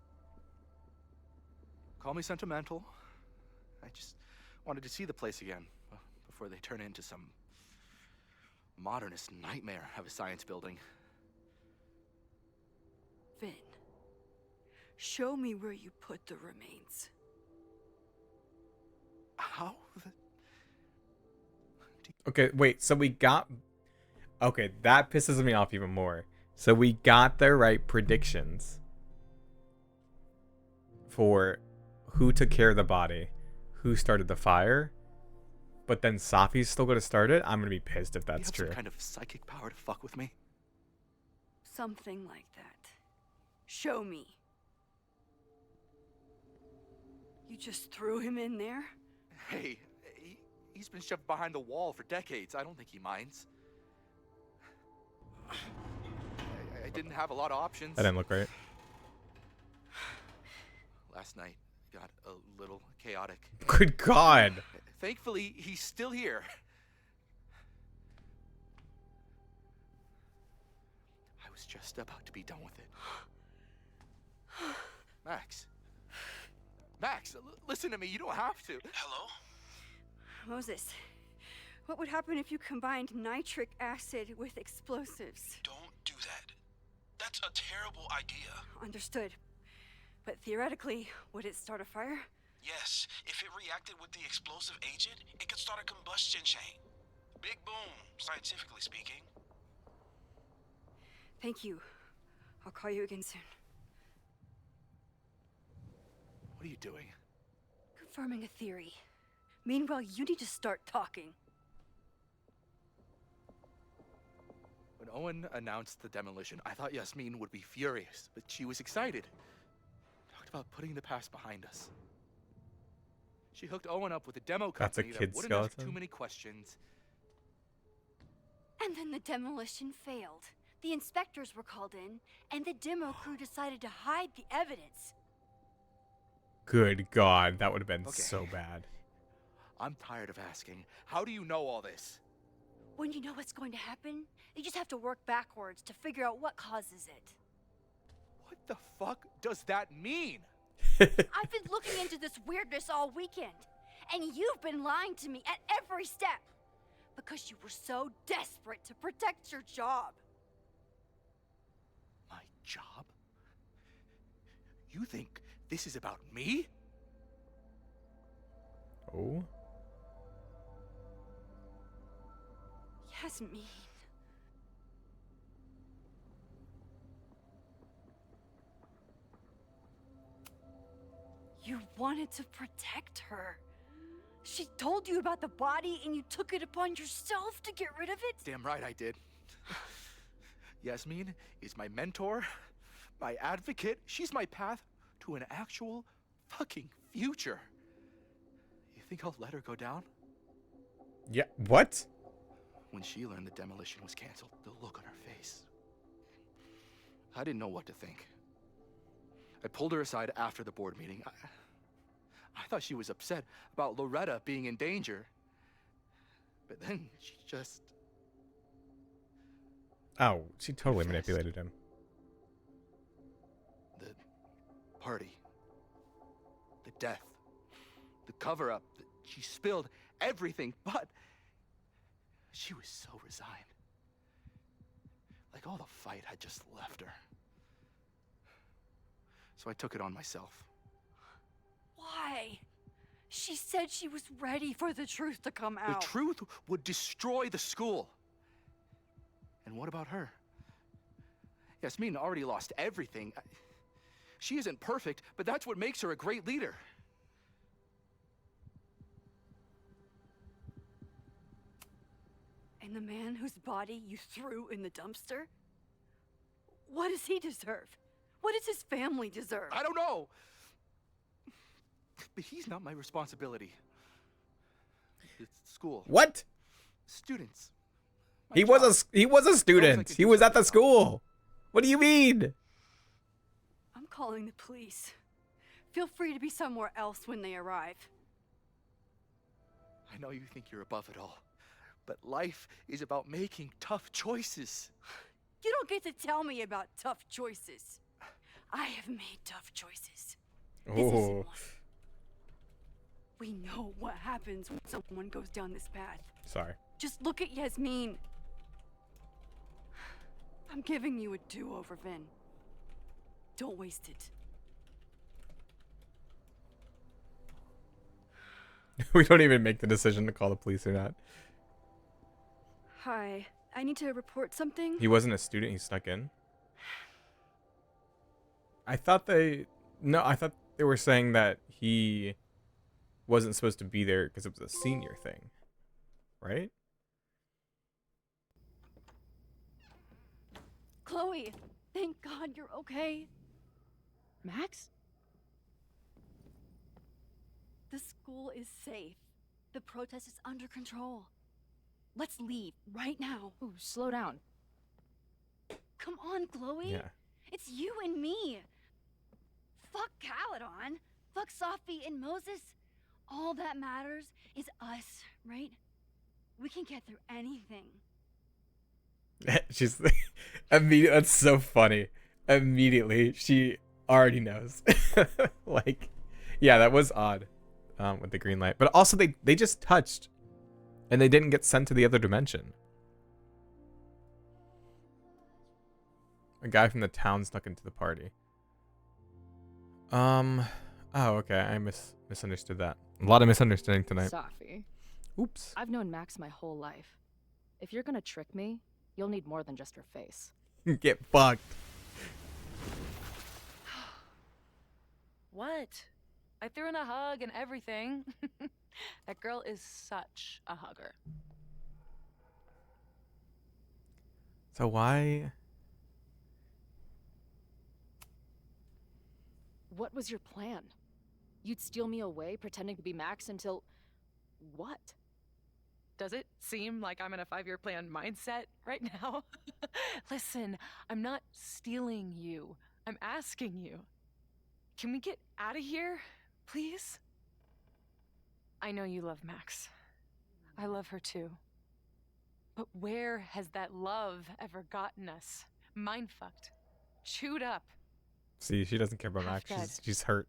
Call me sentimental. I just wanted to see the place again before they turn it into some modernist nightmare of a science building. Vin, show me where you put the remains. How? Okay, wait, so we got... Okay, that pisses me off even more. So we got the right predictions for who took care of the body, who started the fire, but then Safi's still going to start it? I'm going to be pissed if that's you have true. some kind of psychic power to fuck with me? Something like that. Show me. You just threw him in there? Hey, he's been shoved behind the wall for decades. I don't think he minds. I didn't have a lot of options. That didn't look right. Last night got a little chaotic. Good God. Thankfully, he's still here. I was just about to be done with it. Max. Max, listen to me. You don't have to. Hello? Moses, what would happen if you combined nitric acid with explosives? Don't do that. That's a terrible idea. Understood. But theoretically, would it start a fire? Yes, if it reacted with the explosive agent, it could start a combustion chain. Big boom, scientifically speaking. Thank you. I'll call you again soon. What are you doing? Confirming a theory. Meanwhile, you need to start talking. When Owen announced the demolition, I thought Yasmin would be furious, but she was excited. Talked about putting the past behind us. She hooked Owen up with a demo That's a company that kid wouldn't ask skeleton? too many questions. And then the demolition failed. The inspectors were called in, and the demo crew decided to hide the evidence. Good God, that would have been Okay. so bad. I'm tired of asking. How do you know all this? When you know what's going to happen, you just have to work backwards to figure out what causes it. What the fuck does that mean? I've been looking into this weirdness all weekend, and you've been lying to me at every step because you were so desperate to protect your job. My job? You think this is about me? Oh? Yasmin. You wanted to protect her. She told you about the body and you took it upon yourself to get rid of it? Damn right I did. Yasmin is my mentor, my advocate. She's my path to an actual fucking future. You think I'll let her go down? Yeah, what? When she learned the demolition was canceled, the look on her face. I didn't know what to think. I pulled her aside after the board meeting. I thought she was upset about Loretta being in danger. But then she just... Oh, she totally manipulated him. The party. The death. The cover-up. She spilled everything, but... she was so resigned. Like all the fight had just left her. So I took it on myself. Why? She said she was ready for the truth to come out. The truth would destroy the school. And what about her? Yasmin already lost everything. She isn't perfect, but that's what makes her a great leader. And the man whose body you threw in the dumpster? What does he deserve? What does his family deserve? I don't know. But he's not my responsibility. It's school. What? Students. He was a student. He was at the school. What do you mean? I'm calling the police. Feel free to be somewhere else when they arrive. I know you think you're above it all, but life is about making tough choices. You don't get to tell me about tough choices. I have made tough choices. This isn't one. We know what happens when someone goes down this path. Sorry. Just look at Yasmin. I'm giving you a do-over, Vin. Don't waste it. We don't even make the decision to call the police or not. Hi, I need to report something. He wasn't a student. He snuck in. I thought they were saying that he wasn't supposed to be there because it was a senior thing, right? Chloe, thank God you're okay. Max? The school is safe. The protest is under control. Let's leave right now. Ooh, slow down. Come on, Chloe. Yeah. It's you and me. Fuck Caledon. Fuck Sophie and Moses. All that matters is us, right? We can get through anything. She's immediately. That's so funny. Immediately, she already knows. Like, yeah, that was odd with the green light. But also, they just touched, and they didn't get sent to the other dimension. A guy from the town snuck into the party. Oh, okay. I misunderstood that. A lot of misunderstanding tonight. Sophie. Oops. I've known Max my whole life. If you're gonna trick me, you'll need more than just her face. Get fucked. What? I threw in a hug and everything. That girl is such a hugger. So why? What was your plan? You'd steal me away, pretending to be Max until... what? Does it seem like I'm in a 5-year plan mindset right now? Listen, I'm not stealing you. I'm asking you. Can we get out of here, please? I know you love Max. I love her too. But where has that love ever gotten us? Mind-fucked. Chewed up. See, she doesn't care about Max. Half-dead. She's hurt.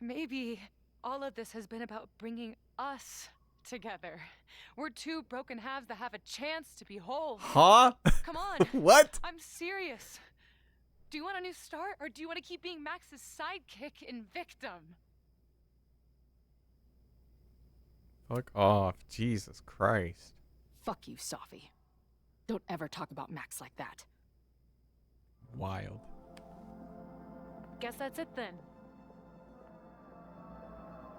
Maybe all of this has been about bringing us together. We're two broken halves that have a chance to be whole. Huh? Come on. What? I'm serious. Do you want a new start, or do you want to keep being Max's sidekick and victim? Fuck off. Jesus Christ. Fuck you, Safi. Don't ever talk about Max like that. Wild. Guess that's it then.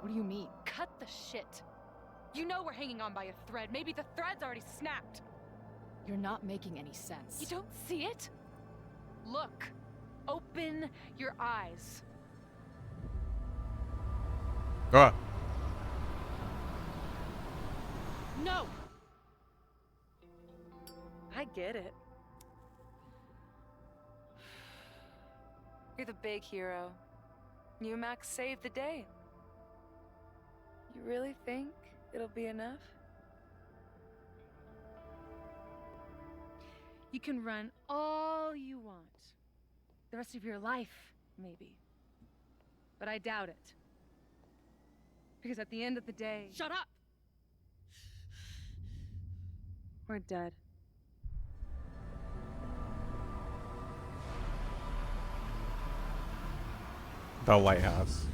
What do you mean? Cut the shit. You know we're hanging on by a thread. Maybe the thread's already snapped. You're not making any sense. You don't see it? Look. Open your eyes. Ah. No! I get it. You're the big hero. You and Max saved the day. You really think it'll be enough? You can run all you want. The rest of your life, maybe. But I doubt it. Because at the end of the day... Shut up! We're dead. The lighthouse.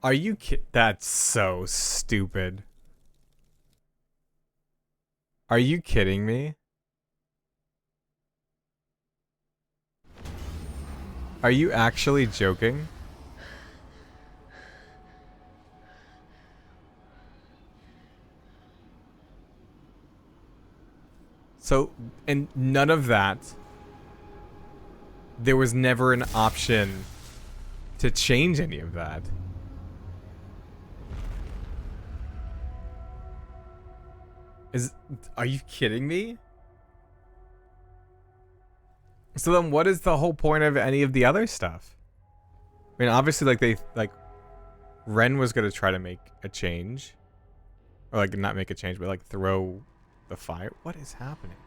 Are you That's so stupid. Are you kidding me? Are you actually joking? So, and none of that, there was never an option to change any of that. Are you kidding me? So then what is the whole point of any of the other stuff? I mean, obviously, Ren was gonna try to make a change. Or, like, not make a change, but, like, throw the fire. What is happening?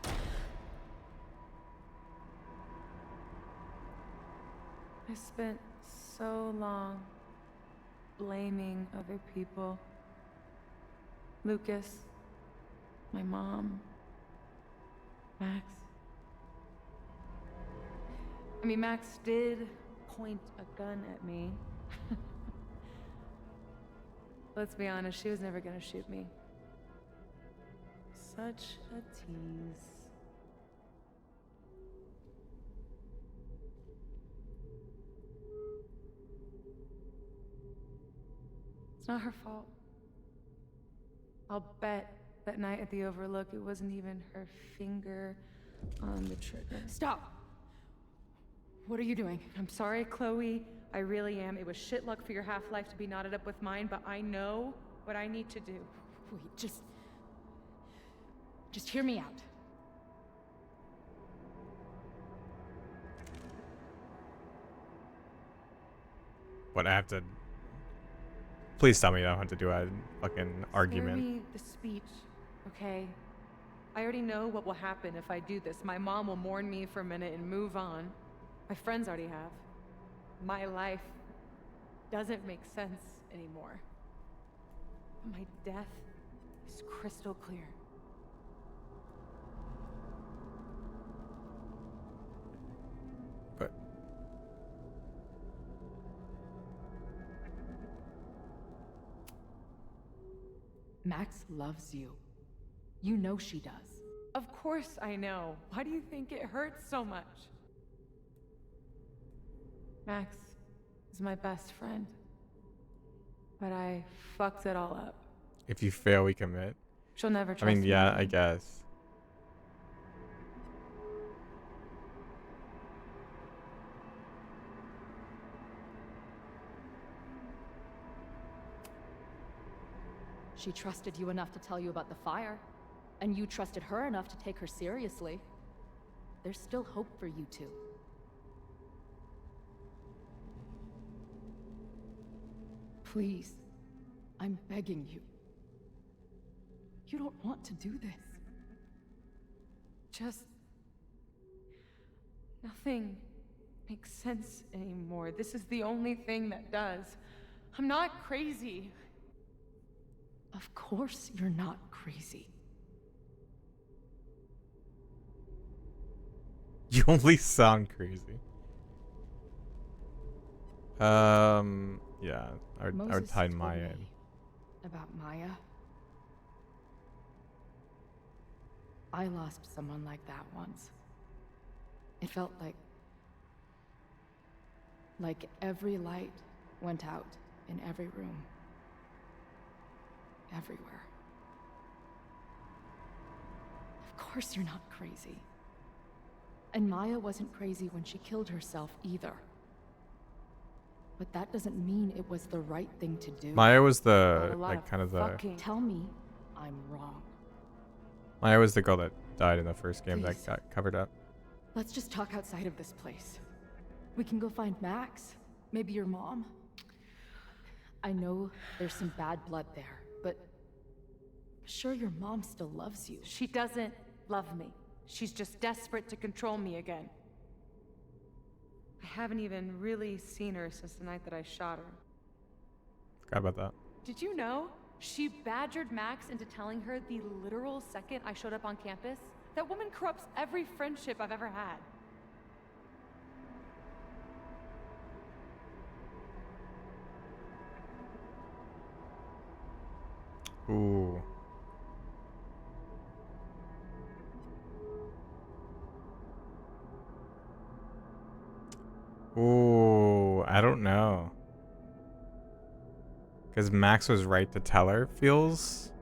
I spent so long blaming other people. Lucas, my mom, Max. I mean, Max did point a gun at me. Let's be honest, she was never gonna shoot me. Such a tease. It's not her fault. I'll bet that night at the Overlook it wasn't even her finger on the trigger. Stop! What are you doing? I'm sorry, Chloe. I really am. It was shit luck for your half-life to be knotted up with mine, but I know what I need to do. Wait, just hear me out. What, I have to... Please tell me I don't have to do a fucking argument. Spare me the speech, okay? I already know what will happen if I do this. My mom will mourn me for a minute and move on. My friends already have. My life doesn't make sense anymore. My death is crystal clear. But... Max loves you. You know she does. Of course I know. Why do you think it hurts so much? Max is my best friend. But I fucked it all up. If you fail, we commit. She'll never trust I mean, me yeah, again. I guess. She trusted you enough to tell you about the fire, and you trusted her enough to take her seriously. There's still hope for you two. Please, I'm begging you. You don't want to do this. Just... nothing makes sense anymore. This is the only thing that does. I'm not crazy. Of course you're not crazy. You only sound crazy. Yeah, I would tie Maya in. About Maya? I lost someone like that once. It felt like every light went out in every room. Everywhere. Of course you're not crazy. And Maya wasn't crazy when she killed herself either. But that doesn't mean it was the right thing to do. Maya was the, like, kind of the... Tell me I'm wrong. Maya was the girl that died in the first game Please. that got covered up. Let's just talk outside of this place. We can go find Max. Maybe your mom. I know there's some bad blood there, but sure your mom still loves you. She doesn't love me. She's just desperate to control me again. I haven't even really seen her since the night that I shot her. Forgot about that. Did you know? She badgered Max into telling her the literal second I showed up on campus. That woman corrupts every friendship I've ever had. Ooh. Ooh, I don't know. Because Max was right to tell her feels...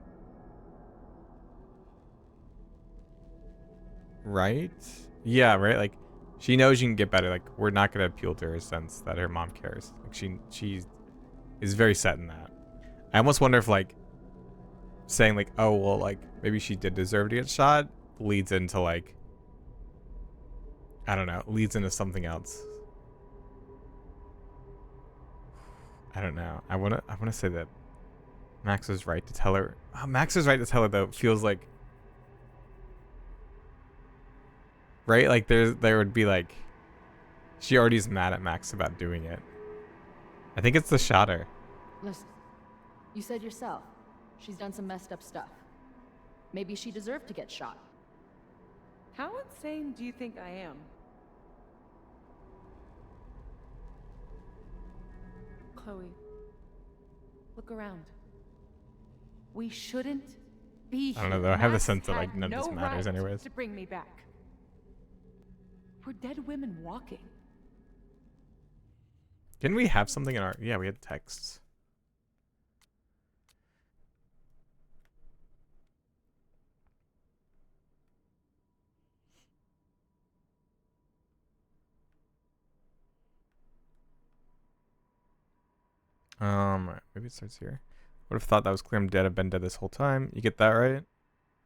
right? Yeah, right? Like, she knows she can get better. Like, we're not going to appeal to her sense that her mom cares. Like, she is very set in that. I almost wonder if, like, saying, like, oh, well, like, maybe she did deserve to get shot leads into, like, I don't know, leads into something else. I don't know. I wanna say that Max was right to tell her. Oh, Max was right to tell her though. Feels like, right? Like there would be like, she already is mad at Max about doing it. I think it's the shotter. Listen, you said yourself, she's done some messed up stuff. Maybe she deserved to get shot. How insane do you think I am? Chloe, look around. We shouldn't be here. I don't know though. I have the Max sense that like had none of this no matters right anyways. to bring me back. We're dead women walking. Didn't we have something in our... Yeah, we had texts. Maybe it starts here. Would have thought that was clear I'm dead. I've been dead this whole time. You get that right? You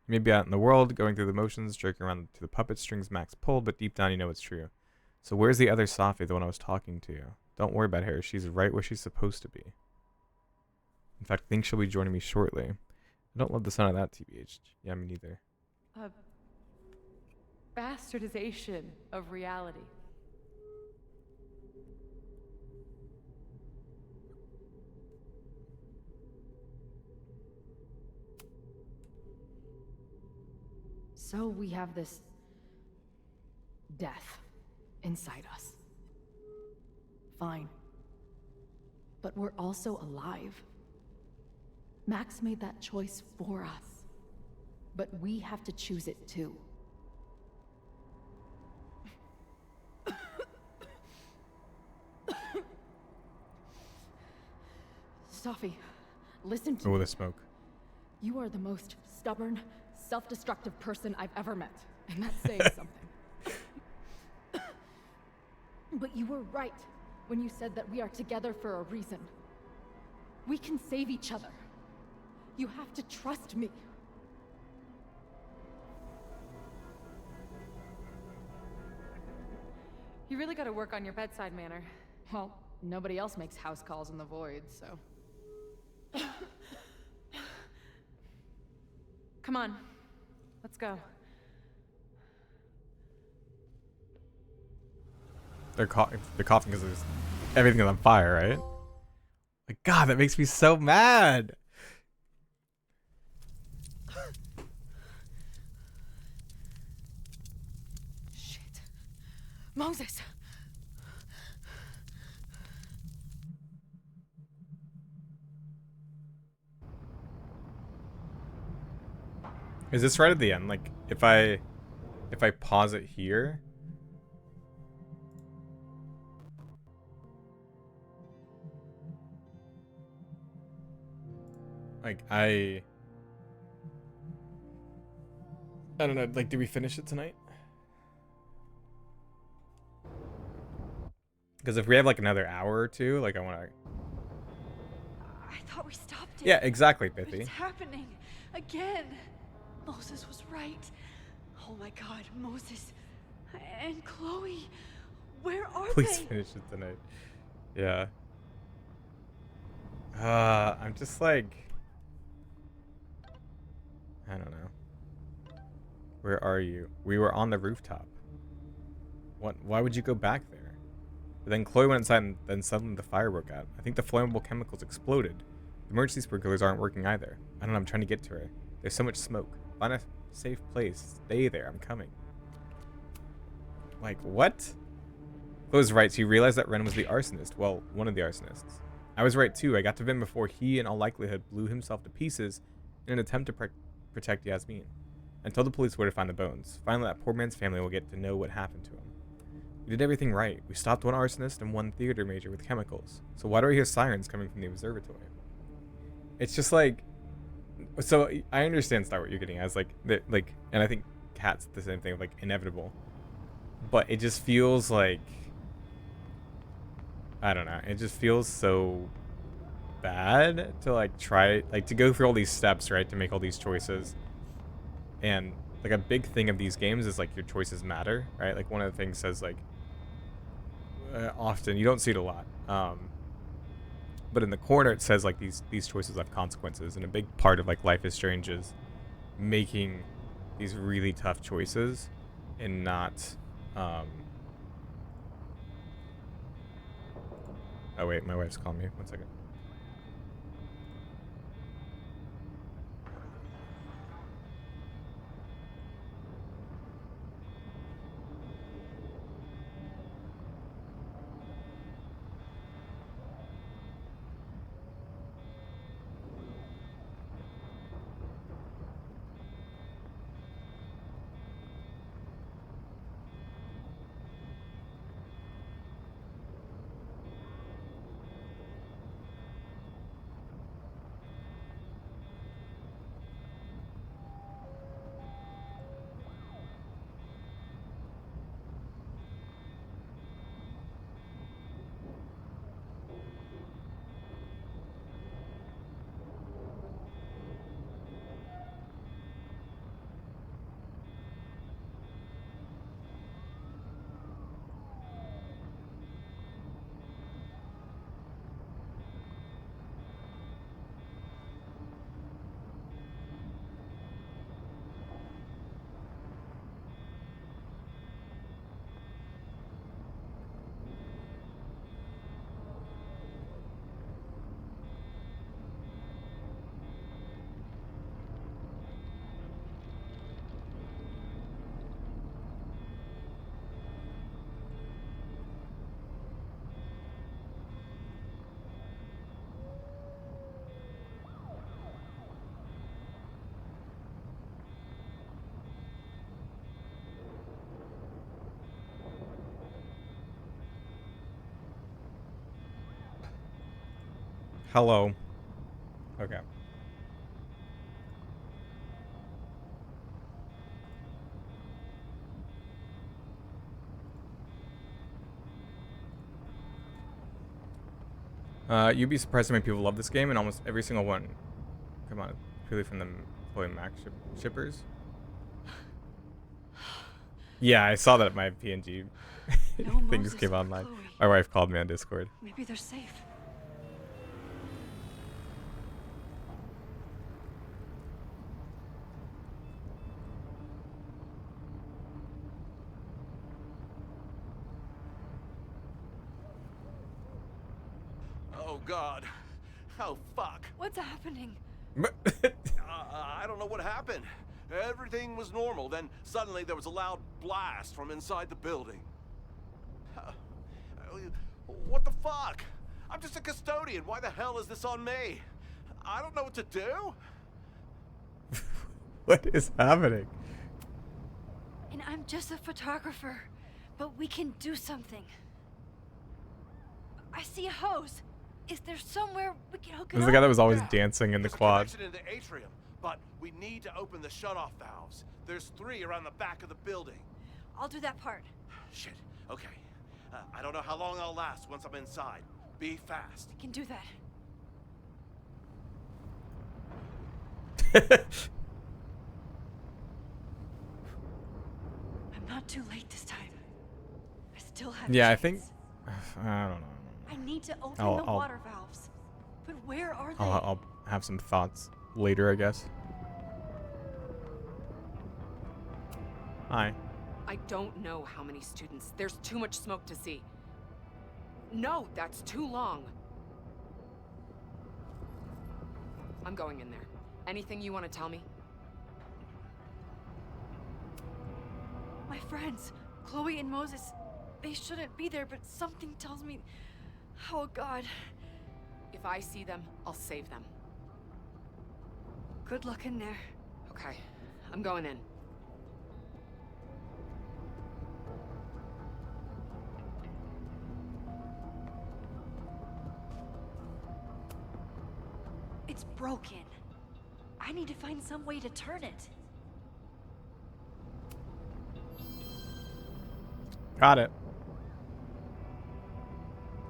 may be out in the world, going through the motions, jerking around to the puppet strings Max pulled, but deep down you know it's true. So where's the other Safi, the one I was talking to? Don't worry about her. She's right where she's supposed to be. In fact, I think she'll be joining me shortly. I don't love the sound of that, TBH. Yeah, me neither. A bastardization of reality. So we have this death inside us. Fine. But we're also alive. Max made that choice for us. but we have to choose it too. Safi, listen to me. Oh, the smoke. You are the most stubborn, self-destructive person I've ever met, and that's saying something. But you were right when you said that we are together for a reason. We can save each other. You have to trust me. You really gotta work on your bedside manner. Well, nobody else makes house calls in the void, so... Come on, let's go. They're coughing because everything is on fire, right? Like, God, that makes me so mad. Shit. Moses! Is this right at the end? Like, if I pause it here. Like, I don't know, like, do we finish it tonight? Because if we have like another hour or two, like I want to... I thought we stopped it. Yeah, exactly, But Pithy. it's happening again. Moses was right. Oh my God, Moses and Chloe, where are Please they? finish it tonight. Yeah. I'm just like... I don't know. Where are you? We were on the rooftop. Why would you go back there? But then Chloe went inside and then suddenly the fire broke out. I think the flammable chemicals exploded. The emergency sprinklers aren't working either. I don't know, I'm trying to get to her. There's so much smoke. Find a safe place. Stay there, I'm coming. Like, what? Chloe's right, so you realized that Ren was the arsonist. Well, one of the arsonists. I was right too. I got to Vin before he, in all likelihood, blew himself to pieces in an attempt to protect Yasmin. And told the police where to find the bones. Finally, that poor man's family will get to know what happened to him. We did everything right. We stopped one arsonist and one theater major with chemicals. So why do I hear sirens coming from the observatory? It's just like... So, I understand, Star, what you're getting at. It's like, and I think Kat's the same thing, like, inevitable. But it just feels like... I don't know. It just feels so bad to, like, try... Like, to go through all these steps, right? To make all these choices. And, like, a big thing of these games is, like, your choices matter, right? Like, one of the things says, like... often, you don't see it a lot. But in the corner it says like these choices have consequences, and a big part of like Life is Strange is making these really tough choices and not oh wait, my wife's calling me. 1 second. Hello. Okay. You'd be surprised how many people love this game, and almost every single one, come on, purely from the employee Mac shippers. Yeah, I saw that at my PNG No things Moses came or online. Chloe. My wife called me on Discord. Maybe they're safe. Oh, God. Oh, fuck. What's happening? I don't know what happened. Everything was normal. Then suddenly there was a loud blast from inside the building. What the fuck? I'm just a custodian. Why the hell is this on me? I don't know what to do. What is happening? And I'm just a photographer, but we can do something. I see a hose. Is there somewhere we can hook it This is up? the guy that was always dancing in the quad. There's a connection in the atrium, but we need to open the shutoff valves. There's 3 around the back of the building. I'll do that part. Shit. Okay. I don't know how long I'll last once I'm inside. Be fast. I can do that. I'm not too late this time. I still have Yeah, a I chance. think. I don't know. I need to open I'll- the I'll- water valves. But where are they? I'll have some thoughts later, I guess. Hi. I don't know how many students. There's too much smoke to see. No, that's too long. I'm going in there. Anything you want to tell me? My friends, Chloe and Moses, they shouldn't be there, but something tells me... Oh, God. If I see them, I'll save them. Good luck in there. Okay, I'm going in. It's broken. I need to find some way to turn it. Got it.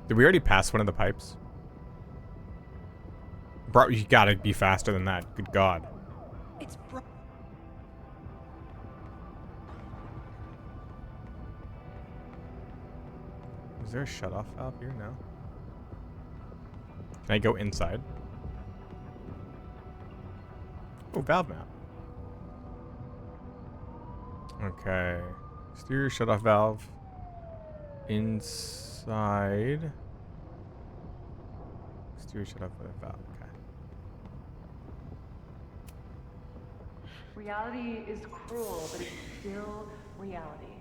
Did we already pass one of the pipes? Bro, you gotta be faster than that. Good God. It's broken. Is there a shutoff valve here? No. Can I go inside? Oh, valve map. Okay. Exterior shutoff valve. Inside. Exterior shutoff valve. Okay. Reality is cruel, but it's still reality.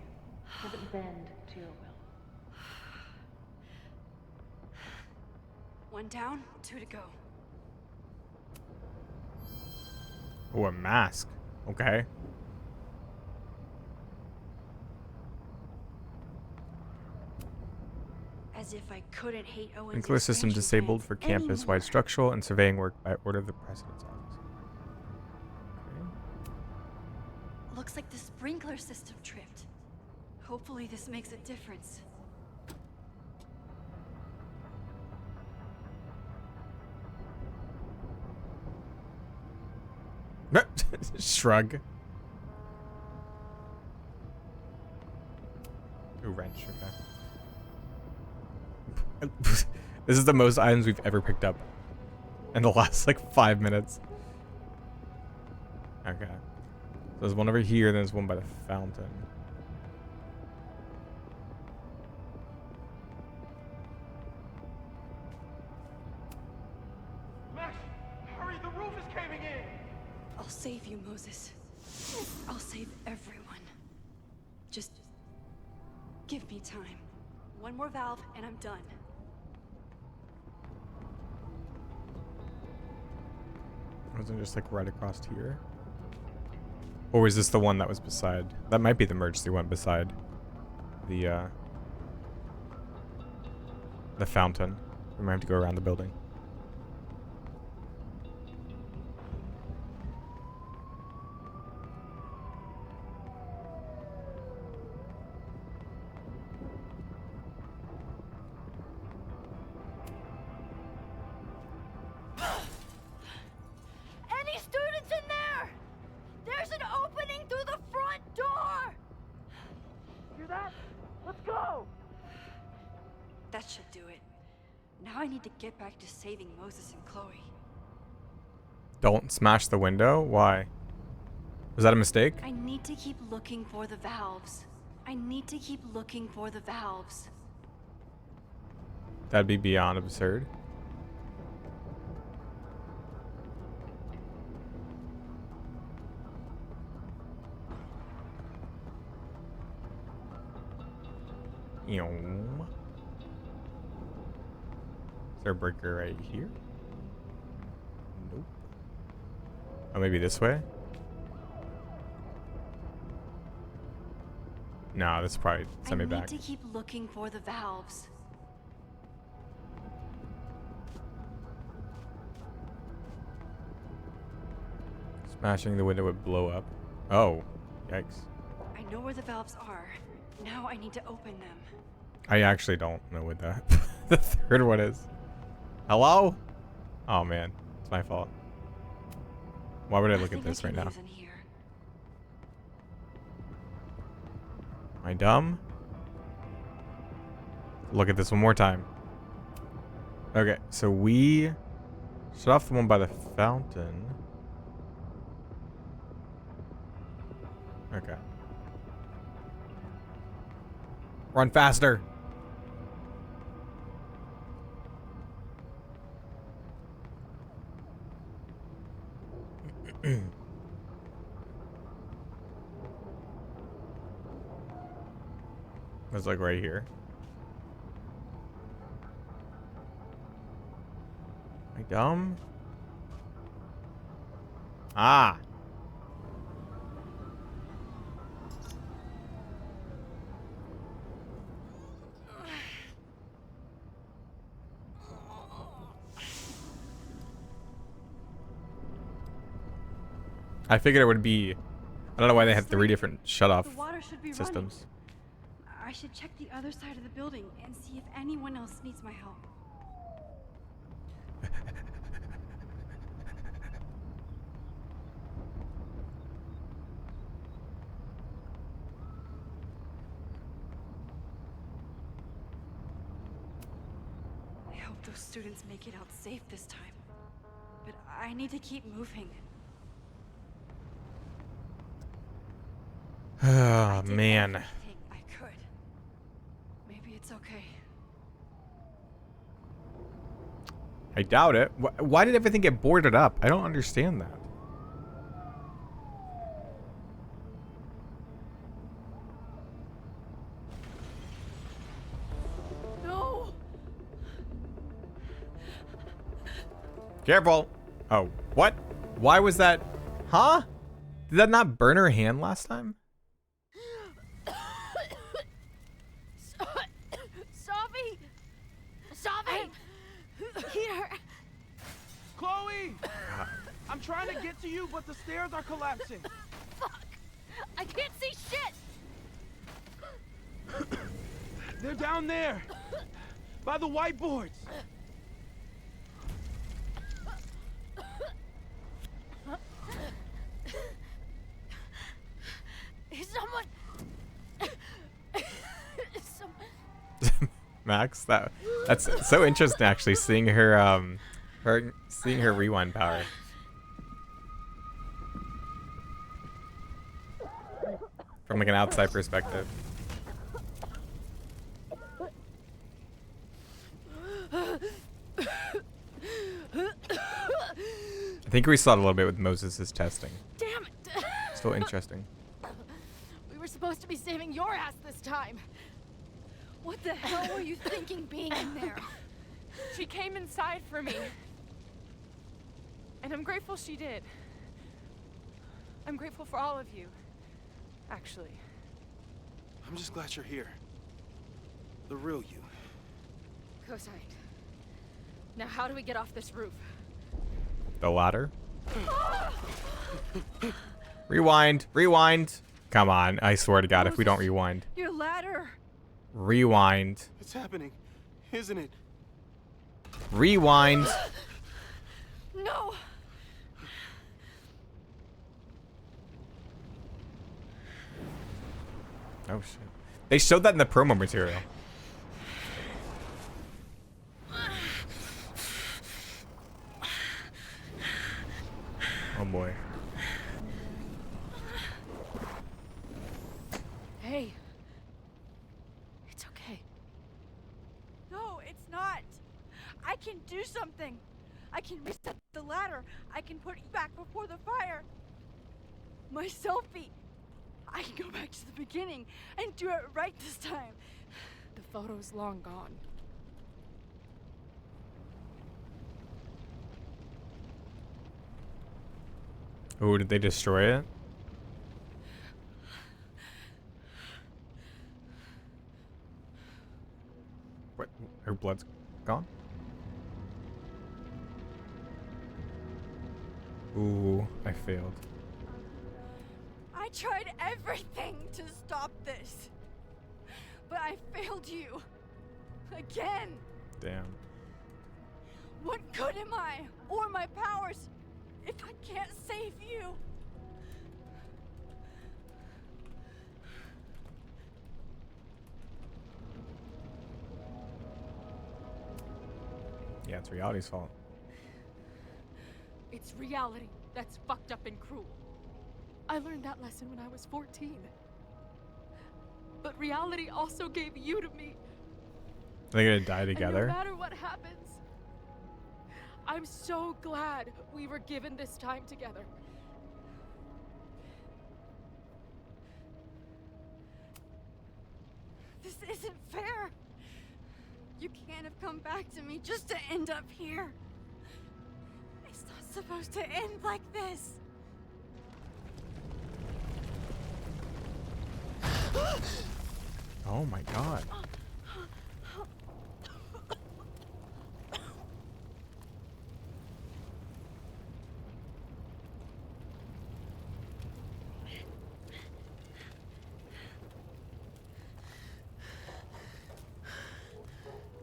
Doesn't bend to your will. One down, 2 to go. Oh, a mask. Okay. As if I couldn't hate Owen's Sprinkler system expansion disabled plans for campus-wide anymore. structural and surveying work by order of the president's office. Looks like the sprinkler system tripped. Hopefully this makes a difference. Shrug. Ooh, wrench. Okay. This is the most items we've ever picked up in the last like 5 minutes. Okay. So there's one over here, then there's one by the fountain. Max, hurry, the roof is caving in! I'll save you, Moses. I'll save everyone. Just give me time. One more valve and I'm done. Wasn't it just like right across here? Or was this the one that was beside? That might be the emergency one beside the fountain. We might have to go around the building. That should do it. Now I need to get back to saving Moses and Chloe. Don't smash the window? Why? Was that a mistake? I need to keep looking for the valves. I need to keep looking for the valves. That'd be beyond absurd. Is there a breaker right here? Nope. Oh, maybe this way? No, this is probably send me back. I need to keep looking for the valves. Smashing the window would blow up. Oh, yikes. I know where the valves are. Now I need to open them. I actually don't know what the the third one is. Hello? Oh man, it's my fault. Why would I look at this right now? Am I dumb? Look at this one more time. Okay, so we shut off the one by the fountain. Okay. Run faster. It's like right here. Am I dumb? Ah. I figured it would be. I don't know why they had 3 different shut-off systems. I should check the other side of the building and see if anyone else needs my help. I hope those students make it out safe this time. But I need to keep moving. Oh man. I could. Maybe it's okay. I doubt it. Why did everything get boarded up? I don't understand that. No. Careful. Oh, what? Why was that? Huh? Did that not burn her hand last time? Savi! Here! Chloe! I'm trying to get to you, but the stairs are collapsing. Fuck! I can't see shit! They're down there! By the whiteboards! Someone... Max, that's so interesting actually, seeing her seeing her rewind power. From like an outside perspective. I think we saw it a little bit with Moses' testing. Damn it! Still interesting. We were supposed to be saving your ass this time. What the hell were you thinking being in there? She came inside for me. And I'm grateful she did. I'm grateful for all of you. Actually. I'm just glad you're here. The real you. Co-signed. Now how do we get off this roof? The ladder. Rewind. Rewind. Come on. I swear to God, if we don't rewind. Your ladder. Rewind. It's happening, isn't it? Rewind. No. Oh shit. They showed that in the promo material. boy. Hey. It's okay. No, it's not. I can do something. I can reset the ladder. I can put you back before the fire. My selfie. I can go back to the beginning and do it right this time. The photo's long gone. Oh, did they destroy it? What? Her blood's gone? Ooh, I failed. I tried everything to stop this. But I failed you. Again. Damn. What good am I? Or my powers if I can't save you? Yeah, it's reality's fault. It's reality that's fucked up and cruel. I learned that lesson when I was 14. But reality also gave you to me. Are they gonna die And together? no matter what happens, I'm so glad we were given this time together. This isn't fair. You can't have come back to me just to end up here. It's not supposed to end like this. Oh my god.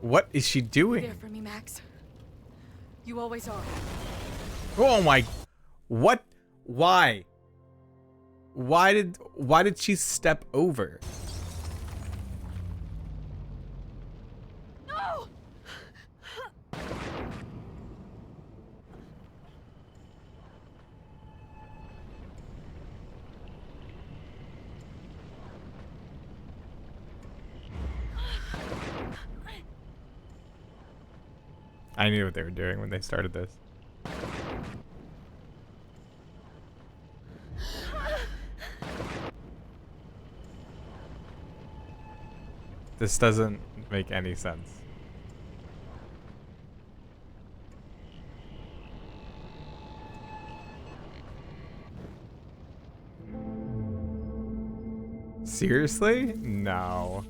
What is she doing? There for me, Max. You always are. Oh my, what? Why? Why did she step over? No! I knew what they were doing when they started this. This doesn't make any sense. Seriously? No.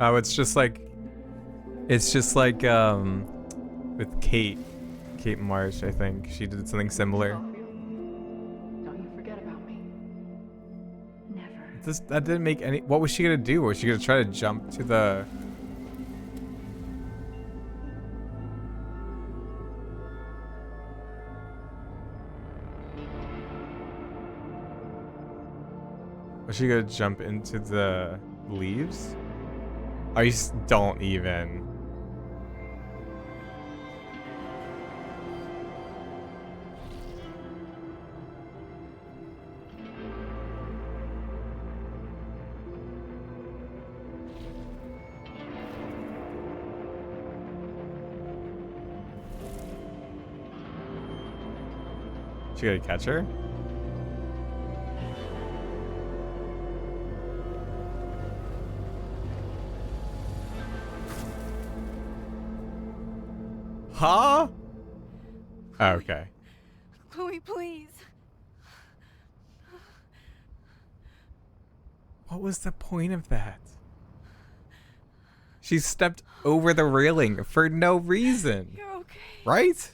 Oh, it's just like with Kate Marsh, I think she did something similar. Don't you forget about me. Never. That didn't make any. What was she gonna do? Was she gonna try to jump to the? Was she gonna jump into the leaves? I just don't even. She gonna catch her? Huh? Okay. Chloe, please. What was the point of that? She stepped over the railing for no reason. You're okay. Right?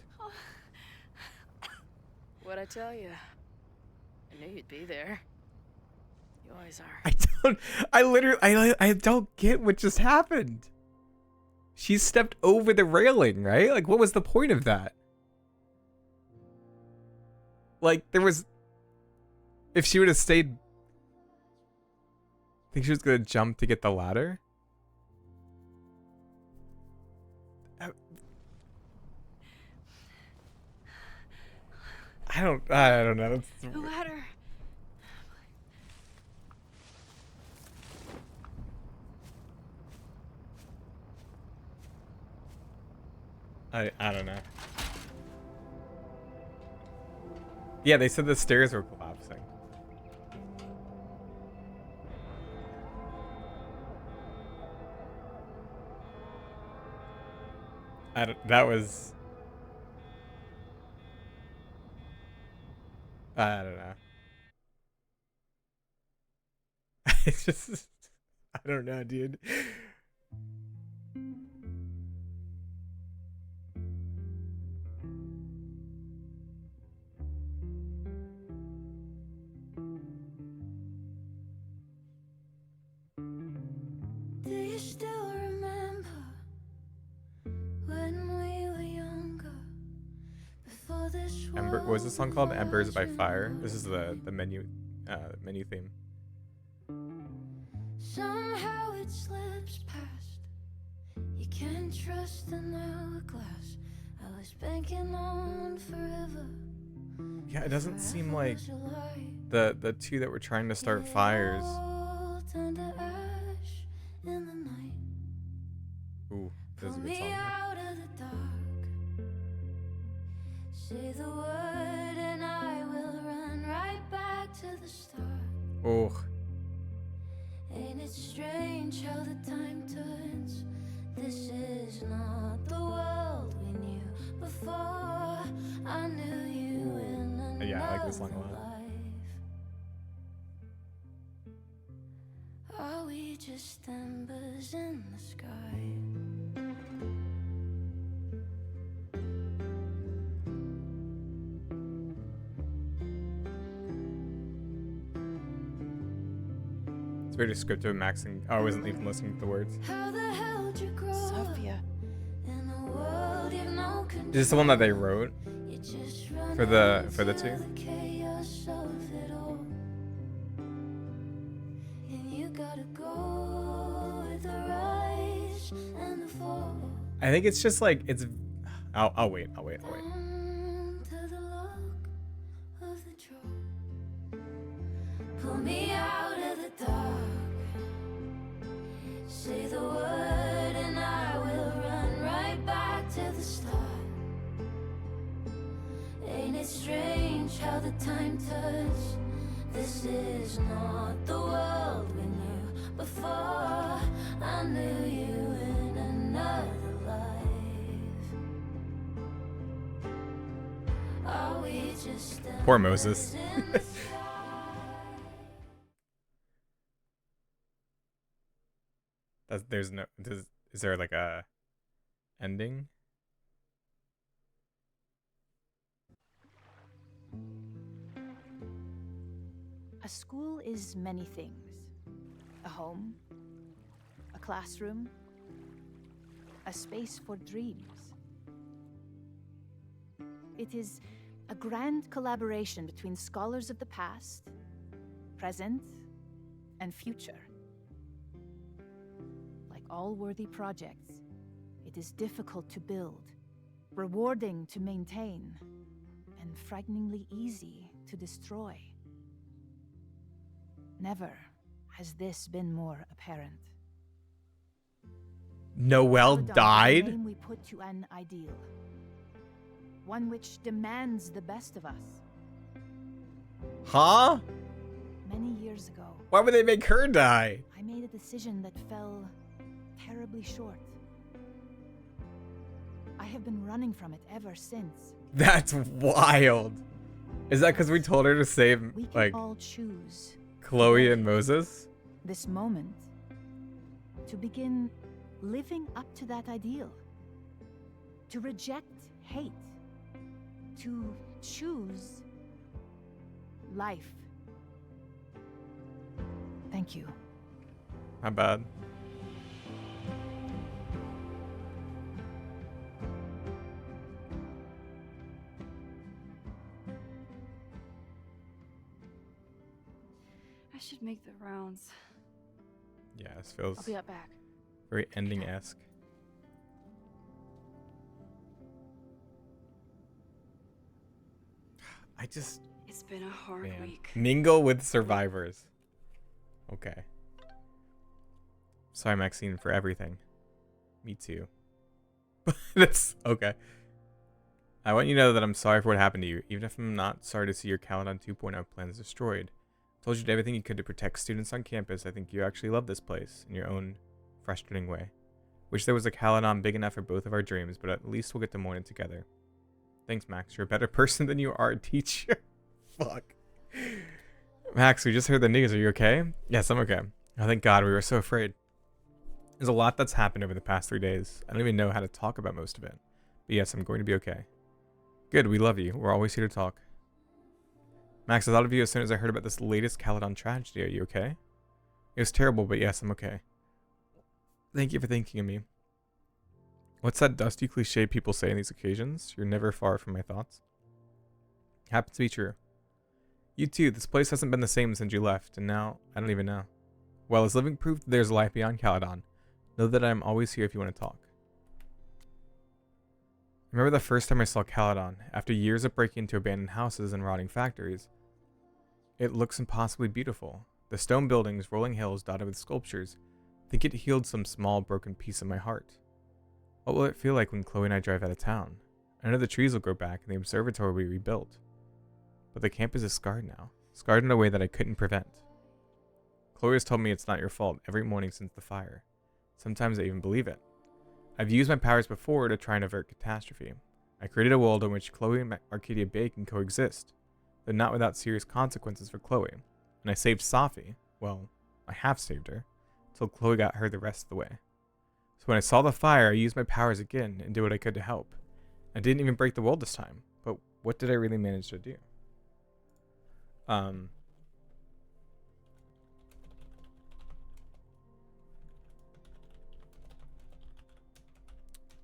What'd I tell you? I knew you'd be there. You always are. I don't get what just happened. She stepped over the railing, right? Like, what was the point of that? Like, there was... If she would have stayed... Think she was gonna jump to get the ladder? I don't know. It's The ladder. I don't know. Yeah, they said the stairs were collapsing. That was... I don't know. It's just... I don't know, dude. Do you still remember when we were younger? Before this Ember, what was this song called? Embers by Fire. This is the menu theme. Somehow it slips past. You can't trust an hourglass. I was banking on forever. Yeah, it doesn't seem like the two that were trying to start fires. All turned to ash in the night. Ooh, this is a Pull good me song. out of the dark. Say the word and I will run right back to the start. Oh. Ain't it strange how the time turns? This is not the world we knew before. I knew you in another Yeah, I like this song a lot. life. Are we just embers in the sky? It's very descriptive, maxing. Oh, I wasn't even listening to the words. How the hell did you grow Sophia. in a world you've no control? Is this the one that they wrote You just run for the into two? the chaos of it all. And you gotta go with the rise and the fall. I think it's just like it's. I'll wait. Down to the lock of the drawer. Pull me out of the dark. Say the word and I will run right back to the start. Ain't it strange how the time turns? This is not the world we knew before. I knew you in another life. Are we just Poor Moses. embers in the sky? There's no. Is there like a ending? A school is many things. A home, a classroom, a space for dreams. It is a grand collaboration between scholars of the past, present, and future. Like all worthy projects, it is difficult to build, rewarding to maintain, and frighteningly easy to destroy. Never has this been more apparent. Noelle Caledon is the died? name we put to an ideal. One which demands the best of us. Huh? Many years ago, Why would they make her die? I made a decision that fell terribly short. I have been running from it ever since. That's wild. Is that because we told her to save We can like all choose Chloe and Moses? this moment to begin living up to that ideal. To reject hate. To choose life. Thank you. Not bad. should make the rounds. Yeah, this feels I'll be up back. very ending-esque. I just... It's been a hard week. Mingle with survivors. Okay. Sorry, Maxine, for everything. Me too. That's okay. I want you to know that I'm sorry for what happened to you, even if I'm not sorry to see your Caledon 2.0 plans destroyed. I told you to do everything you could to protect students on campus. I think you actually love this place in your own frustrating way. Wish there was a Caledon big enough for both of our dreams, but at least we'll get to mourn it together. Thanks, Max. You're a better person than you are a teacher. Fuck. Max, we just heard the news. Are you okay? Yes, I'm okay. Oh, thank God. We were so afraid. There's a lot that's happened over the past 3 days. I don't even know how to talk about most of it. But yes, I'm going to be okay. Good, we love you. We're always here to talk. Max, I thought of you as soon as I heard about this latest Caledon tragedy. Are you okay? It was terrible, but yes, I'm okay. Thank you for thinking of me. What's that dusty cliche people say on these occasions? You're never far from my thoughts. Happens to be true. You too, this place hasn't been the same since you left, and now, I don't even know. Well, as living proof that there's life beyond Caledon, know that I'm always here if you want to talk. Remember the first time I saw Caledon, after years of breaking into abandoned houses and rotting factories? It looks impossibly beautiful. The stone buildings, rolling hills dotted with sculptures. I think it healed some small broken piece of my heart. What will it feel like when Chloe and I drive out of town? I know the trees will grow back and the observatory will be rebuilt. But the campus is scarred now. Scarred in a way that I couldn't prevent. Chloe has told me it's not your fault every morning since the fire. Sometimes I even believe it. I've used my powers before to try and avert catastrophe. I created a world in which Chloe and Arcadia Bay can coexist, though not without serious consequences for Chloe. And I saved Safi. Well, I have saved her, till Chloe got her the rest of the way. So when I saw the fire, I used my powers again and did what I could to help. I didn't even break the world this time, but what did I really manage to do?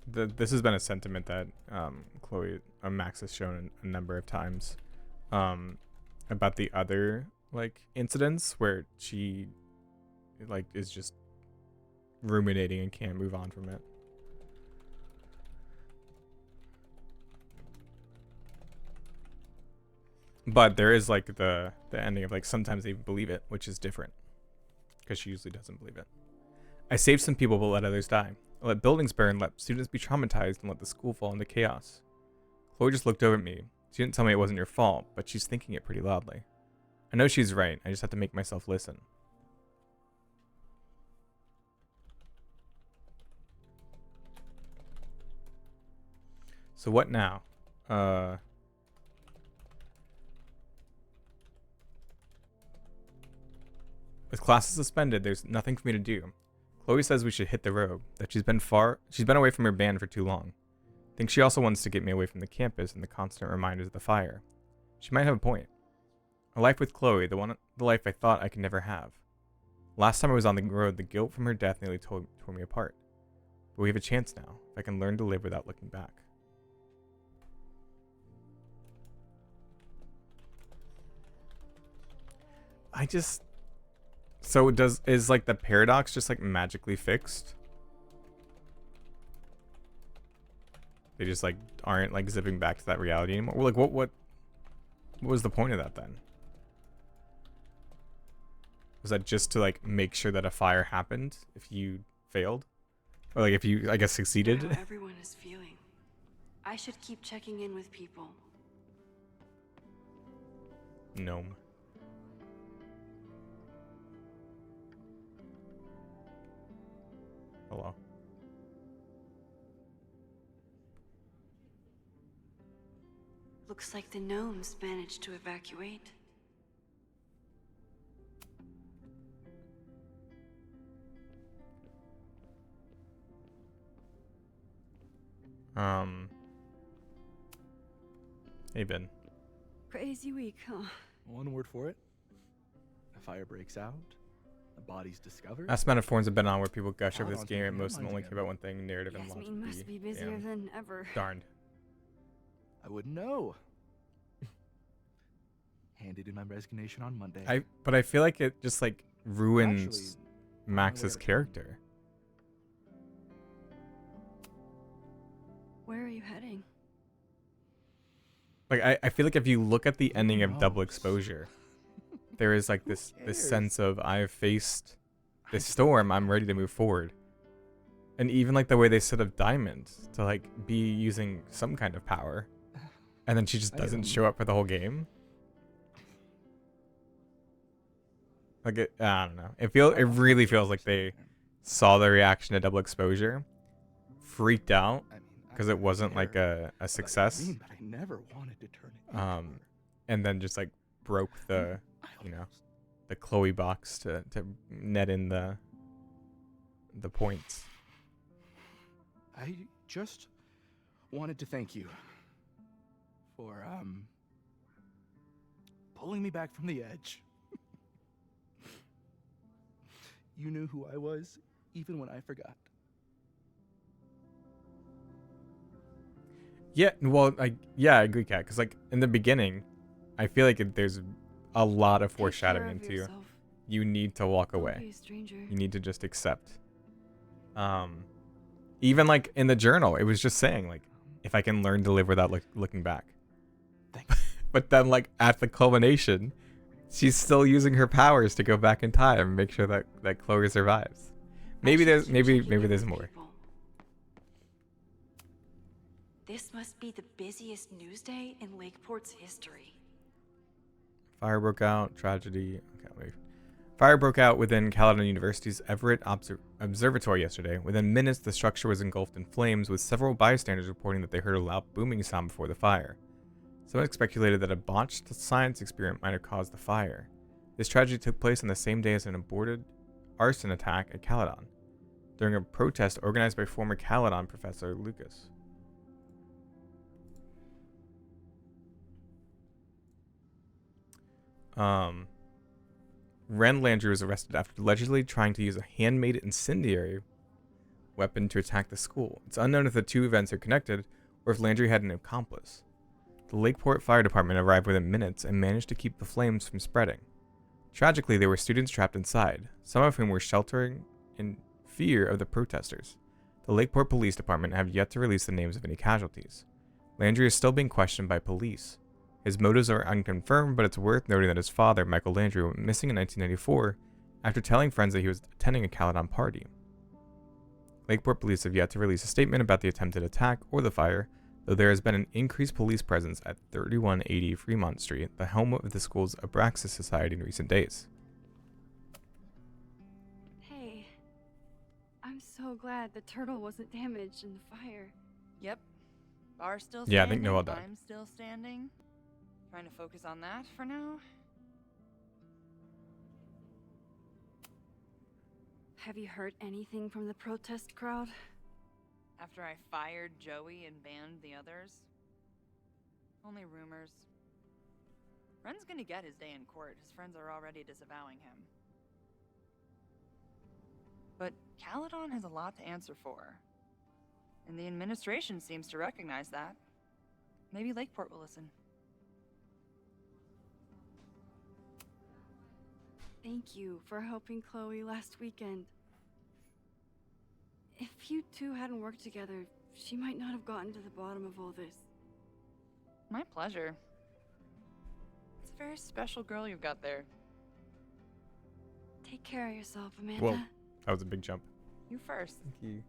This has been a sentiment that Chloe or Max has shown a number of times about the other like incidents where she like is just ruminating and can't move on from it. But there is like the ending of like sometimes they believe it, which is different because she usually doesn't believe it. I saved some people but let others die. I let buildings burn, let students be traumatized, and let the school fall into chaos. Chloe just looked over at me. She didn't tell me it wasn't your fault, but she's thinking it pretty loudly. I know she's right. I just have to make myself listen. So what now? With classes suspended, there's nothing for me to do. Chloe says we should hit the road, that she's been away from her band for too long. I think she also wants to get me away from the campus and the constant reminders of the fire. She might have a point. A life with Chloe, the life I thought I could never have. Last time I was on the road, the guilt from her death nearly tore me apart. But we have a chance now, if I can learn to live without looking back. So is like the paradox just like magically fixed? They just like aren't like zipping back to that reality anymore? Well, like what was the point of that then? Was that just to like make sure that a fire happened if you failed? Or like if you, I guess, succeeded? How everyone is feeling. I should keep checking in with people. Gnome. Hello. Looks like the gnomes managed to evacuate. Hey, Ben. Crazy week, huh? One word for it. A fire breaks out. A body's discovered. Last amount of forums have been on where people gush over this game and most of them only care about one thing, narrative and Yasmin longevity. must be busier than ever. Darned. I wouldn't know. handed in my resignation on Monday. But I feel like it just like ruins Max's character. Where are you heading? Like I feel like if you look at the ending of Double Exposure, there is like this sense of I have faced this storm, I'm ready to move forward. And even like the way they set up Diamond to like be using some kind of power, and then she just doesn't show up for the whole game. Like I don't know. It really feels like they saw the reaction to Double Exposure, freaked out because it wasn't like a success. But I never wanted to turn it. And then just like broke the the Chloe box to net in the points. I just wanted to thank you for pulling me back from the edge. You knew who I was, even when I forgot. Yeah, well, I agree, Kat. Because like in the beginning, I feel like there's a lot of foreshadowing into you need to walk away. You need to just accept. Even like in the journal, it was just saying like, if I can learn to live without looking back. But then like at the culmination, she's still using her powers to go back in time and make sure that Chloe survives. Maybe there's more. This must be the busiest news day in Lakeport's history. Fire broke out. Tragedy. Okay, wait. Fire broke out within Caledon University's Everett Observatory yesterday. Within minutes, the structure was engulfed in flames, with several bystanders reporting that they heard a loud booming sound before the fire. Some had speculated that a botched science experiment might have caused the fire. This tragedy took place on the same day as an aborted arson attack at Caledon, during a protest organized by former Caledon professor Lucas. Ren Landry was arrested after allegedly trying to use a handmade incendiary weapon to attack the school. It's unknown if the two events are connected or if Landry had an accomplice. The Lakeport Fire Department arrived within minutes and managed to keep the flames from spreading. Tragically, there were students trapped inside, some of whom were sheltering in fear of the protesters. The Lakeport Police Department have yet to release the names of any casualties. Landry is still being questioned by police. His motives are unconfirmed, but it's worth noting that his father, Michael Landry, went missing in 1994 after telling friends that he was attending a Caledon party. Lakeport police have yet to release a statement about the attempted attack or the fire, though there has been an increased police presence at 3180 Fremont Street, the home of the school's Abraxas Society, in recent days. Hey, I'm so glad the turtle wasn't damaged in the fire. Yep. Bar's still standing. Yeah, I think Noel died. I'm still standing. Trying to focus on that for now. Have you heard anything from the protest crowd? After I fired Joey and banned the others? Only rumors. Ren's gonna get his day in court. His friends are already disavowing him. But Caledon has a lot to answer for. And the administration seems to recognize that. Maybe Lakeport will listen. Thank you for helping Chloe last weekend. If you two hadn't worked together, she might not have gotten to the bottom of all this. My pleasure. It's a very special girl you've got there. Take care of yourself, Amanda. Whoa, that was a big jump. You first. Thank you.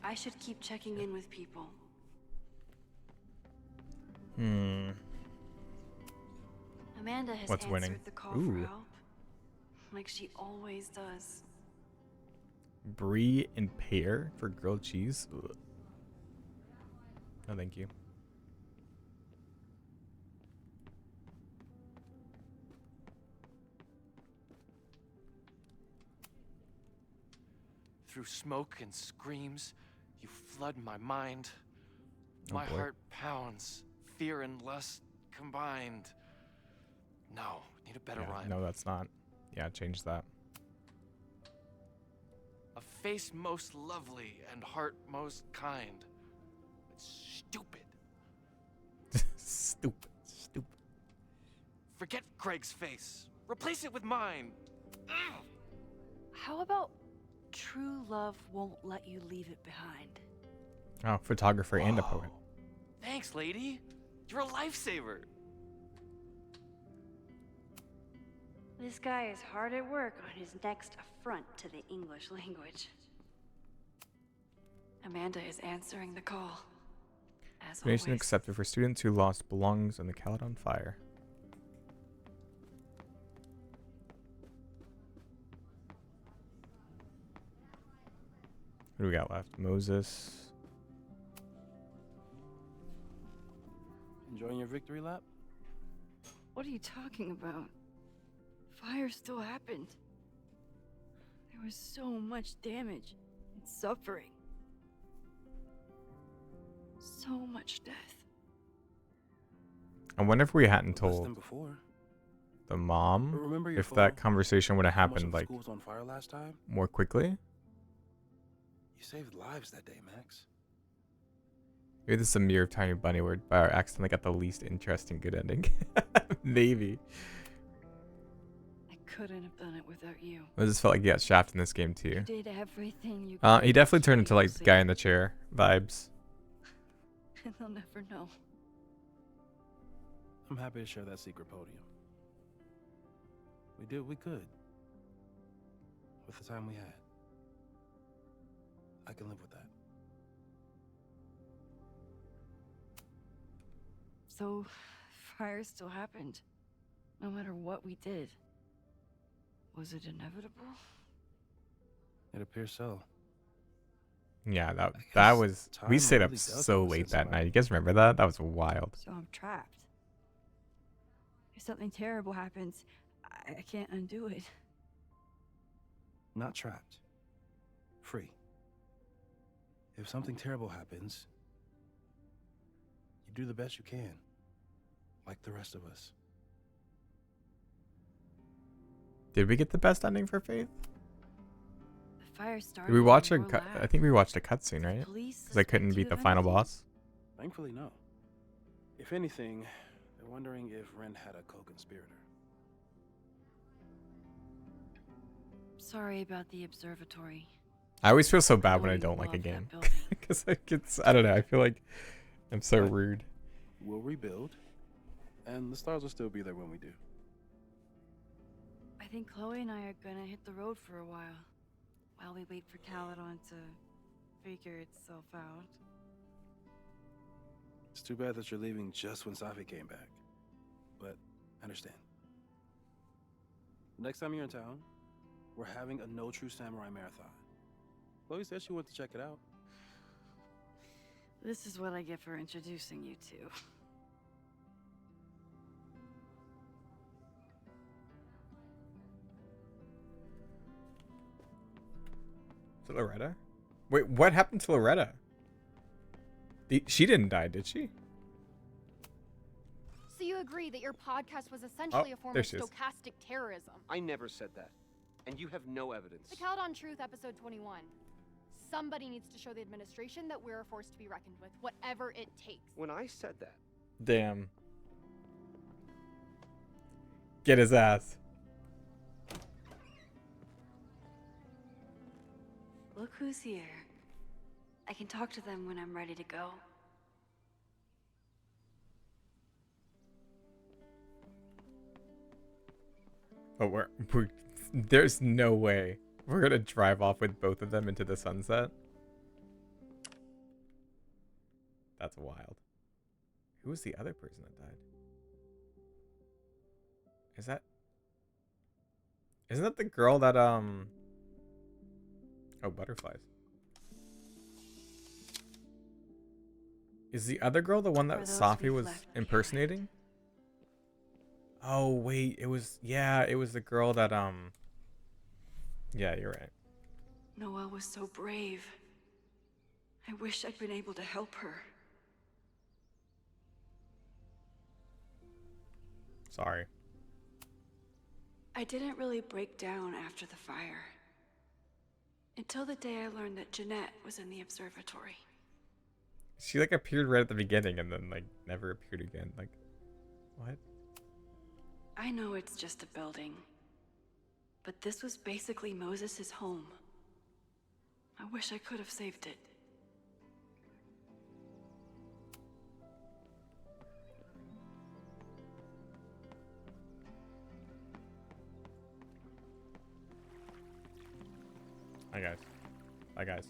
I should keep checking in with people. Amanda has What's answered winning? the call for help, like she always does. Brie and pear for grilled cheese? Ugh. No, thank you. Through smoke and screams, you flood my mind. Oh, My boy. heart pounds, fear and lust combined. No, need a better rhyme. No, that's not. Yeah, change that. A face most lovely and heart most kind. It's stupid. Stupid. Forget Craig's face. Replace it with mine. Ugh. How about true love won't let you leave it behind? Oh, photographer and a poet. Thanks, lady. You're a lifesaver. This guy is hard at work on his next affront to the English language. Amanda is answering the call. As Donation always. accepted for students who lost belongings in the Caledon fire. What do we got left? Moses. Enjoying your victory lap? What are you talking about? Fire still happened. There was so much damage and suffering. So much death. I wonder if we hadn't Less told than before. the mom Remember your if that photo? conversation would have How much happened of the like school was on fire last time? more quickly. You saved lives that day, Max. Maybe this is a mirror of Tiny Bunny where by our accident got the least interesting good ending. Maybe. I couldn't have done it without you. I just felt like he got shafted in this game too. You did everything you He could definitely to turned keep into like me the guy safe. in the chair vibes. And they'll never know. I'm happy to share that secret podium. We did what we could. With the time we had. I can live with that. So, fire still happened. No matter what we did. Was it inevitable? It appears so. Yeah, that guess was time we stayed up really does so make late sense that about night. You guys remember that? That was wild. So I'm trapped. If something terrible happens, I can't undo it. Not trapped. Free. If something terrible happens, you do the best you can. Like the rest of us. Did we get the best ending for Faith? The fire started. Did we watch a in your cut? lab. I think we watched a cutscene, right? police Because I couldn't suspect beat you the of final anything? boss. Thankfully, no. If anything, they're wondering if Ren had a co-conspirator. Sorry about the observatory. I always feel so bad know when I you don't like a love that game. building. Because I don't know, I feel like I'm so rude. We'll rebuild, and the stars will still be there when we do. I think Chloe and I are gonna hit the road for a while we wait for Caledon to figure itself out. It's too bad that you're leaving just when Safi came back. But I understand. Next time you're in town, we're having a No True Samurai marathon. Chloe said she wanted to check it out. This is what I get for introducing you to. To Loretta? Wait, what happened to Loretta? She didn't die, did she? So you agree that your podcast was essentially a form there of she is. stochastic terrorism? I never said that. And you have no evidence. The Caledon Truth, episode 21. Somebody needs to show the administration that we're a force to be reckoned with, whatever it takes. When I said that, Damn. Get his ass. Look who's here. I can talk to them when I'm ready to go. Oh, there's no way we're gonna drive off with both of them into the sunset. That's wild. Who was the other person that died? Isn't that the girl that oh, butterflies. Is the other girl the one that Safi was impersonating? Oh wait, it was the girl that yeah, you're right. Noelle was so brave. I wish I'd been able to help her. Sorry. I didn't really break down after the fire. Until the day I learned that Jeanette was in the observatory. She like appeared right at the beginning and then like never appeared again. Like, what? I know it's just a building, but this was basically Moses' home. I wish I could have saved it. Hi guys. Bye guys.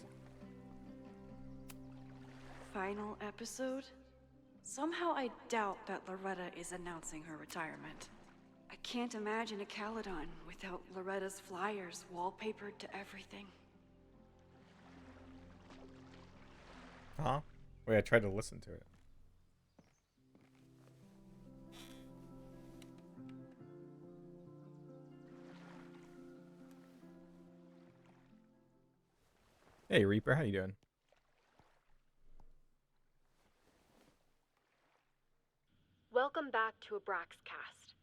Final episode? Somehow I doubt that Loretta is announcing her retirement. I can't imagine a Caledon without Loretta's flyers wallpapered to everything. Huh? Wait, I tried to listen to it. Hey Reaper, how you doing? Welcome back to Abraxcast.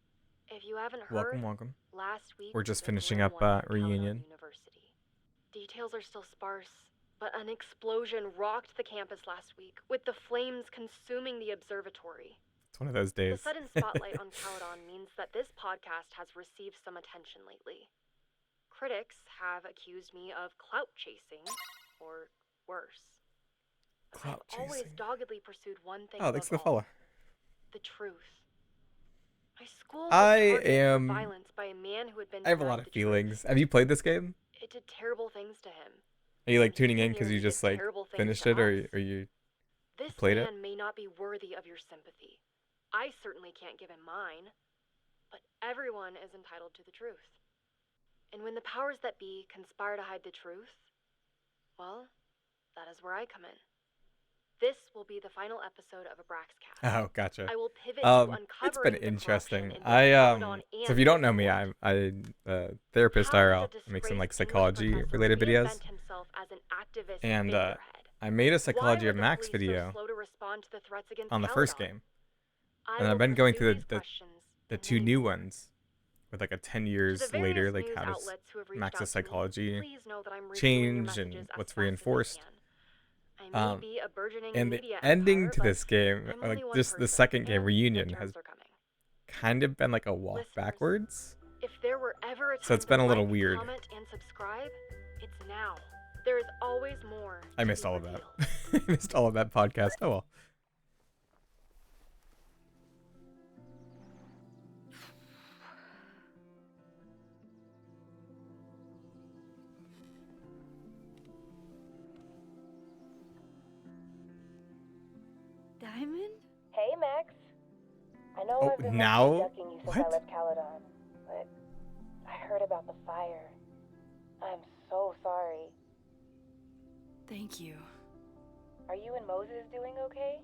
If you haven't heard, Welcome. last week We're was just a finishing grim up one for Caledon reunion. University. Details are still sparse, but an explosion rocked the campus last week, with the flames consuming the observatory. It's one of those days. The sudden spotlight on Caledon means that this podcast has received some attention lately. Critics have accused me of clout chasing, or worse. Clout I've always chasing. doggedly pursued one thing Oh, thanks for above the follow. all, the truth. My school was I targeted for am. violence by a man who had been I have a denied lot of the truth. feelings. Have you played this game? It did terrible things to him. Are you like And he tuning in because you nearly did just like terrible things finished to it, or us. or you This played man it? may not be worthy of your sympathy. I certainly can't give him mine. But everyone is entitled to the truth. And when the powers that be conspire to hide the truth, well, that is where I come in. This will be the final episode of Abraxcast. Oh, gotcha. I will pivot to It's uncovering been the interesting. corruption in both I Caledon so and if you don't know this me, world. I'm therapist How does IRL. a I make some like disgraced psychology English related professor videos. reinvent himself as an activist And figurehead? I made a Why psychology were of the Max police so video slow to respond to the threats against on the first Caledon? game, I and I've will been going pursue through these the questions the and two many new more. ones with like a 10 To years the later, various like news how does outlets who have reached Max's out to me, psychology please know that I'm reviewing your change messages and as what's fast as I reinforced. can. I may be a burgeoning And the media ending empire, to but this game, I'm or only like one just the person, second game, and Reunion, midterms has are coming. kind of been like a walk Listeners, backwards. If there were ever a time So it's been to a little like, weird. comment, and subscribe, it's now. There is always more. I to missed be all of that. revealed. I missed all of that podcast. Oh well. Diamond? Hey, Max. I know Oh, I've been now? mostly ducking you since I What? left Caledon, but I heard about the fire. I'm so sorry. Thank you. Are you and Moses doing okay?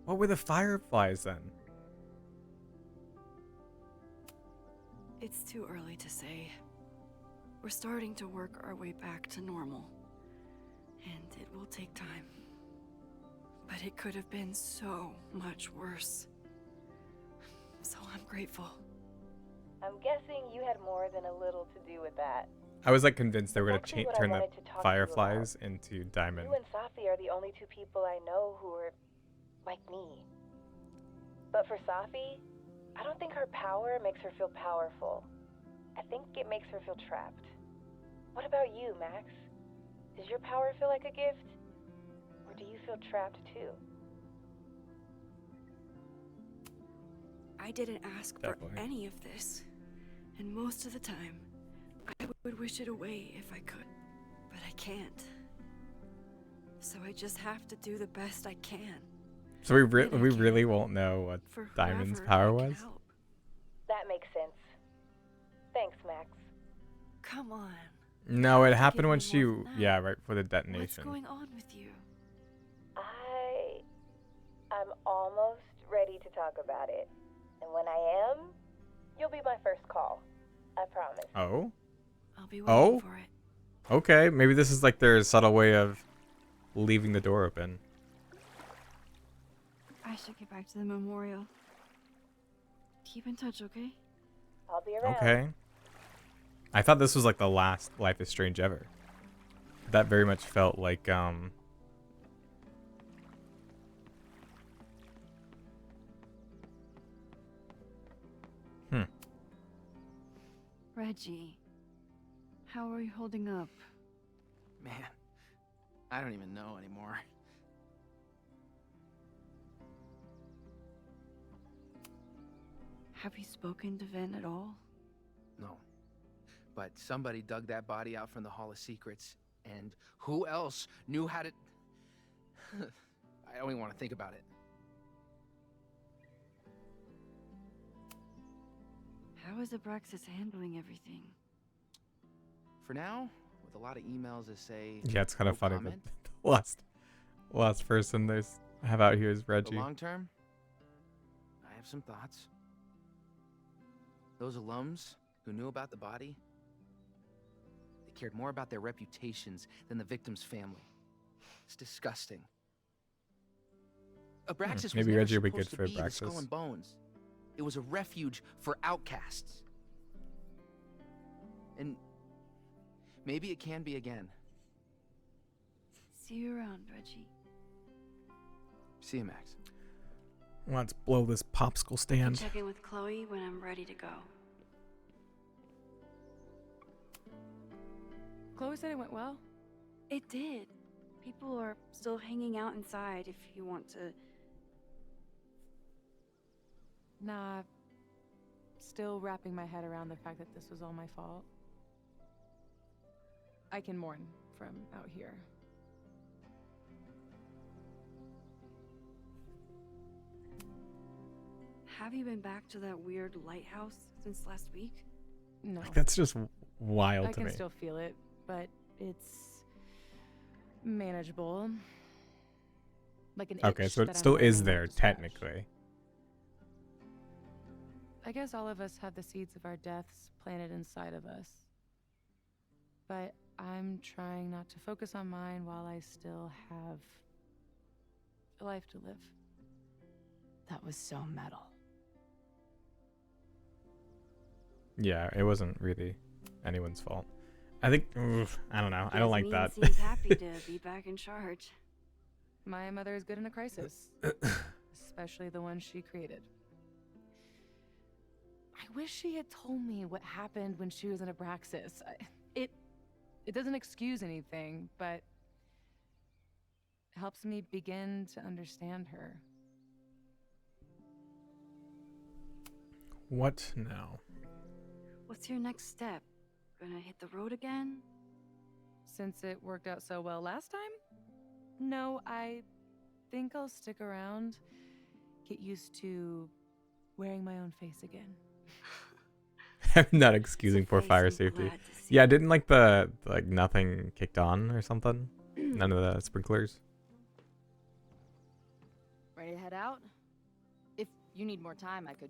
What were the fireflies then? It's too early to say. We're starting to work our way back to normal. And it will take time. But it could have been so much worse. So I'm grateful. I'm guessing you had more than a little to do with that. I was like convinced they were gonna Actually, what I turn the wanted to talk to you fireflies into diamond. You and Safi are the only two people I know who are like me. But for Safi, I don't think her power makes her feel powerful. I think it makes her feel trapped. What about you, Max? Does your power feel like a gift? Or do you feel trapped too? I didn't ask Definitely. for any of this. And most of the time, I would wish it away if I could. But I can't. So I just have to do the best I can. So we really won't know what For Diamond's whoever power I can was. help. That makes sense. Thanks, Max. Come on. No, it happened Give when me she, more than that. yeah, right before the What's detonation. going on with you? I'm almost ready to talk about it. And when I am, you'll be my first call. I promise. Oh? I'll be waiting Oh? for it. Okay, maybe this is like their subtle way of leaving the door open. I should get back to the memorial. Keep in touch, okay? I'll be around. Okay. I thought this was like the last Life is Strange ever. That very much felt like Reggie, how are you holding up? Man, I don't even know anymore. Have you spoken to Vin at all? No. But somebody dug that body out from the Hall of Secrets, and who else knew how to... I don't even want to think about it. How is Abraxas handling everything? For now, with a lot of emails that say... Yeah, it's kind of no funny comment. that the last person they have out here is The Reggie. long term, I have some thoughts. Those alums who knew about the body, they cared more about their reputations than the victim's family. It's disgusting. Abraxas was Maybe never Reggie would be good supposed to for be the Skull Abraxas. and Bones. It was a refuge for outcasts. And maybe it can be again. See you around, Reggie. See you, Max. Let's blow this popsicle I'll stand. check in with Chloe when I'm ready to go. Chloe said it went well. It did. People are still hanging out inside if you want to. Nah, still wrapping my head around the fact that this was all my fault. I can mourn from out here. Have you been back to that weird lighthouse since last week? No. Like, that's just wild I to can me. still feel it, but it's manageable. Like an Okay, itch so that it I'm still is learning there to scratch. technically. I guess all of us have the seeds of our deaths planted inside of us. But I'm trying not to focus on mine while I still have a life to live. That was so metal. Yeah, it wasn't really anyone's fault. I think I don't know. I don't like that. Seems happy to be back in charge. My mother is good in a crisis, especially the one she created. I wish she had told me what happened when she was in Abraxas. It doesn't excuse anything, but helps me begin to understand her. What now? What's your next step? Gonna hit the road again? Since it worked out so well last time? No, I think I'll stick around, get used to wearing my own face again. I'm not excusing poor fire safety. Yeah, didn't like the nothing kicked on or something? None of the sprinklers. Ready to head out? If you need more time, I could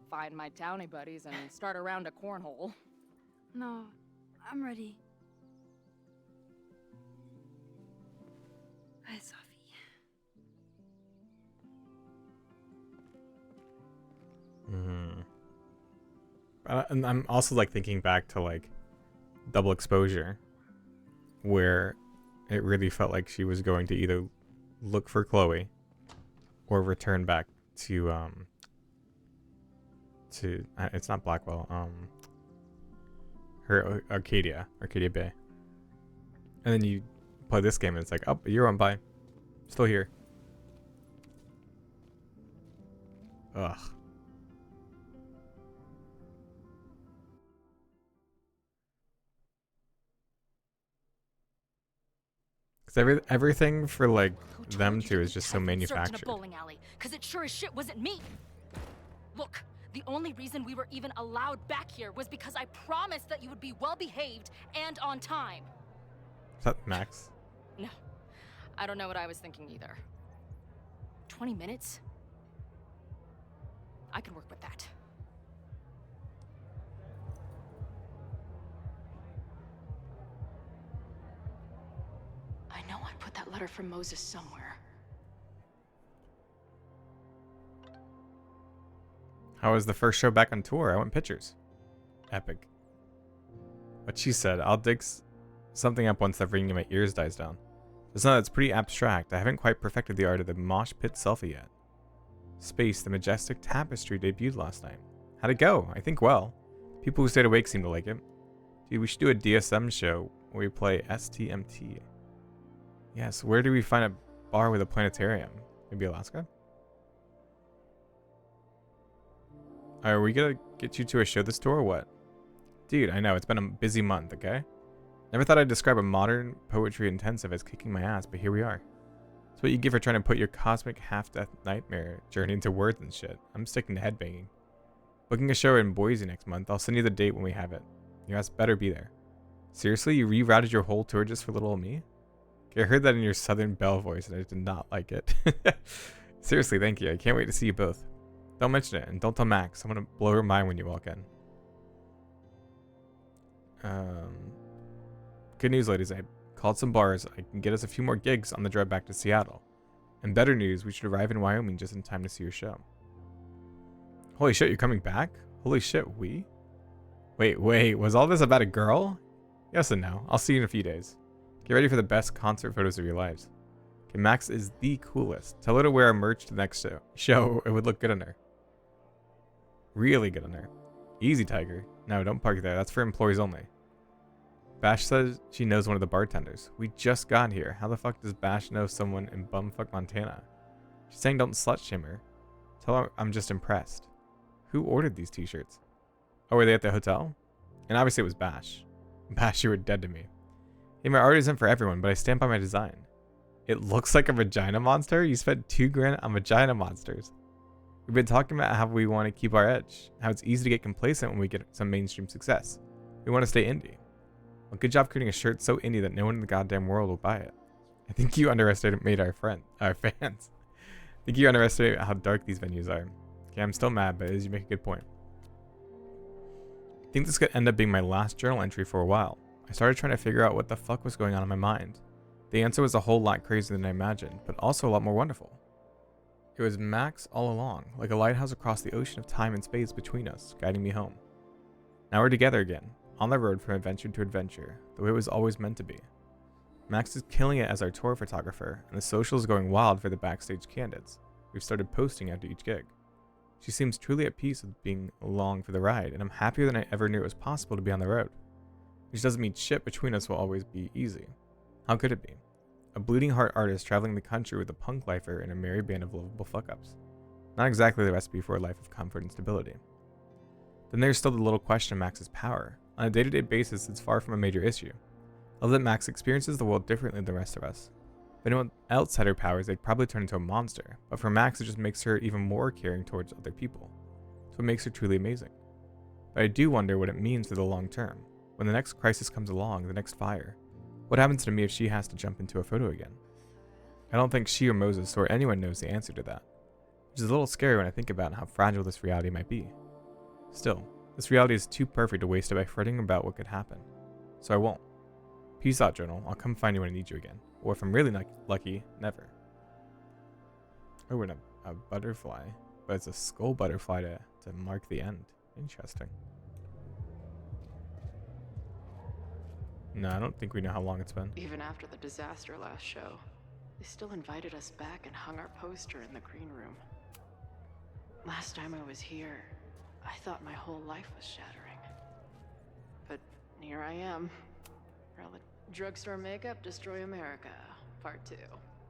find my townie buddies and start a round of cornhole. No, I'm ready. Hi, Sophie. And I'm also like thinking back to like Double Exposure, where it really felt like she was going to either look for Chloe or return back to it's not Blackwell, her Arcadia Bay. And then you play this game and it's like, oh, you're on by, still here. Ugh. Because everything for like them two is just so manufactured. In a bowling alley, because it sure as shit wasn't me. Look, the only reason we were even allowed back here was because I promised that you would be well behaved and on time. Is that Max? No, I don't know what I was thinking either. 20 minutes? I can work with that. I know I put that letter from Moses somewhere. How was the first show back on tour? I want pictures. Epic. What she said, I'll dig something up once the ringing in my ears dies down. Just know it's pretty abstract. I haven't quite perfected the art of the mosh pit selfie yet. Space, the majestic tapestry debuted last night. How'd it go? I think well. People who stayed awake seem to like it. Dude, we should do a DSM show where we play STMT. Yes, where do we find a bar with a planetarium? Maybe Alaska? Are we gonna get you to a show this tour or what? Dude, I know, it's been a busy month, okay? Never thought I'd describe a modern poetry intensive as kicking my ass, but here we are. It's what you get for trying to put your cosmic half-death nightmare journey into words and shit. I'm sticking to headbanging. Booking a show in Boise next month. I'll send you the date when we have it. Your ass better be there. Seriously, you rerouted your whole tour just for little old me? Okay, I heard that in your Southern Belle voice and I did not like it. Seriously, thank you. I can't wait to see you both. Don't mention it, and don't tell Max. I'm gonna blow her mind when you walk in. Good news, ladies. I called some bars. I can get us a few more gigs on the drive back to Seattle. And better news, we should arrive in Wyoming just in time to see your show. Holy shit, you're coming back? Holy shit, we? Wait, was all this about a girl? Yes and no. I'll see you in a few days. Get ready for the best concert photos of your lives. Okay, Max is the coolest. Tell her to wear our merch to the next show. It would look good on her. Really good on her. Easy, Tiger. No, don't park there. That's for employees only. Bash says she knows one of the bartenders. We just got here. How the fuck does Bash know someone in bumfuck Montana? She's saying don't slut shame her. Tell her I'm just impressed. Who ordered these t-shirts? Oh, were they at the hotel? And obviously it was Bash. Bash, you were dead to me. Hey, my art isn't for everyone, but I stand by my design. It looks like a vagina monster? You spent $2,000 on vagina monsters. We've been talking about how we want to keep our edge, how it's easy to get complacent when we get some mainstream success. We want to stay indie. Well, good job creating a shirt so indie that no one in the goddamn world will buy it. I think you underestimated our fans. I think you underestimate how dark these venues are. Okay, I'm still mad, but you make a good point. I think this could end up being my last journal entry for a while. I started trying to figure out what the fuck was going on in my mind. The answer was a whole lot crazier than I imagined, but also a lot more wonderful. It was Max all along, like a lighthouse across the ocean of time and space between us, guiding me home. Now we're together again, on the road from adventure to adventure, the way it was always meant to be. Max is killing it as our tour photographer, and the social is going wild for the backstage candidates. We've started posting after each gig. She seems truly at peace with being along for the ride, and I'm happier than I ever knew it was possible to be on the road. Which doesn't mean shit between us will always be easy. How could it be? A bleeding heart artist traveling the country with a punk lifer and a merry band of lovable fuck-ups. Not exactly the recipe for a life of comfort and stability. Then there's still the little question of Max's power. On a day-to-day basis, it's far from a major issue. I love that Max experiences the world differently than the rest of us. If anyone else had her powers, they'd probably turn into a monster. But for Max, it just makes her even more caring towards other people. It's what makes her truly amazing. But I do wonder what it means for the long term. When the next crisis comes along, the next fire, what happens to me if she has to jump into a photo again? I don't think she or Moses or anyone knows the answer to that. Which is a little scary when I think about how fragile this reality might be. Still, this reality is too perfect to waste it by fretting about what could happen. So I won't. Peace out, journal. I'll come find you when I need you again. Or if I'm really lucky, never. Oh, and a butterfly. But it's a skull butterfly to mark the end. Interesting. No, I don't think we know how long it's been. Even after the disaster last show, they still invited us back and hung our poster in the green room. Last time I was here, I thought my whole life was shattering. But here I am. Let drugstore makeup destroy America, part 2.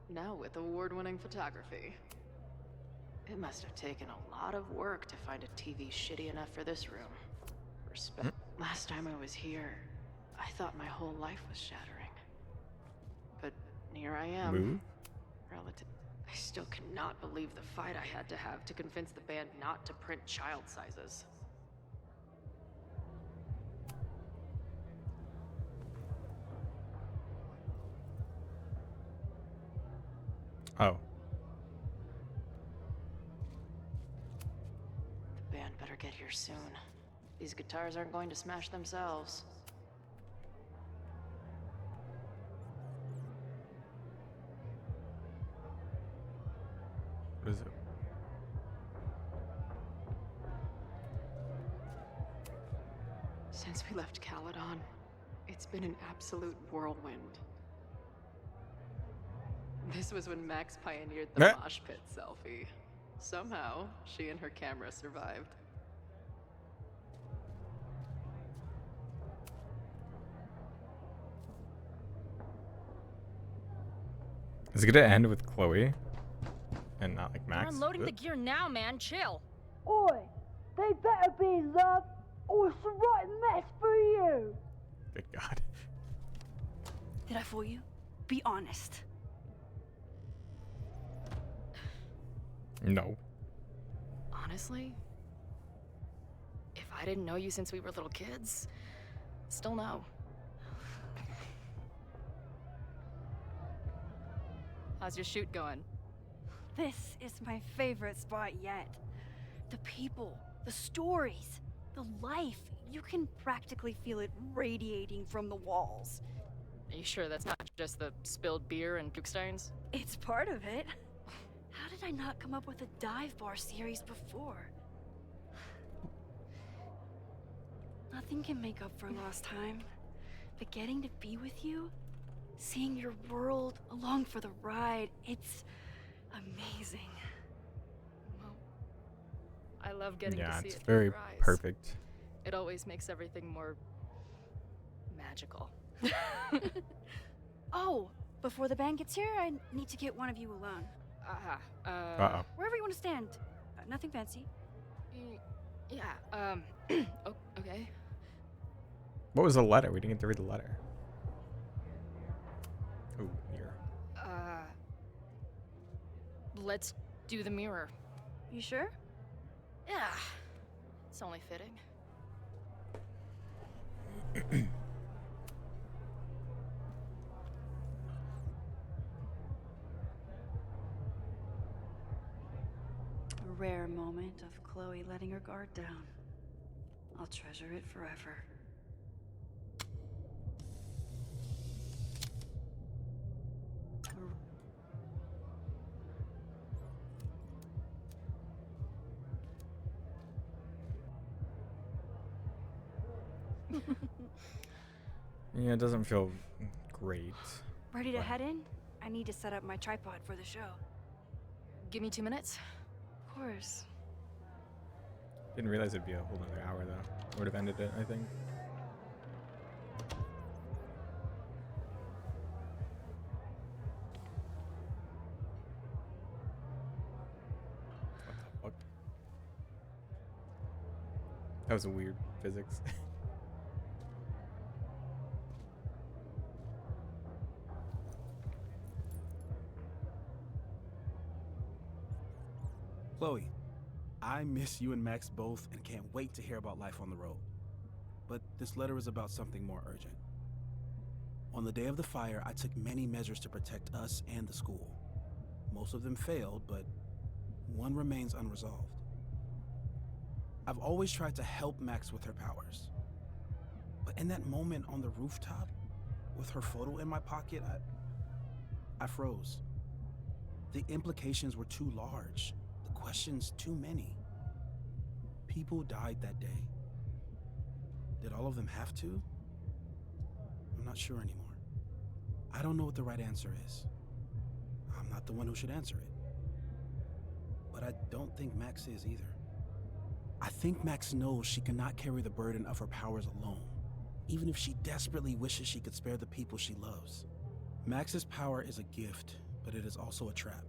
Now with award-winning photography. It must have taken a lot of work to find a TV shitty enough for this room. Respect. Last time I was here, I thought my whole life was shattering. But here I am. Moo? I still cannot believe the fight I had to have to convince the band not to print child sizes. Oh. The band better get here soon. These guitars aren't going to smash themselves. What is it? Since we left Caledon, it's been an absolute whirlwind. This was when Max pioneered the mosh pit selfie. Somehow, she and her camera survived. Is it gonna end with Chloe? And not like We're Max? unloading the gear now, man. Chill. Oi, they better be in love, or it's a right mess for you. Good God. Did I fool you? Be honest. No. Honestly, if I didn't know you since we were little kids, still no. How's your shoot going? This is my favorite spot yet. The people, the stories, the life. You can practically feel it radiating from the walls. Are you sure that's not just the spilled beer and puke stains? It's part of it. How did I not come up with a dive bar series before? Nothing can make up for lost time, but getting to be with you, seeing your world along for the ride, it's amazing. Well, I love getting to see it's it through very your eyes. perfect. It always makes everything more magical. Oh, before the band gets here, I need to get one of you alone. Uh-oh. Wherever you want to stand. Nothing fancy. Yeah, okay. What was the letter? We didn't get to read the letter. Ooh, mirror. Let's do the mirror. You sure? Yeah. It's only fitting. A rare moment of Chloe letting her guard down. I'll treasure it forever. Yeah, it doesn't feel great. Ready to head in? I need to set up my tripod for the show. Give me 2 minutes. Of course. Didn't realize it'd be a whole nother hour though. Would have ended it, I think. What the fuck? That was a weird physics. Chloe, I miss you and Max both and can't wait to hear about life on the road. But this letter is about something more urgent. On the day of the fire, I took many measures to protect us and the school. Most of them failed, but one remains unresolved. I've always tried to help Max with her powers. But in that moment on the rooftop, with her photo in my pocket, I froze. The implications were too large. Questions too many. People died that day. Did all of them have to? I'm not sure anymore. I don't know what the right answer is. I'm not the one who should answer it. But I don't think Max is either. I think Max knows she cannot carry the burden of her powers alone, even if she desperately wishes she could spare the people she loves. Max's power is a gift, but it is also a trap.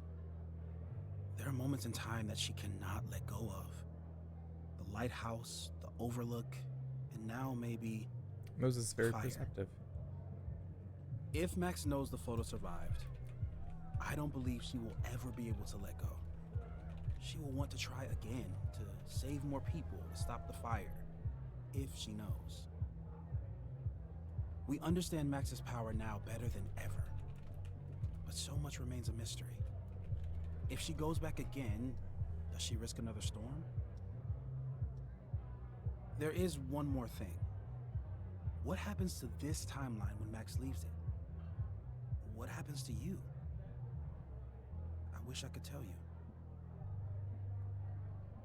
There are moments in time that she cannot let go of. The lighthouse, the overlook, and now maybe Moses is very fire. perceptive. If Max knows the photo survived, I don't believe she will ever be able to let go. She will want to try again to save more people, to stop the fire, if she knows. We understand Max's power now better than ever, but so much remains a mystery. If she goes back again, does she risk another storm? There is one more thing. What happens to this timeline when Max leaves it? What happens to you? I wish I could tell you.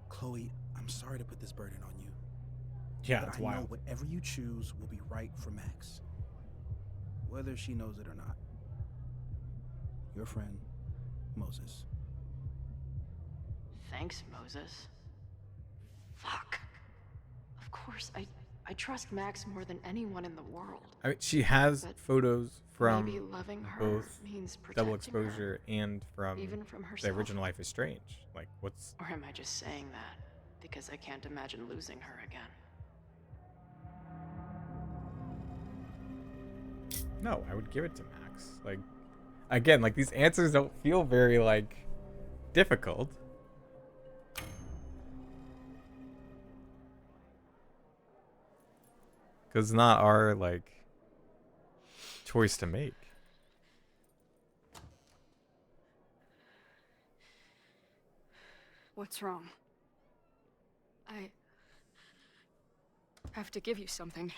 Chloe, I'm sorry to put this burden on you. Yeah, but it's I know wild. whatever you choose will be right for Max, whether she knows it or not. Your friend, Moses. Thanks, Moses. Fuck. Of course, I I trust Max more than anyone in the world. I mean, she has But photos from maybe loving her both means Double protecting her, Exposure and from even from the herself. original Life is Strange. Like, what's... Or am I just saying that because I can't imagine losing her again? No, I would give it to Max. Like, again, like, these answers don't feel very, like, difficult. Because it's not our, like, choice to make. What's wrong? I have to give you something.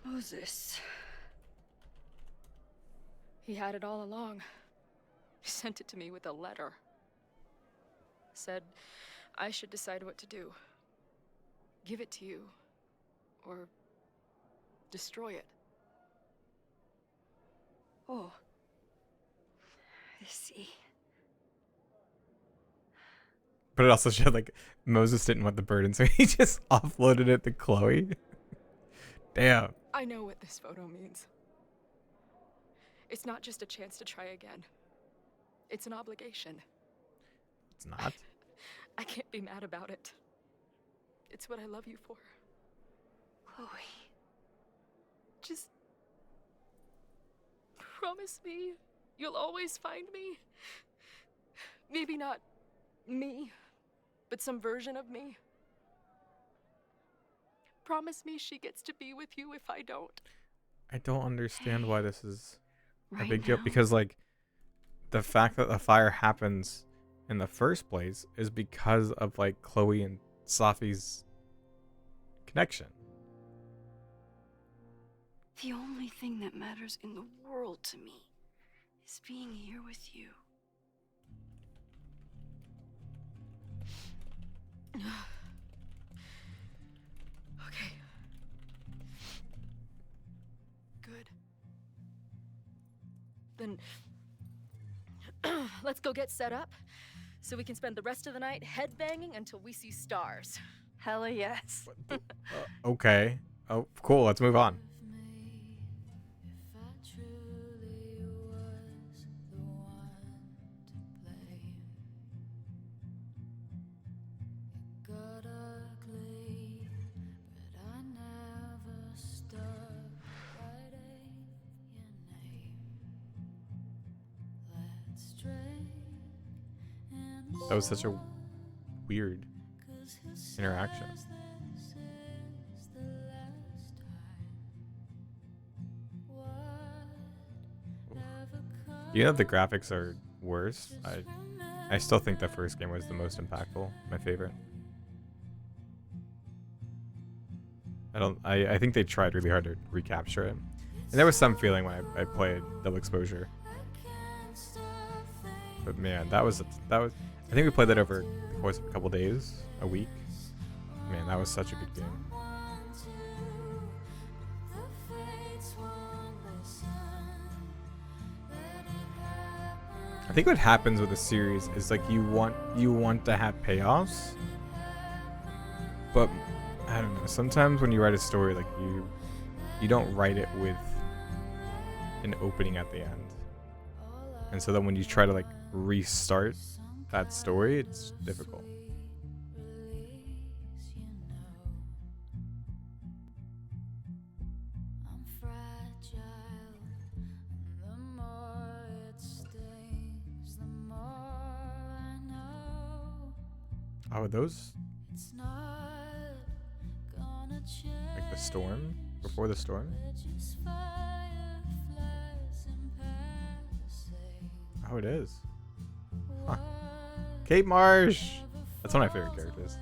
Moses. He had it all along. He sent it to me with a letter. Said I should decide what to do. Give it to you, or destroy it. Oh. I see. But it also showed, like, Moses didn't want the burden, so he just offloaded it to Chloe. Damn. I know what this photo means. It's not just a chance to try again. It's an obligation. It's not. I can't be mad about it. It's what I love you for. Chloe. Just promise me you'll always find me. Maybe not me, but some version of me. Promise me she gets to be with you if I don't. I don't understand why this is a Right big deal. now. Because, like, the fact that the fire happens in the first place is because of, like, Chloe and Safi's connection. The only thing that matters in the world to me is being here with you. Okay. Good. Then let's go get set up so we can spend the rest of the night headbanging until we see stars. Hella yes. Okay. Oh, cool. Let's move on. That was such a weird interaction. You know, the graphics are worse. I still think the first game was the most impactful, my favorite. I think they tried really hard to recapture it. And there was some feeling when I played Double Exposure. But man, that was I think we played that over the course of a couple days, a week. Man, that was such a good game. I think what happens with a series is, like, you want to have payoffs, but I don't know. Sometimes when you write a story, like, you don't write it with an opening at the end, and so then when you try to, like, restart that story, it's difficult. Oh, are those like the storm? Before the storm? Oh, it is. Huh. Kate Marsh! That's one of my favorite characters.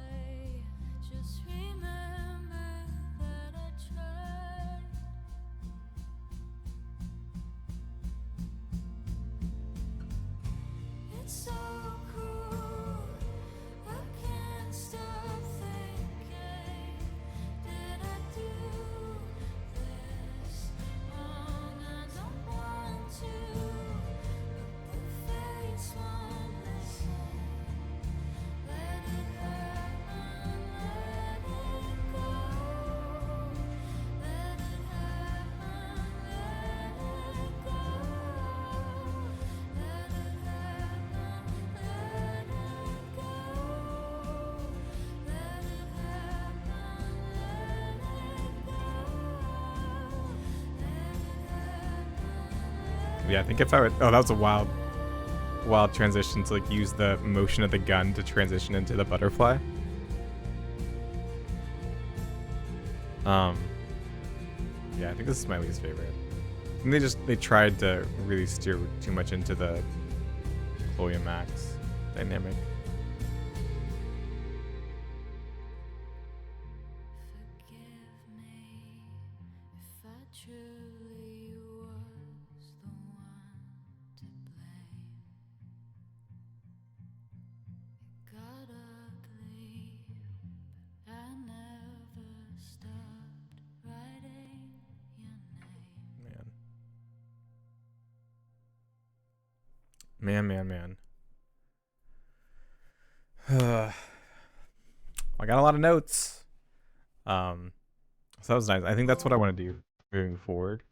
Yeah, I think if I would... Oh, that was a wild transition to like use the motion of the gun to transition into the butterfly. Yeah, I think this is my least favorite. And they tried to really steer too much into the Chloe and Max dynamic. Man. I got a lot of notes. So that was nice. I think that's what I want to do moving forward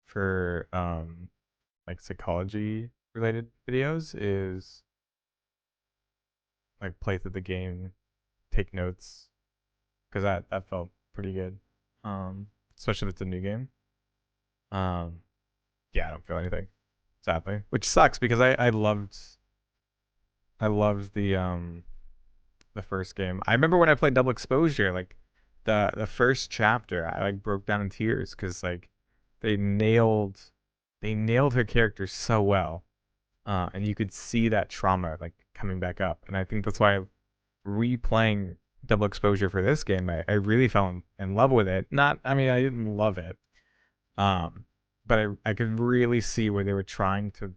for like psychology related videos is like play through the game, take notes, because that felt pretty good. Especially if it's a new game. Yeah, I don't feel anything, sadly, which sucks because I loved the first game. I remember when I played Double Exposure, like the first chapter, I like broke down in tears because like they nailed her character so well, and you could see that trauma like coming back up, and I think that's why replaying Double Exposure for this game, I really fell in love with it. Not, I mean, I didn't love it, but I could really see where they were trying to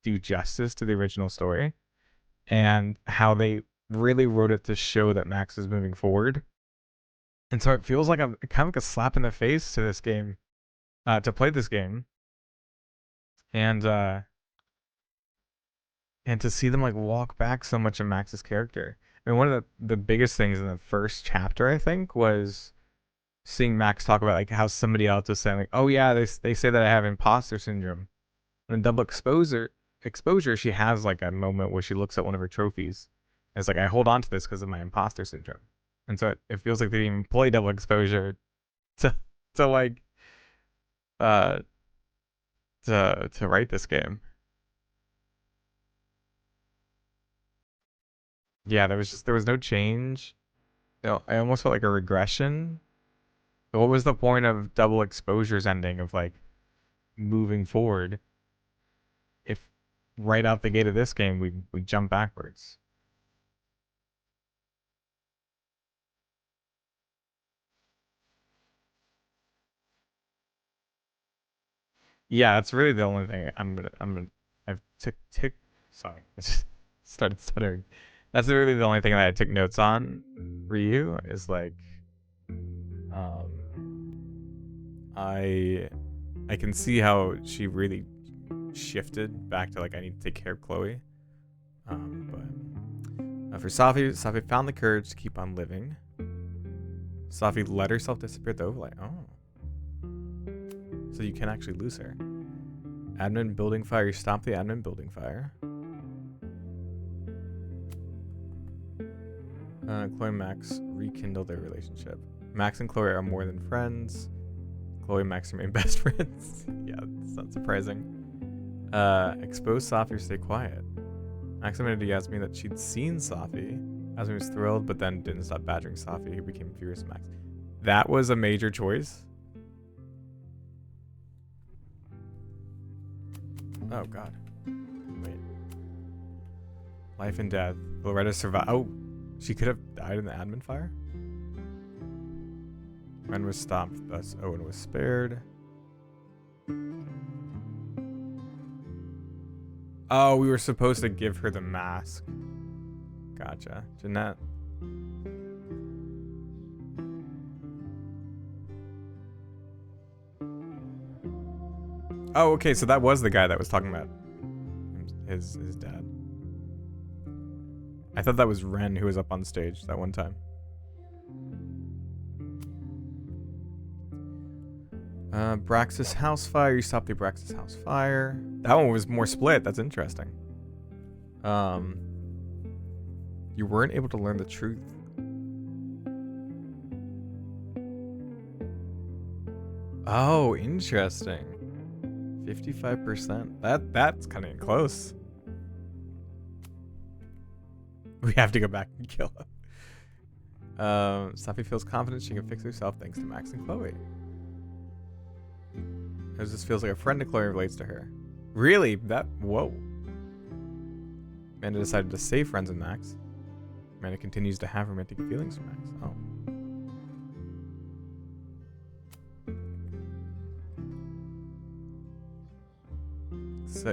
do justice to the original story and how they really wrote it to show that Max is moving forward. And so it feels like a kind of like a slap in the face to this game, to play this game, and to see them like walk back so much of Max's character. I mean, one of the biggest things in the first chapter, I think, was seeing Max talk about like how somebody else was saying like, oh yeah, they say that I have imposter syndrome. And in Double Exposure, she has like a moment where she looks at one of her trophies. And it's like, I hold on to this because of my imposter syndrome. And so it feels like they didn't even play Double Exposure to like to write this game. Yeah, there was no change. No, I almost felt like a regression. But what was the point of Double Exposure's ending of like moving forward if right out the gate of this game we jump backwards? Yeah, that's really the only thing I've sorry, I just started stuttering. That's really the only thing that I took notes on for you is like, I can see how she really shifted back to like, I need to take care of Chloe. But for Safi found the courage to keep on living. Safi let herself disappear at the overlay. Oh. So you can actually lose her. Admin building fire. You stop the admin building fire. Chloe and Max rekindle their relationship. Max and Chloe are more than friends. Chloe and Max remain best friends. Yeah, that's not surprising. Expose Safi or stay quiet. Max admitted to Yasmin that she'd seen Safi. Yasmin was thrilled, but then didn't stop badgering Safi, who became furious at Max. That was a major choice. Oh god. Wait. Life and death. Loretta survived. Oh, she could have died in the admin fire? Ren was stopped, thus Owen was spared. Oh, we were supposed to give her the mask. Gotcha. Jeanette. Oh, okay, so that was the guy that was talking about his dad. I thought that was Ren who was up on stage that one time. Brax's house fire. You stopped the Brax's house fire. That one was more split. That's interesting. You weren't able to learn the truth. Oh, interesting. 55%. That's kind of close. We have to go back and kill him. Safi feels confident she can fix herself thanks to Max and Chloe. As this feels like a friend to Chloe relates to her. Really? Whoa. Amanda decided to stay friends with Max. Amanda continues to have romantic feelings for Max. Oh.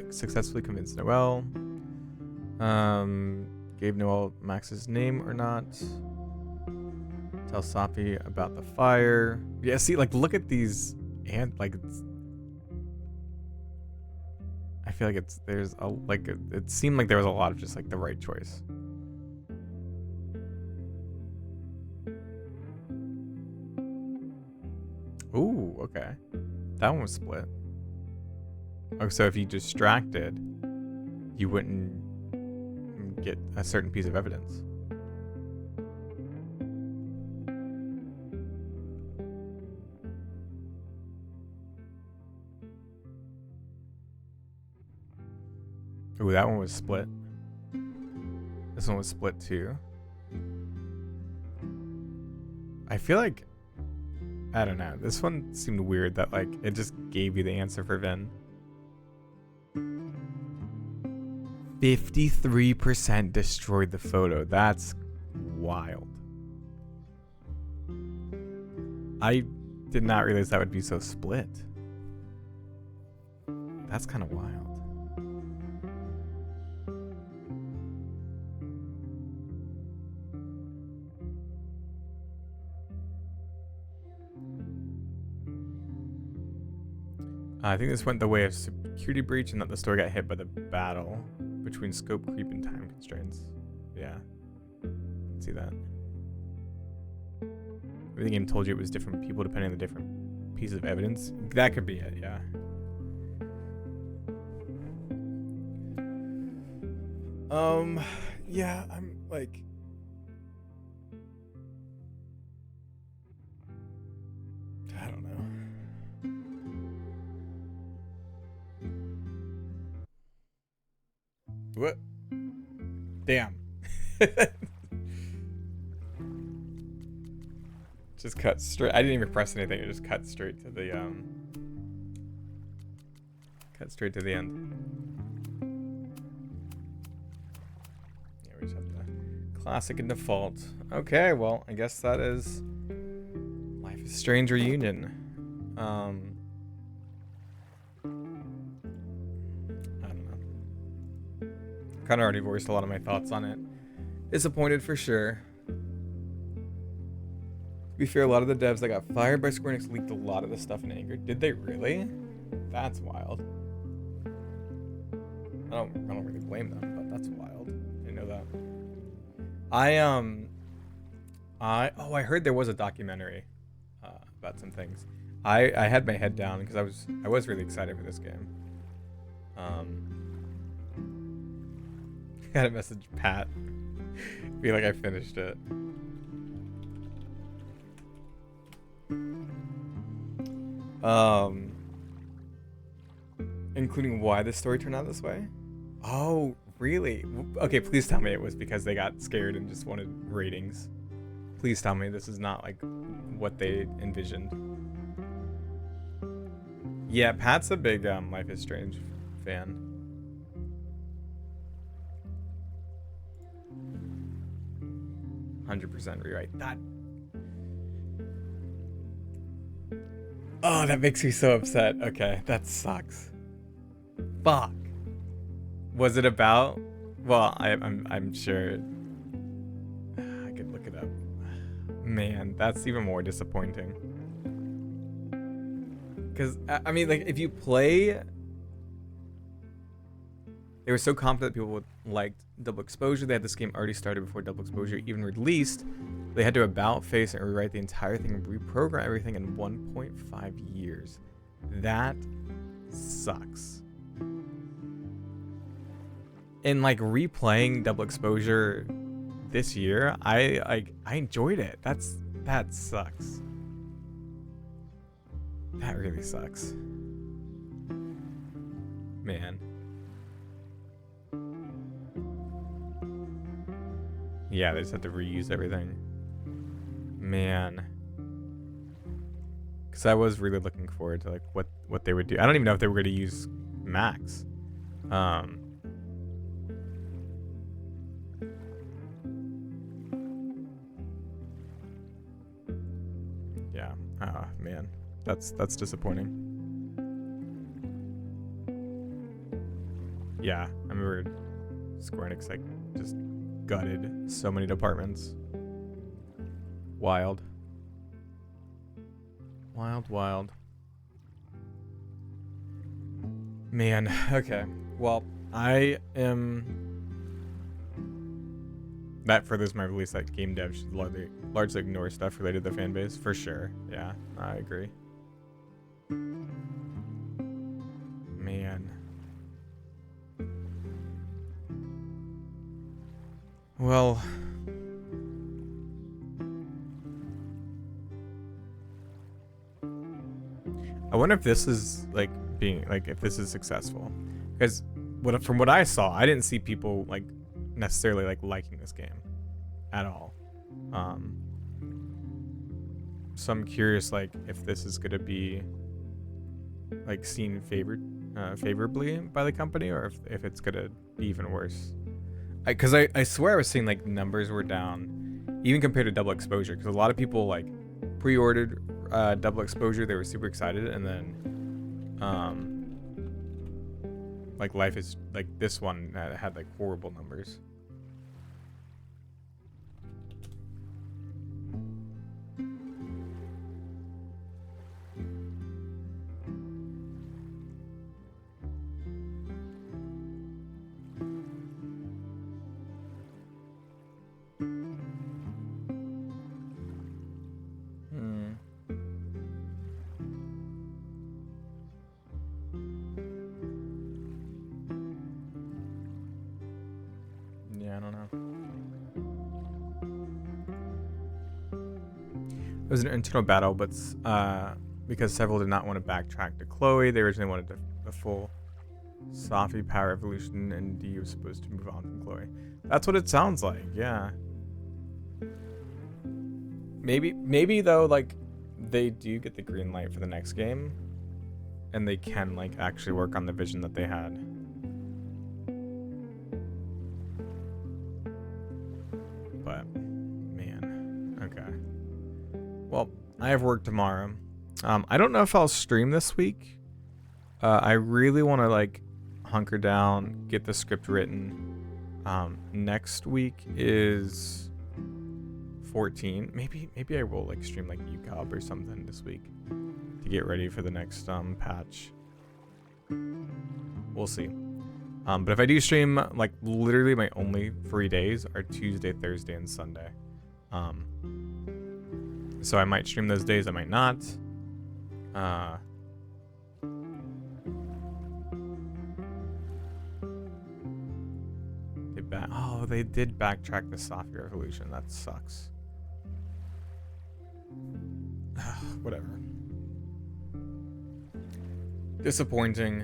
Successfully convinced Noelle. Gave Noelle Max's name or not. Tell Safi about the fire. Yeah, see, like, look at these, and like, I feel like it seemed like there was a lot of just like the right choice. Ooh, okay. That one was split. Oh, so if you distracted, you wouldn't get a certain piece of evidence. Ooh, that one was split. This one was split too. I feel like, I don't know. This one seemed weird that like it just gave you the answer for Vin. 53% destroyed the photo. That's wild. I did not realize that would be so split. That's kind of wild. I think this went the way of security breach and that the story got hit by the battle between scope creep and time constraints. Yeah. See that. Maybe the game told you it was different people depending on the different pieces of evidence. That could be it, yeah. Yeah, I'm like... I don't know. What? Damn. Just cut straight. I didn't even press anything. It just cut straight to the end. Yeah, we just have the classic and default. Okay, well, I guess that is Life is Strange Reunion. I don't know. Kind of already voiced a lot of my thoughts on it. Disappointed for sure. To be fair, a lot of the devs that got fired by Square Enix leaked a lot of the stuff in anger. Did they really? That's wild. I don't really blame them, but that's wild. I didn't know that. I heard there was a documentary about some things. I had my head down because I was really excited for this game. Got a message, Pat. Feel like I finished it. Including why the story turned out this way? Oh, really? Okay, please tell me it was because they got scared and just wanted ratings. Please tell me this is not like what they envisioned. Yeah, Pat's a big Life is Strange fan. %, rewrite that. Oh, that makes me so upset. Okay, that sucks. Fuck. Was it about? Well, I'm sure. I could look it up. Man, that's even more disappointing. Because I mean, like, if you play, they were so confident people would liked Double Exposure. They had this game already started before Double Exposure even released. They had to about face and rewrite the entire thing and reprogram everything in 1.5 years. That sucks. And like replaying Double Exposure this year, I enjoyed it. That sucks. That really sucks. Man. Yeah, they just had to reuse everything. Man. Because I was really looking forward to like what they would do. I don't even know if they were going to use Max. Yeah. Man. That's disappointing. Yeah, I remember Square Enix like just gutted so many departments. Wild. Wild. Man, okay. Well, I am... That furthers my release that game dev should largely ignore stuff related to the fan base, for sure. Yeah, I agree. Man. Well... I wonder if this is like being like if this is successful, because from what I saw, I didn't see people like necessarily like liking this game at all. So I'm curious like if this is gonna be like seen favorably by the company, or if it's gonna be even worse. Because I swear I was seeing like numbers were down even compared to Double Exposure, because a lot of people like pre-ordered Double Exposure. They were super excited, and then like Life is like this one had like horrible numbers. Yeah, I don't know. It was an internal battle, but because several did not want to backtrack to Chloe, they originally wanted the full Safi power evolution, and D was supposed to move on from Chloe. That's what it sounds like, yeah. Maybe though, like, they do get the green light for the next game, and they can, like, actually work on the vision that they had. But, man, okay. Well, I have work tomorrow. I don't know if I'll stream this week. I really want to, like, hunker down, get the script written. Next week is 14. Maybe I will, like, stream, like, UCOB or something this week to get ready for the next patch. We'll see. But if I do stream, like, literally my only free days are Tuesday, Thursday, and Sunday. So I might stream those days, I might not. They did backtrack the Safi Revolution. That sucks. Whatever. Disappointing.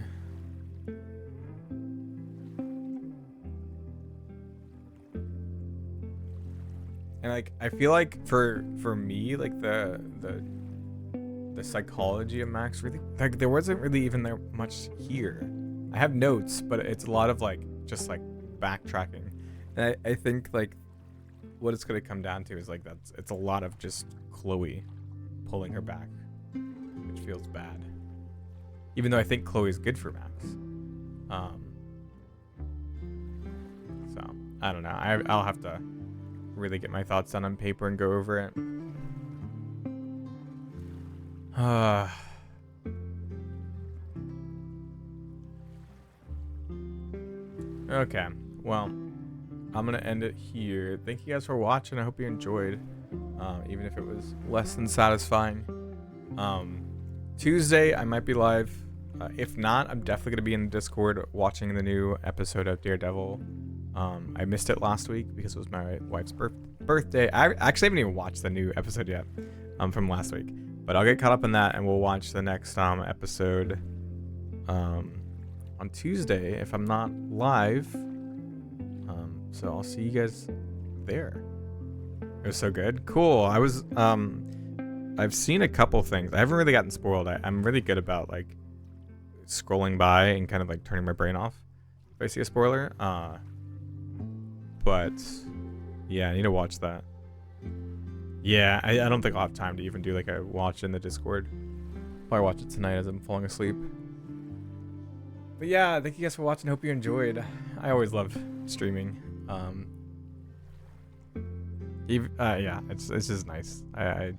And like I feel like for me, like the psychology of Max really, like there wasn't really even there much here. I have notes, but it's a lot of like just like backtracking. And I think like what it's gonna come down to is like it's a lot of just Chloe pulling her back, which feels bad. Even though I think Chloe's good for Max. So I don't know. I'll have to really get my thoughts down on paper and go over it. Okay, well, I'm gonna end it here. Thank you guys for watching. I hope you enjoyed, even if it was less than satisfying. Tuesday I might be live. If not, I'm definitely gonna be in the Discord watching the new episode of Daredevil. I missed it last week because it was my wife's birthday. I actually haven't even watched the new episode yet from last week, but I'll get caught up in that and we'll watch the next episode on Tuesday if I'm not live. So I'll see you guys there. It was so good. Cool. I've seen a couple things. I haven't really gotten spoiled. I'm really good about like scrolling by and kind of like turning my brain off if I see a spoiler. But yeah, I need to watch that. Yeah, I don't think I'll have time to even do like a watch in the Discord. Probably watch it tonight as I'm falling asleep. But yeah, thank you guys for watching. Hope you enjoyed. I always love streaming. Yeah, it's just nice. I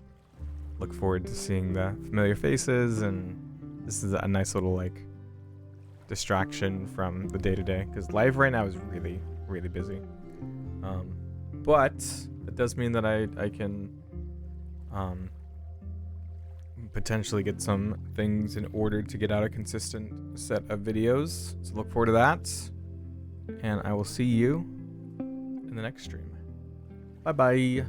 look forward to seeing the familiar faces, and this is a nice little like distraction from the day-to-day, because life right now is really, really busy. But it does mean that I can potentially get some things in order to get out a consistent set of videos. So look forward to that, and I will see you in the next stream. Bye bye.